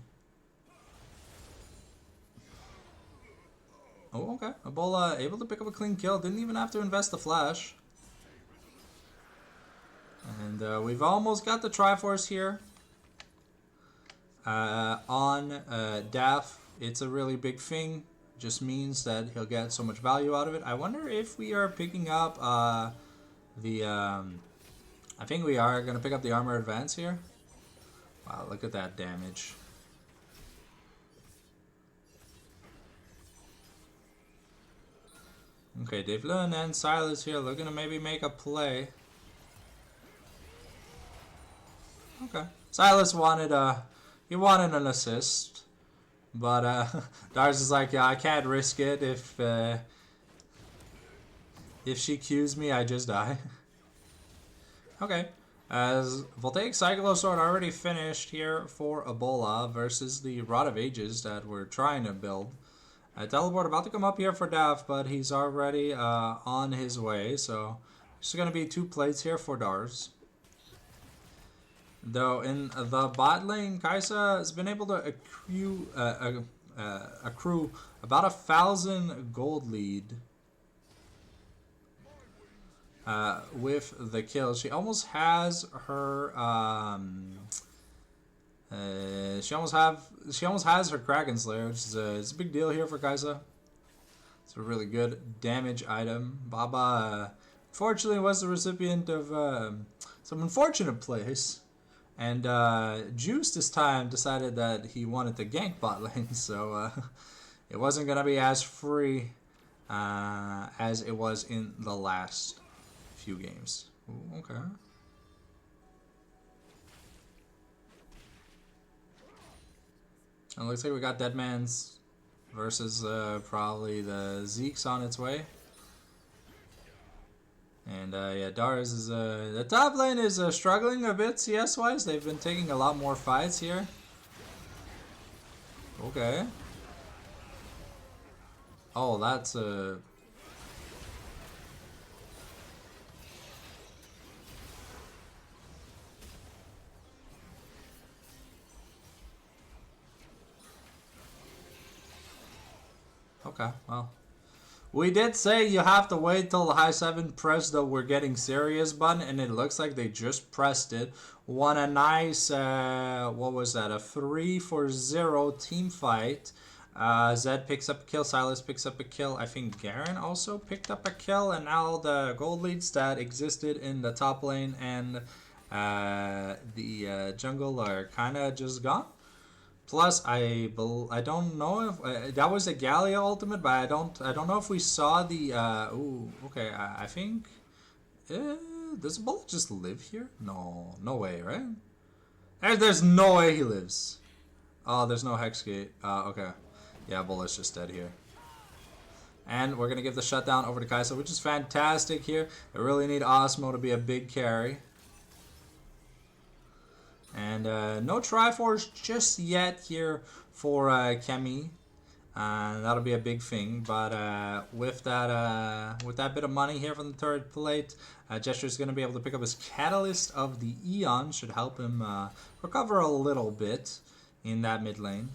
Oh, okay. Ebola able to pick up a clean kill. Didn't even have to invest the flash. And we've almost got the Triforce here. On Daff, it's a really big thing. Just means that he'll get so much value out of it. I wonder if we are picking up the... I think we are going to pick up the armor advance here. Wow, look at that damage. Okay, Devlin and Silas here looking to maybe make a play. Okay. Silas wanted he wanted an assist. But Dars is like, yeah, I can't risk it if she Qs me, I just die. Okay. As Voltaic Cyclosword already finished here for Ebola versus the Rod of Ages that we're trying to build. Teleport about to come up here for Dav, but he's already on his way, so it's going to be 2 plates here for Dars. Though in the bot lane, Kaisa has been able to accrue about 1,000 gold lead with the kills. She almost has her she almost has her Kraken Slayer, which is it's a big deal here for Kaisa. It's a really good damage item. Baba fortunately was the recipient of some unfortunate plays. And Juice this time decided that he wanted to gank bot lane, so it wasn't going to be as free as it was in the last few games. Ooh, okay. It looks like we got Deadman's versus probably the Zeke's on its way. And yeah, Dars is the top lane is struggling a bit CS wise. They've been taking a lot more fights here. Okay. Oh, that's okay, well. We did say you have to wait till the high 7 press the "we're getting serious" button, and it looks like they just pressed it. Won a nice, what was that, a 3-0 team fight. Zed picks up a kill, Silas picks up a kill. I think Garen also picked up a kill, and now the gold leads that existed in the top lane and the jungle are kind of just gone. Plus, I don't know if that was a Gallia ultimate, but I don't know if we saw the. Ooh, okay. I think. Does Bullet just live here? No, no way, right? There's no way he lives. Oh, there's no Hex Gate. Okay. Yeah, Bullet's just dead here. And we're gonna give the shutdown over to Kaisa, which is fantastic here. I really need Osmo to be a big carry. And no Triforce just yet here for Kemi. That'll be a big thing. But with that bit of money here from the third plate, Jester's going to be able to pick up his Catalyst of the Eon. Should help him recover a little bit in that mid lane.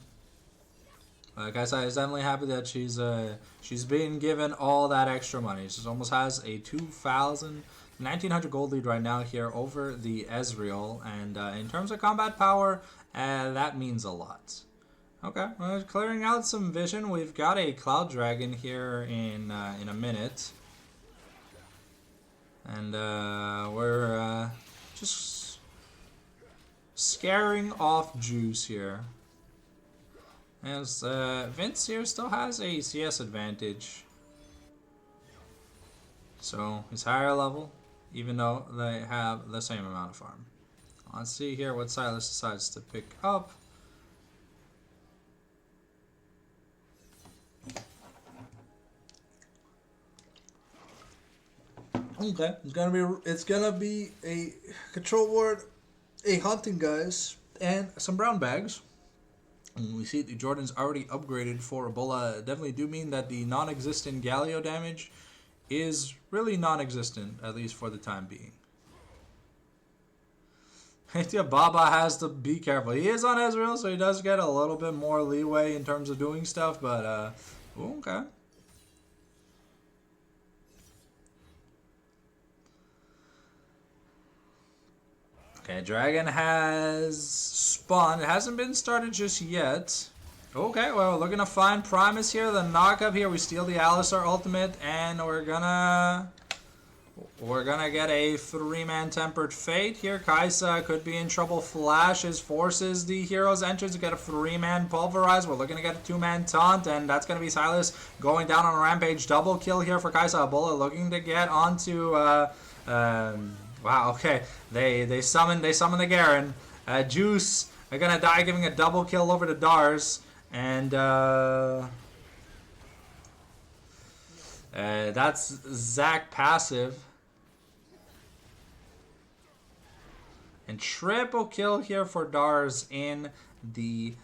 Kaisa is definitely happy that she's being given all that extra money. She almost has a 1,900 gold lead right now here over the Ezreal, and in terms of combat power, that means a lot. Okay, well, clearing out some vision. We've got a Cloud Dragon here in a minute, and we're just scaring off Juice here. As Vince here still has a CS advantage, so he's higher level, even though they have the same amount of farm. Let's see here what Silas decides to pick up. Okay, it's gonna be a control ward, a hunting guys, and some brown bags. And we see the Jordan's already upgraded for Ebola. Definitely do mean that the non-existent Galio damage is really non-existent, at least for the time being. Yeah, Baba has to be careful. He is on Ezreal, so he does get a little bit more leeway in terms of doing stuff, but, okay. Okay, Dragon has spawned. It hasn't been started just yet. Okay, well, looking to find Primus here. The knock-up here. We steal the Alistar ultimate, and we're gonna get a 3-man Tempered Fate here. Kaisa could be in trouble. Flashes, forces the hero's entrance to get a 3-man Pulverize. We're looking to get a 2-man Taunt, and that's going to be Silas going down on a Rampage. Double kill here for Kaisa. Ebola looking to get onto... wow, okay. They summon the Garen. Juice are going to die, giving a double kill over to Dars. And... that's Zac passive. And triple kill here for Dars in the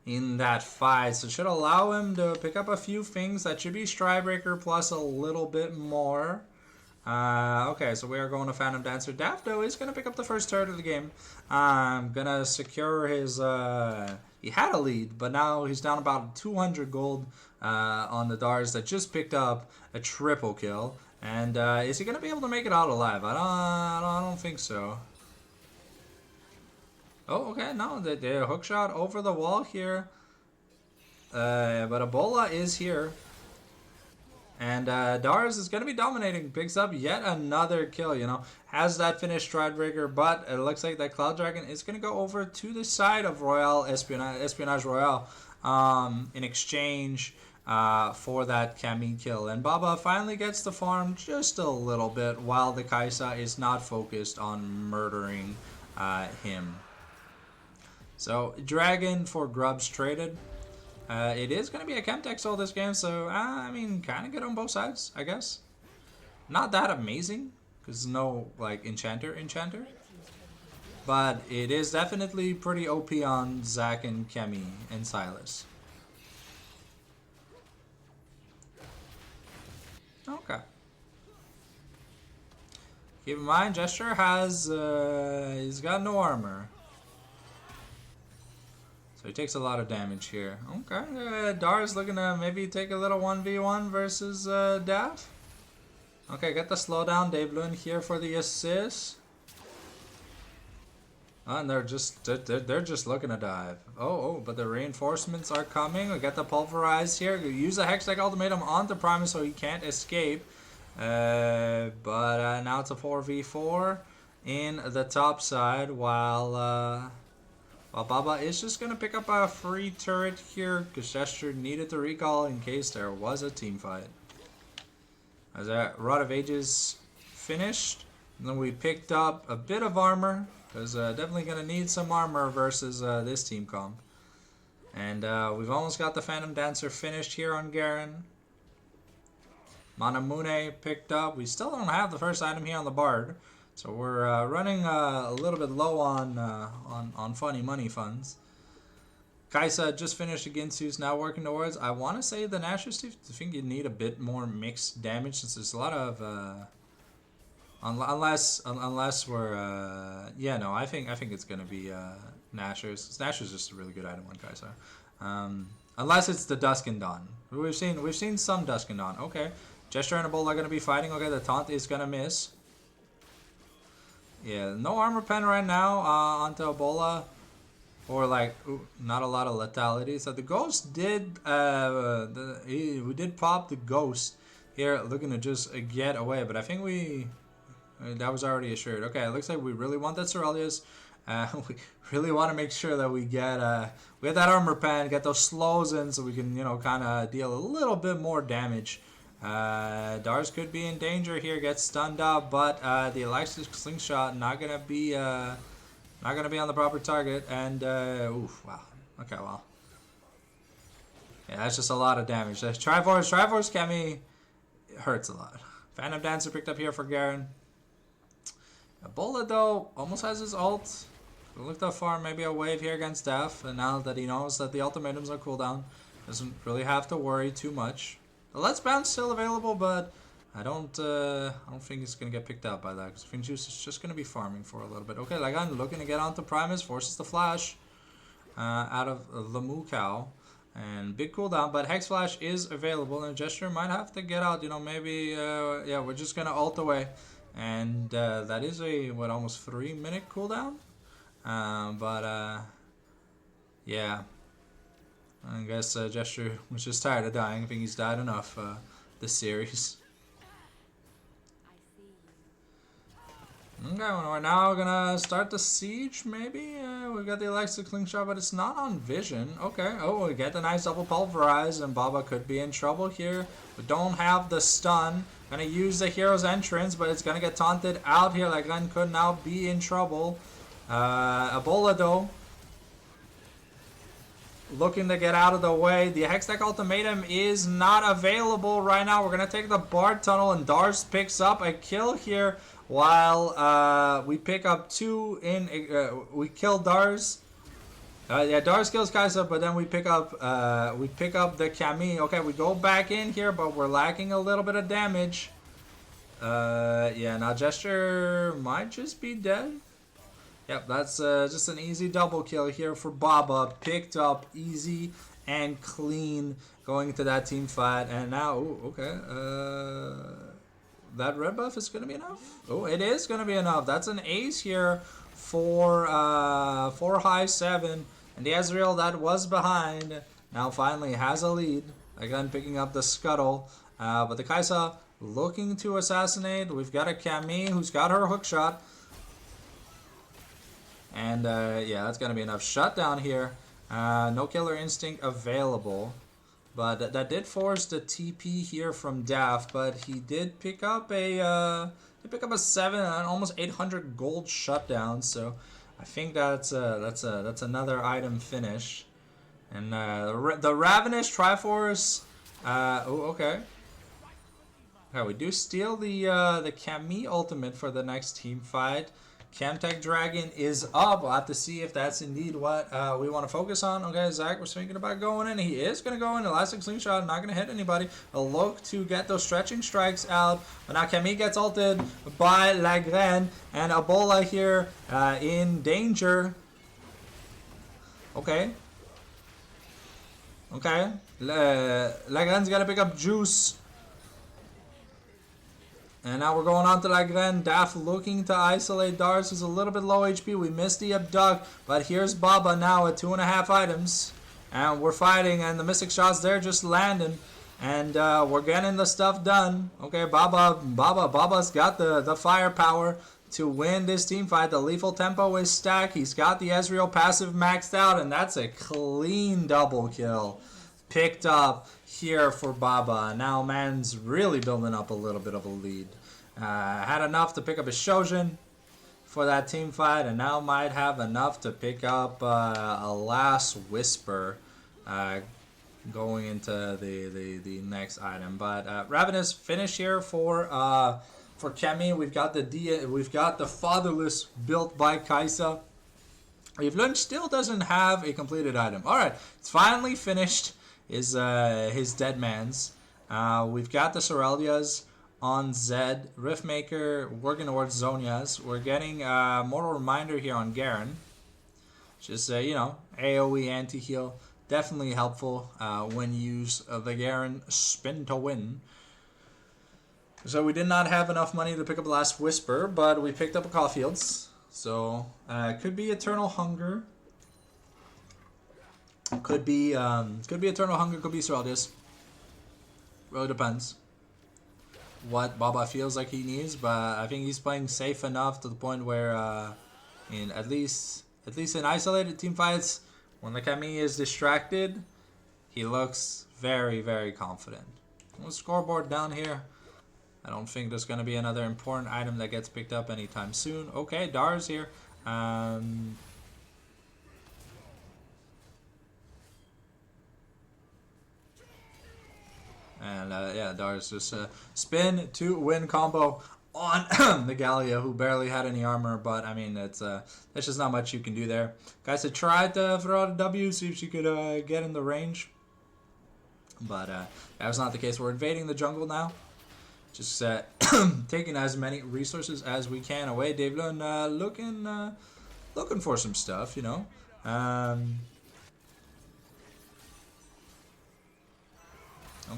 in that fight. So it should allow him to pick up a few things. That should be Stridebreaker plus a little bit more. Okay, so we are going to Phantom Dancer. Dafto is going to pick up the first turret of the game. Going to secure his... he had a lead, but now he's down about 200 gold on the Dars that just picked up a triple kill. And is he going to be able to make it out alive? I don't think so. Oh, okay, no, the hookshot over the wall here. But Ebola is here. And Dars is going to be dominating. Picks up yet another kill, you know. Has that finished Stridebreaker, but it looks like that Cloud Dragon is going to go over to the side of Royale Espionage Royale in exchange for that Camille kill. And Baba finally gets the farm just a little bit while the Kaisa is not focused on murdering him. So, Dragon for Grubs traded. It is going to be a Chemtech soul this game, so, I mean, kind of good on both sides, I guess. Not that amazing, because no, like, Enchanter. But it is definitely pretty OP on Zac and Kemi and Silas. Okay. Keep in mind, Gesture has, he's got no armor. So he takes a lot of damage here. Okay, Dar's looking to maybe take a little 1v1 versus Daf. Okay, get the slowdown. Dave Lund here for the assist. Oh, and they're just looking to dive. Oh, but the reinforcements are coming. We get the pulverize here. We use the Hextech ultimatum onto Primus so he can't escape. But now it's a 4v4 in the top side while Baba is just going to pick up a free turret here because Gesture needed to recall in case there was a team fight. As that Rod of Ages finished, and then we picked up a bit of armor because definitely going to need some armor versus this team comp. And we've almost got the Phantom Dancer finished here on Garen. Manamune picked up. We still don't have the first item here on the Bard. So we're running a little bit low on funny money funds. Kaisa just finished against Zeus, now working towards. I want to say the Nashers. I think you need a bit more mixed damage since there's a lot of unless we're yeah, no, I think it's gonna be Nashers. Nashers is just a really good item on Kaisa. Unless it's the Dusk and Dawn. We've seen some Dusk and Dawn. Okay, Gesture and Ebola are gonna be fighting. Okay, the taunt is gonna miss. Yeah, no armor pen right now onto Ebola. Or like, ooh, not a lot of lethality. So the ghost did, we did pop the ghost here, looking to just get away. But I think that was already assured. Okay, it looks like we really want that Cerelius. We really want to make sure that we get that armor pen, get those slows in, so we can, you know, kind of deal a little bit more damage. Dars could be in danger here, get stunned up, but the Electric Slingshot not gonna be on the proper target. And oof, wow. Okay, well, yeah, that's just a lot of damage. Triforce Kemi hurts a lot. Phantom Dancer picked up here for Garen. Ebola though almost has his ult. Look that far, maybe a wave here against Def, and now that he knows that the ultimatums are cooldown, doesn't really have to worry too much. The Let's Bounce still available, but I don't think he's gonna get picked out by that because Finjuice is just gonna be farming for a little bit. Okay, Lagan looking to get onto Primus, forces the flash out of the Moo Cow. And big cooldown, but Hex Flash is available, and Gesture might have to get out. You know, maybe yeah, we're just gonna ult away, and that is a almost 3-minute cooldown. Yeah, I guess Gesture was just tired of dying. I think he's died enough this series. Okay, well, we're now gonna start the siege, maybe? We got the Alexa Slingshot, but it's not on vision. Okay, oh, we get the nice double pulverize, and Baba could be in trouble here. We don't have the stun. Gonna use the hero's entrance, but it's gonna get taunted out here. Like, Ren could now be in trouble. Ebola, though, looking to get out of the way. The Hextech Ultimatum is not available right now. We're gonna take the Bard Tunnel, and Dars picks up a kill here. While we pick up 2 in, we kill Dars. Yeah, Dars kills Kaisa, but then we pick up the Camille. Okay, we go back in here, but we're lacking a little bit of damage. Yeah, now Gesture might just be dead. Yep, that's just an easy double kill here for Baba. Picked up easy and clean going into that team fight, and now, ooh, okay, that red buff is going to be enough? Oh, it is going to be enough. That's an ace here for high 7. And the Ezreal that was behind now finally has a lead. Again, picking up the Scuttle. But the Kaisa looking to assassinate. We've got a Camille who's got her hook shot. And yeah, that's going to be enough shutdown here. No Killer Instinct available. But that did force the TP here from Daft, but he did pick up a 7 and almost 800 gold shutdown. So I think that's another item finish. And the Ravenous Triforce. Oh, okay. Okay, we do steal the Camille ultimate for the next team fight. Camtech Dragon is up. We'll have to see if that's indeed what we want to focus on. Okay, Zach was thinking about going in. He is going to go in. Elastic Slingshot, not going to hit anybody. A look to get those stretching strikes out. But now Camille gets ulted by Lagren. And Ebola here in danger. Okay. Okay. Lagren's got to pick up Juice. And now we're going on to Lagren. Daft looking to isolate Dars, who's a little bit low HP. We missed the abduct, but here's Baba now at 2.5 items. And we're fighting, and the Mystic Shots there just landing. And we're getting the stuff done. Okay, Baba's got the firepower to win this team fight. The lethal tempo is stacked. He's got the Ezreal passive maxed out, and that's a clean double kill picked up here for Baba. Now man's really building up a little bit of a lead. Had enough to pick up a Shojin for that team fight, and now might have enough to pick up a last Whisper going into the next item. But Ravenous finish here for Kemi. We've got the Fatherless built by Kaisa. Evelyn still doesn't have a completed item. All right, it's finally finished. His Dead Man's. We've got the Sorelias on Zed. Riftmaker working towards Zonia's. We're getting Mortal Reminder here on Garen. Just, you know, AoE anti-heal. Definitely helpful when you use the Garen spin to win. So we did not have enough money to pick up the last Whisper, but we picked up a Caulfield's. So, could be Eternal Hunger. Could be Eternal Hunger, could be Sorelias. Really depends what Baba feels like he needs, but I think he's playing safe enough to the point where in at least in isolated team fights, when the Camille is distracted, he looks very, very confident. On the scoreboard down here, I don't think there's going to be another important item that gets picked up anytime soon. Okay, Dar's here. And yeah, Dar's just spin to win combo on the Gallia, who barely had any armor. But I mean, there's just not much you can do there. Guys, had tried to throw out a W, see if she could get in the range. But that was not the case. We're invading the jungle now. Just taking as many resources as we can away. Devlin looking for some stuff, you know.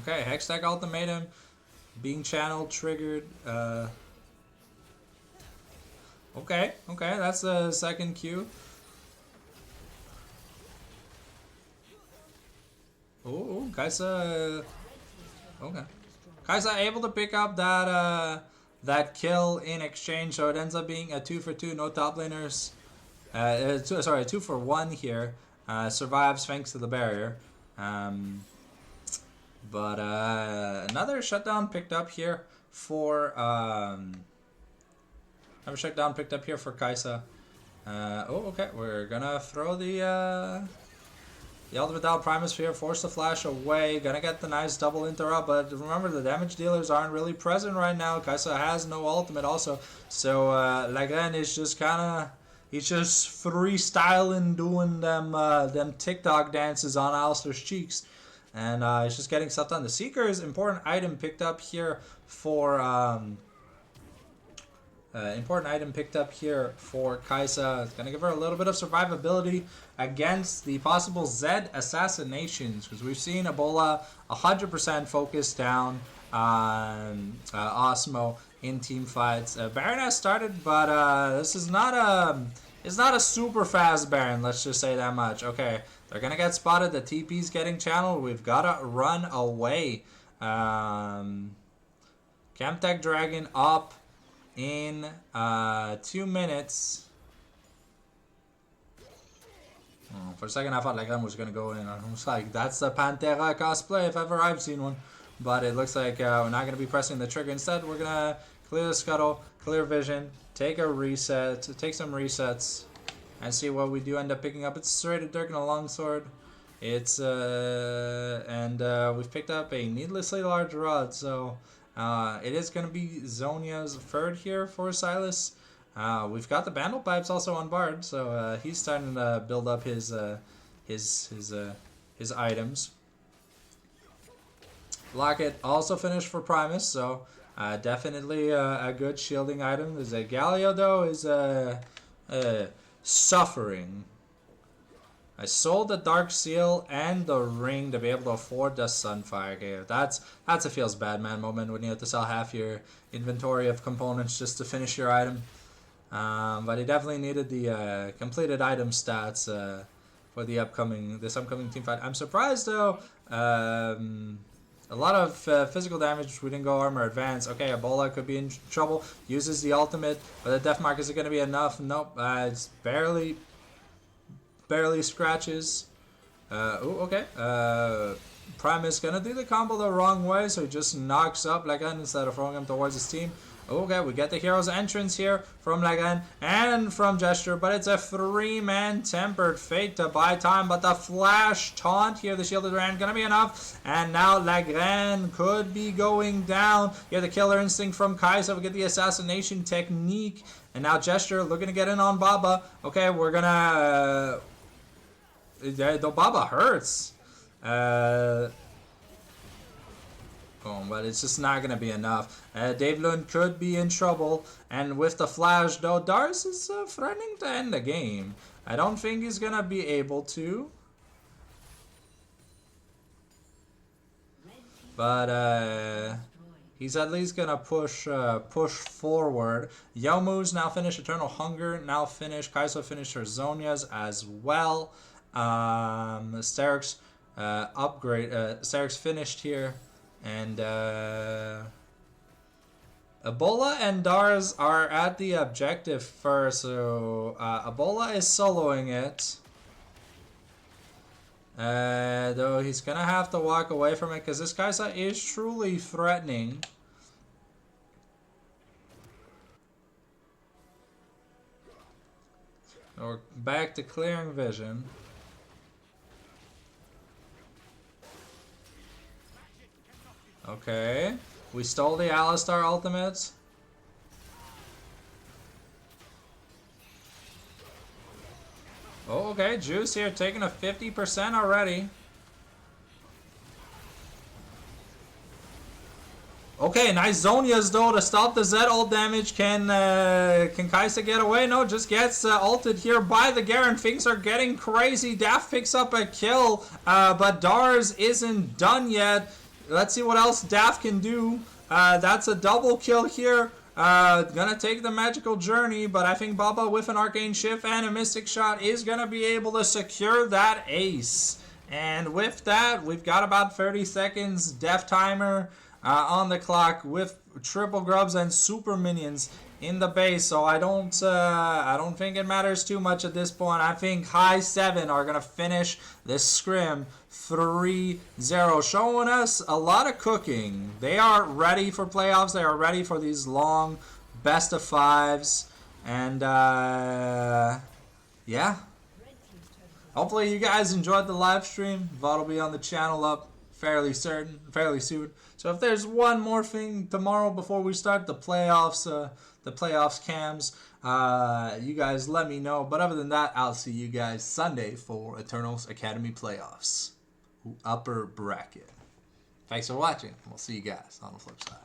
Okay, Hextech Ultimatum being channeled, triggered. Okay, that's the second Q. Oh, Kaisa. Okay. Kaisa able to pick up that kill in exchange, so it ends up being a 2 for 2, no top laners. A 2 for 1 here. Survives thanks to the barrier. But another shutdown picked up here for Kaisa. Okay, we're gonna throw the ultimate down Primus here, force the flash away, gonna get the nice double interrupt, but remember the damage dealers aren't really present right now. Kaisa has no ultimate also, so Lagren is just kinda, he's just freestyling, doing them TikTok dances on Alistair's cheeks. And he's just getting stuff done. The Seeker's important item picked up here for Kaisa. It's gonna give her a little bit of survivability against the possible Zed assassinations, because we've seen Ebola 100% focus down on Osmo in team fights. Baron has started, but this is not a super fast Baron. Let's just say that much. Okay. They're going to get spotted. The TP's getting channeled. We've got to run away. Chemtech Dragon up in 2 minutes. Oh, for a second, I thought Lagran was going to go in. I was like, that's the Pantera cosplay if ever I've seen one. But it looks like we're not going to be pressing the trigger. Instead, we're going to clear the scuttle, clear vision, take a reset, take some resets. And see what we do end up picking up. It's Serrated Dirk and a longsword. It's we've picked up a needlessly large rod, so it is going to be Zonia's third here for Silas. We've got the Bandle Pipes also on Bard, so he's starting to build up his items. Locket also finished for Primus, so definitely a good shielding item. There's a Galio though is suffering. I sold the Dark Seal and the ring to be able to afford the Sunfire gear. That's a feels bad man moment when you have to sell half your inventory of components just to finish your item. But he definitely needed the completed item stats for this upcoming team fight. I'm surprised though. A lot of physical damage. We didn't go armor advance. Okay, Ebola could be in trouble. Uses the ultimate, but the death mark, is it going to be enough? Nope. It's barely scratches. Okay. Primus going to do the combo the wrong way, so he just knocks up Lagan instead of throwing him towards his team. Okay, we get the hero's entrance here from Lagan and from Gesture, but it's a 3-man Tempered Fate to buy time, but the flash taunt here, the Shielded Rand, gonna be enough, and now Lagran could be going down. You have the Killer Instinct from Kaisa, we get the Assassination Technique, and now Gesture looking to get in on Baba. Okay, we're gonna... though Baba hurts. But it's just not going to be enough. Dave Lund could be in trouble. And with the flash, though, Dars is threatening to end the game. I don't think he's going to be able to. But he's at least going to push forward. Yomu's now finished Eternal Hunger. Now finished. Kaiso finished her Zonias as well. Sterix upgrade. Sterix finished here. And Ebola and Dars are at the objective first, so Ebola is soloing it. Though he's gonna have to walk away from it because this Kaisa is truly threatening. We're back to clearing vision. Okay, we stole the Alistar ultimates. Oh, okay, Juice here taking a 50% already. Okay, nice Zonias though to stop the Z ult damage. Can Kai'Sa get away? No, just gets ulted here by the Garen. Things are getting crazy. Daft picks up a kill, but Dars isn't done yet. Let's see what else Daft can do. That's a double kill here. Gonna take the magical journey, but I think Baba with an arcane shift and a mystic shot is gonna be able to secure that ace. And with that, we've got about 30 seconds death timer on the clock with triple grubs and super minions in the base. So I don't think it matters too much at this point. I think high 7 are gonna finish this scrim 3-0, showing us a lot of cooking. They are ready for playoffs. They are ready for these long best of 5s, and yeah. Hopefully you guys enjoyed the live stream. VOD will be on the channel up fairly soon. So if there's one more thing tomorrow before we start the playoffs cams, you guys let me know. But other than that, I'll see you guys Sunday for Eternals Academy playoffs, upper bracket. Thanks for watching. We'll see you guys on the flip side.